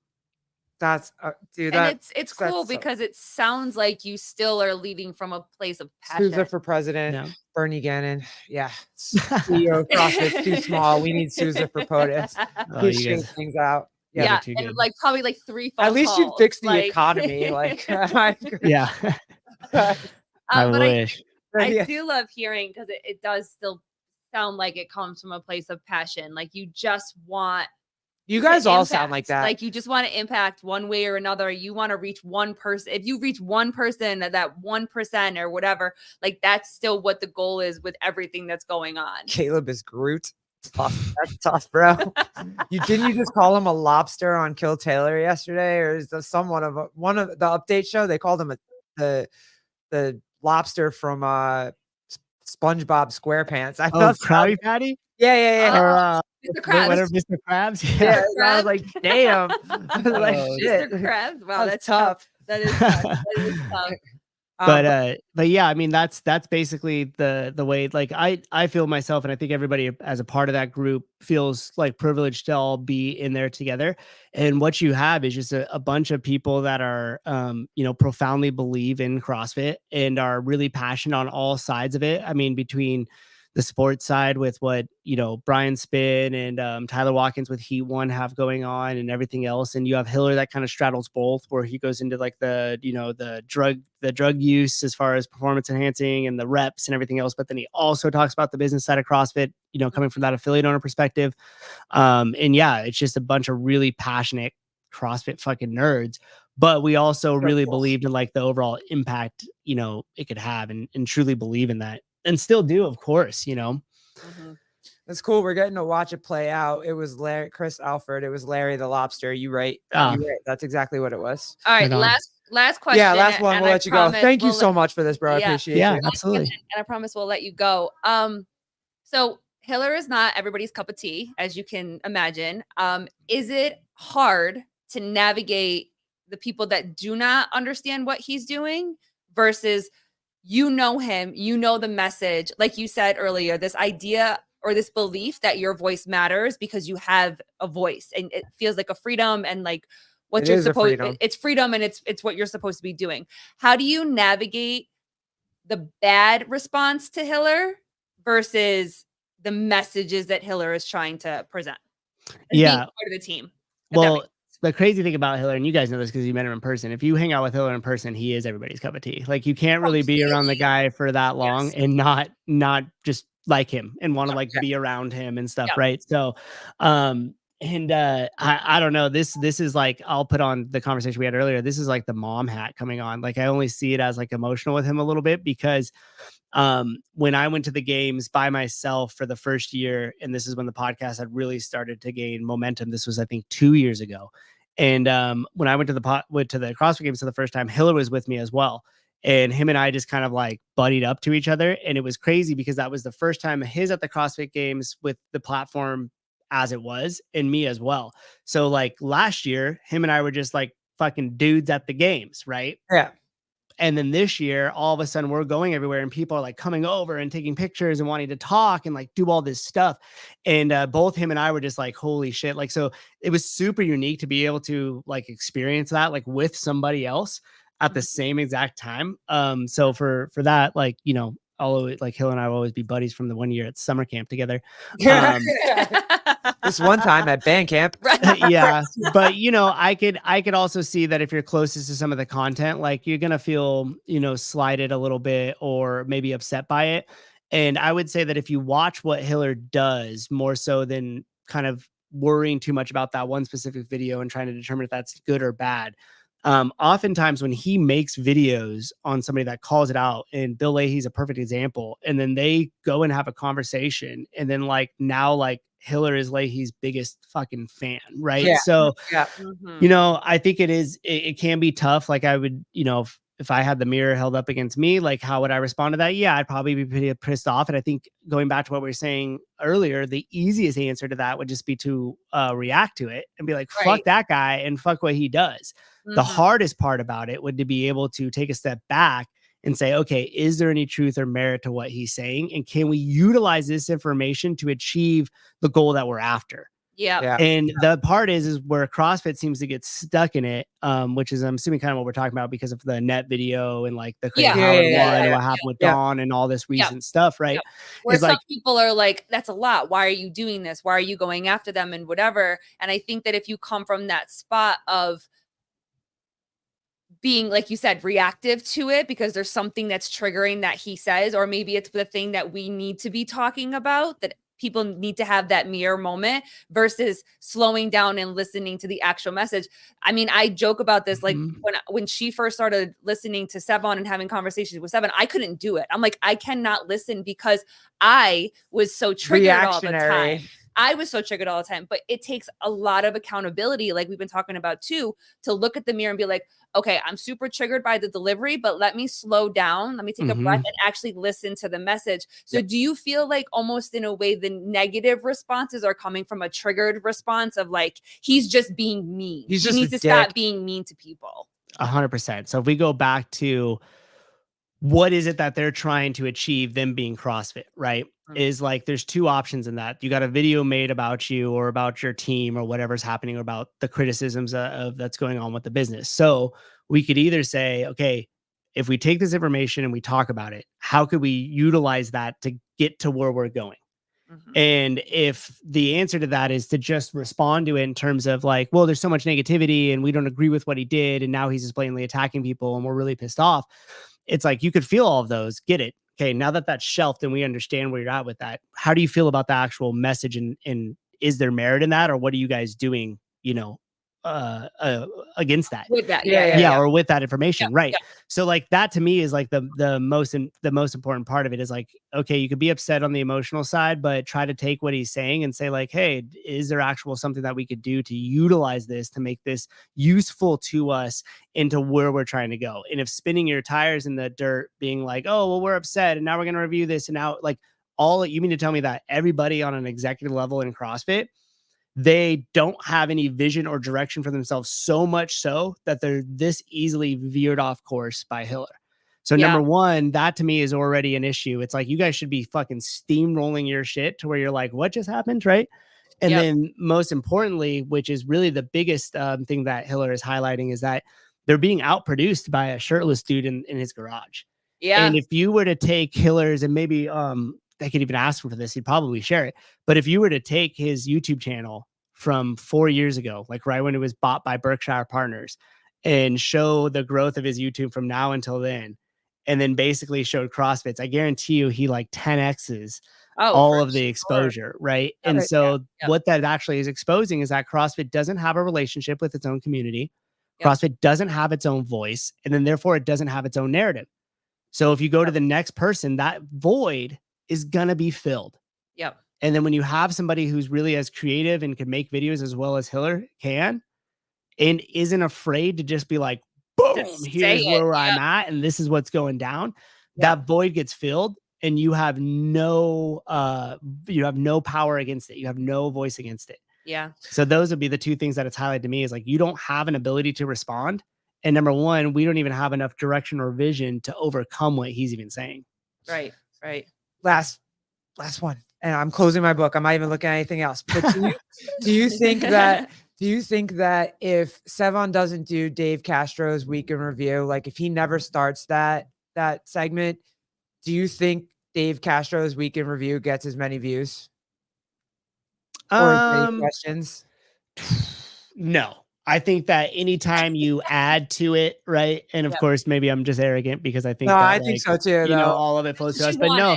That's dude. And it's cool because it sounds like you still are leading from a place of passion. Souza for president, Bernie Gannon. Yeah, CEO of CrossFit's too small. We need Souza for POTUS. He shakes things out. Yeah, and like probably like 3 phone At least calls. you fix the economy. Like, yeah. I wish. I do love hearing because it does still sound like it comes from a place of passion. Like you just want. You guys all sound like that. Like you just want to impact one way or another. You want to reach one person. If you reach one person, that 1% or whatever, like that's still what the goal is with everything that's going on. Caleb is Groot. Tough. That's tough, bro. Didn't you just call him a lobster on Kill Taylor yesterday, or is there one of the update show? They called him the lobster from SpongeBob SquarePants. I thought Krabby Patty. Yeah. Mr. Krabs. Mr. Krabs. Yeah. I was like, damn. I was like, shit. Mr. Krabs. Wow, that's tough. That is tough. That is tough. But yeah, I mean that's basically the way like I feel myself, and I think everybody as a part of that group feels like privileged to all be in there together. And what you have is just a bunch of people that are you know, profoundly believe in CrossFit and are really passionate on all sides of it. I mean, between the sports side with what, you know, Brian Spin and Tyler Watkins with Heat One have going on and everything else. And you have Hiller that kind of straddles both, where he goes into like the, you know, the drug use as far as performance enhancing and the reps and everything else. But then he also talks about the business side of CrossFit, you know, coming from that affiliate owner perspective. And yeah, it's just a bunch of really passionate CrossFit fucking nerds. But we also really believed in like the overall impact, you know, it could have and truly believe in that. And still do, of course, you know. That's cool. We're getting to watch it play out. It was Chris Alford. It was Larry the Lobster. You right. That's exactly what it was. All right. Last question. Yeah, last one. We'll let you go. Thank you so much for this, bro. I appreciate it. Yeah, absolutely. And I promise we'll let you go. So Hiller is not everybody's cup of tea, as you can imagine. Is it hard to navigate the people that do not understand what he's doing versus you know him, you know the message, like you said earlier, this idea or this belief that your voice matters because you have a voice and it feels like a freedom and like what you're supposed it's freedom and it's what you're supposed to be doing. How do you navigate the bad response to Hiller versus the messages that Hiller is trying to present? Yeah. Being part of the team. Well, the crazy thing about Hiller, and you guys know this because you met him in person. If you hang out with Hiller in person, he is everybody's cup of tea. Like you can't really be around the guy for that long and not just like him and want to like be around him and stuff, right? So, I don't know. This is like, I'll put on the conversation we had earlier. This is like the mom hat coming on. Like I only see it as like emotional with him a little bit because when I went to the games by myself for the first year, and this is when the podcast had really started to gain momentum. This was, I think, 2 years ago. And when I went to the CrossFit games for the first time, Hiller was with me as well. And him and I just kind of like buddied up to each other. And it was crazy because that was the first time his at the CrossFit games with the platform as it was, and me as well. So like last year, him and I were just like fucking dudes at the games, right? Yeah. And then this year, all of a sudden we're going everywhere and people are like coming over and taking pictures and wanting to talk and like do all this stuff. And both him and I were just like, holy shit. Like, so it was super unique to be able to like experience that like with somebody else at the same exact time. So for that, like, you know, like Hill and I will always be buddies from the 1 year at summer camp together. This one time at band camp. Yeah. But you know, I could also see that if you're closest to some of the content, like you're going to feel, you know, slighted a little bit or maybe upset by it. And I would say that if you watch what Hiller does more so than kind of worrying too much about that one specific video and trying to determine if that's good or bad, oftentimes when he makes videos on somebody that calls it out, and Bill Leahy's a perfect example, and then they go and have a conversation, and then like now like Hiller is Leahy's biggest fucking fan, right? Yeah. So, you know, I think it can be tough. Like I would, you know, if I had the mirror held up against me, like how would I respond to that? Yeah, I'd probably be pretty pissed off. And I think going back to what we were saying earlier, the easiest answer to that would just be to react to it and be like, fuck that guy and fuck what he does. The hardest part about it would to be able to take a step back and say, okay, is there any truth or merit to what he's saying? And can we utilize this information to achieve the goal that we're after? Yeah. And the part is where CrossFit seems to get stuck in it, which is, I'm assuming, kind of what we're talking about because of the net video and like the Craig Howard one and what happened with Dawn and all this recent stuff, right? Where some people are like, that's a lot. Why are you doing this? Why are you going after them and whatever? And I think that if you come from that spot of being, like you said, reactive to it because there's something that's triggering that he says, or maybe it's the thing that we need to be talking about, that people need to have that mirror moment versus slowing down and listening to the actual message. I mean, I joke about this, like when she first started listening to Sevan and having conversations with Sevan, I couldn't do it. I'm like, I cannot listen because I was so triggered all the time. I was so triggered all the time, but it takes a lot of accountability, like we've been talking about too, to look at the mirror and be like, okay, I'm super triggered by the delivery, but let me slow down. Let me take a breath and actually listen to the message. So do you feel like almost in a way the negative responses are coming from a triggered response of like, he's just being mean. He needs to stop being mean to people. 100%. So if we go back to what is it that they're trying to achieve, them being CrossFit, right? Is like, there's two options in that. You got a video made about you or about your team or whatever's happening, or about the criticisms of that's going on with the business. So we could either say, okay, if we take this information and we talk about it, how could we utilize that to get to where we're going? And if the answer to that is to just respond to it in terms of like, well, there's so much negativity and we don't agree with what he did, and now he's just blatantly attacking people and we're really pissed off. It's like, you could feel all of those, get it. Okay, now that that's shelved and we understand where you're at with that, how do you feel about the actual message, and is there merit in that, or what are you guys doing, you know, against that? With that, or with that information, right? So like that to me is like the most important part of it is like, okay, you could be upset on the emotional side, but try to take what he's saying and say like, hey, is there actual something that we could do to utilize this to make this useful to us into where we're trying to go? And if spinning your tires in the dirt, being like, oh, well, we're upset and now we're going to review this, and now like you mean to tell me that everybody on an executive level in CrossFit, they don't have any vision or direction for themselves, so much so that they're this easily veered off course by Hiller? So number one, that to me is already an issue. It's like, you guys should be fucking steamrolling your shit to where you're like, what just happened, right? And then most importantly, which is really the biggest thing that Hiller is highlighting, is that they're being outproduced by a shirtless dude in his garage. And if you were to take Hiller's, and maybe they could even ask him for this, he'd probably share it. But if you were to take his YouTube channel from 4 years ago, like right when it was bought by Berkshire Partners, and show the growth of his YouTube from now until then, and then basically showed CrossFits, I guarantee you he like 10x's all of the exposure, right? Yep. And so Yep. what that actually is exposing is that CrossFit doesn't have a relationship with its own community. Yep. CrossFit doesn't have its own voice, and then therefore it doesn't have its own narrative. So if you go to the next person, that void is gonna be filled. Yep. And then when you have somebody who's really as creative and can make videos as well as Hiller can, and isn't afraid to just be like, boom, here's where I'm at, and this is what's going down, that void gets filled, and you have no power against it. You have no voice against it. Yeah. So those would be the two things that it's highlighted to me, is like, you don't have an ability to respond. And number one, we don't even have enough direction or vision to overcome what he's even saying. Right. Right. Last one. And I'm closing my book. I'm not even looking at anything else. But do you think that if Sevan doesn't do Dave Castro's week in review, like if he never starts that segment, do you think Dave Castro's week in review gets as many views? Or as many questions? No. I think that anytime you add to it, right? And of course, maybe I'm just arrogant because I think I think so too. All of it flows to us. But no,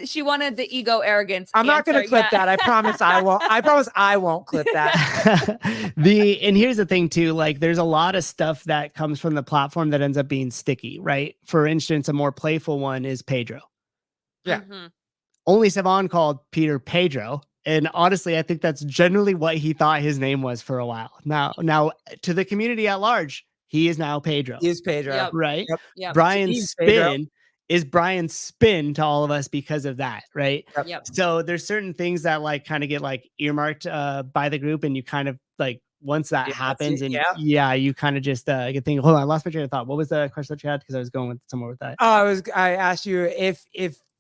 she wanted the ego arrogance. I'm not going to clip that. I promise I won't. I promise I won't clip that. And here's the thing too, like there's a lot of stuff that comes from the platform that ends up being sticky, right? For instance, a more playful one is Pedro. Yeah. Mm-hmm. Only Sevan called Peter Pedro. And honestly, I think that's generally what he thought his name was for a while. Now to the community at large, he is now Pedro. He is Pedro. Right? Yep. Brian's spin is Brian's spin to all of us because of that, right? Yep. So there's certain things that like kind of get like earmarked by the group, and you kind of like once that happens, and you kind of just get thinking, hold on, I lost my train of thought. What was the question that you had? Because I was going somewhere with that. Oh, I asked you if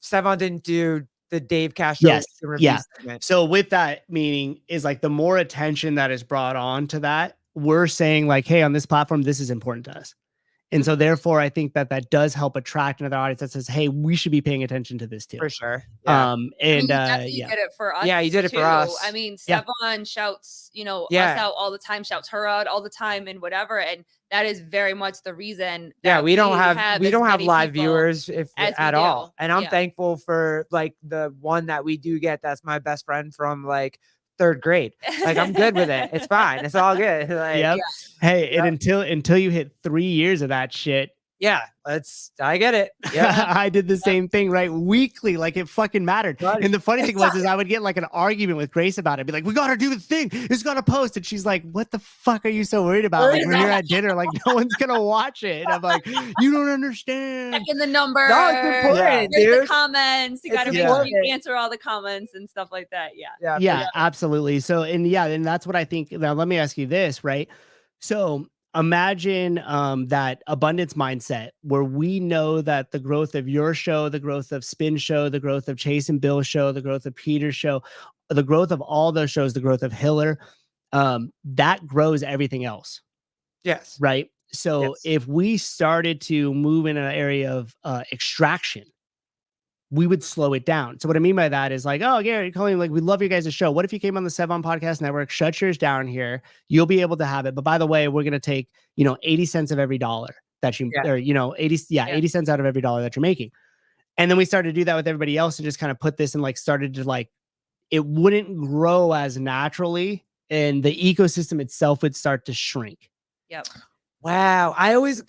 Sevan didn't do the Dave Castro. Yes. So with that meaning is like the more attention that is brought on to that, we're saying like, hey, on this platform, this is important to us. And so therefore, I think that does help attract another audience that says, hey, we should be paying attention to this too. For sure. Yeah. You did it for us. Yeah, you did it for us. I mean, Sevan shouts, us out all the time, shouts her out all the time and whatever. And that is very much the reason. We don't have live viewers at all. And I'm thankful for like the one that we do get. That's my best friend from like 3rd grade. Like I'm good with it. It's fine. It's all good. Like, Hey, and until you hit 3 years of that shit. I get it. Yeah. I did the same thing, right? Weekly, like it fucking mattered. And the funny thing was, is I would get like an argument with Grace about it. Be like, we got to do the thing. It's got to post. And she's like, what the fuck are you so worried about? Like we're here at dinner. Like no one's going to watch it. And I'm like, you don't understand. Checking the number. No, it's important, dude. The comments. You got to make sure you answer all the comments and stuff like that. Yeah, absolutely. So, and that's what I think. Now, let me ask you this, right? So imagine that abundance mindset where we know that the growth of your show, the growth of Spin Show, the growth of Chase and Bill's show, the growth of Peter's show, the growth of all those shows, the growth of Hiller, that grows everything else. Yes. Right. So if we started to move in an area of extraction, we would slow it down. So what I mean by that is like, oh, Gary, calling like, we love your guys' show. What if you came on the Sevan Podcast Network, shut yours down here? You'll be able to have it. But by the way, we're going to take, 80 cents of every dollar that you, or, 80 cents out of every dollar that you're making. And then we started to do that with everybody else and just kind of put this and like started to like, it wouldn't grow as naturally and the ecosystem itself would start to shrink. Yep. Wow. I always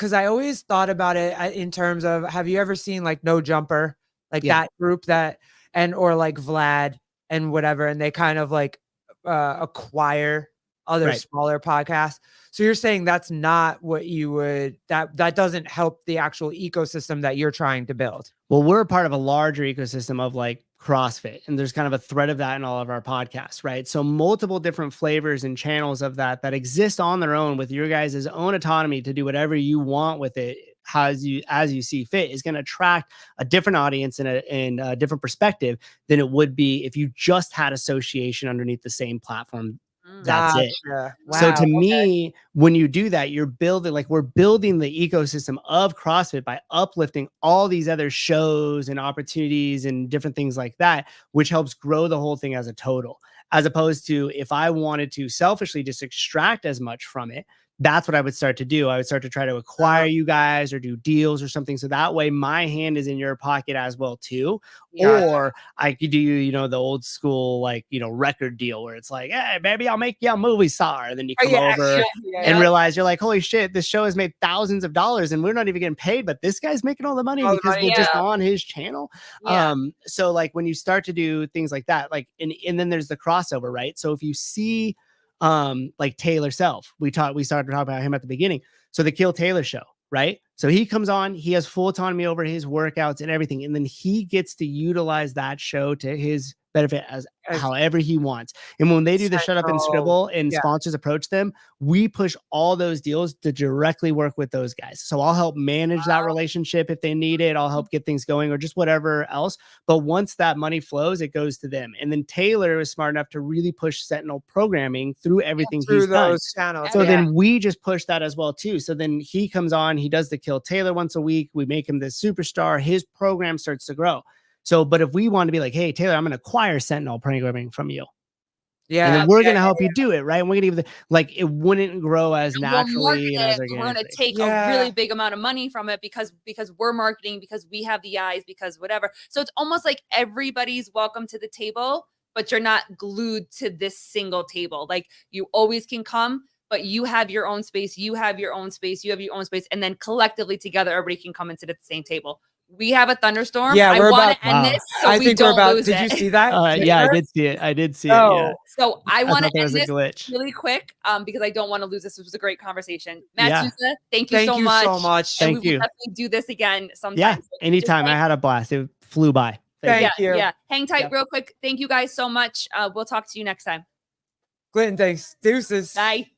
thought about it in terms of, have you ever seen like No Jumper? Like that group or like Vlad and whatever, and they kind of like acquire other smaller podcasts. So you're saying that's not what you would, that doesn't help the actual ecosystem that you're trying to build. Well, we're a part of a larger ecosystem of like CrossFit, and there's kind of a thread of that in all of our podcasts, right? So multiple different flavors and channels of that exist on their own with your guys' own autonomy to do whatever you want with it as you see fit is going to attract a different audience and a different perspective than it would be if you just had association underneath the same platform. That's it. Wow, so to me, when you do that, you're building, like we're building the ecosystem of CrossFit by uplifting all these other shows and opportunities and different things like that, which helps grow the whole thing as a total. as opposed to if I wanted to selfishly just extract as much from it, that's what I would start to do. I would start to try to acquire you guys or do deals or something. So that way my hand is in your pocket as well too. Yeah. Or I could do, you know, the old school, like, you know, record deal where it's like, hey, baby, I'll make you a movie star. And then you come over and realize you're like, holy shit, this show has made thousands of dollars and we're not even getting paid, but this guy's making all the money because we're just on his channel. So like when you start to do things like that, like, and then there's the crossover, right? So if you see like Taylor Self, we started to talk about him at the beginning. So the Kill Taylor show, right? So he comes on, he has full autonomy over his workouts and everything. And then he gets to utilize that show to his benefit as however he wants. And when they do the Shut Up and Scribble and sponsors approach them, we push all those deals to directly work with those guys. So I'll help manage that relationship if they need it. I'll help get things going or just whatever else. But once that money flows, it goes to them. And then Taylor is smart enough to really push Sentinel programming through everything he's done. Channels. So then we just push that as well too. So then he comes on, he does the Kill Taylor once a week. We make him this superstar. His program starts to grow. So, but if we want to be like, hey, Taylor, I'm going to acquire Sentinel programming from you. Yeah. And then we're going to help you do it, right? And we're going to give like, it wouldn't grow as naturally. And we're going to take a really big amount of money from it because we're marketing, because we have the eyes, because whatever. So it's almost like everybody's welcome to the table, but you're not glued to this single table. Like you always can come, but you have your own space. You have your own space. You have your own space. And then collectively together, everybody can come and sit at the same table. We have a thunderstorm. Yeah, I want to end this so I we think don't we're about. lose Did it. you see that? Yeah, I did see it. I did see it. Yeah. So I want to end this glitch really quick because I don't want to lose this. It was a great conversation. Matt Souza, thank you so much. Thank you. We will definitely do this again sometime. Yeah, anytime. I had a blast. It flew by. Thank you. Yeah. Hang tight real quick. Thank you guys so much. We'll talk to you next time. Clinton, thanks. Deuces. Bye.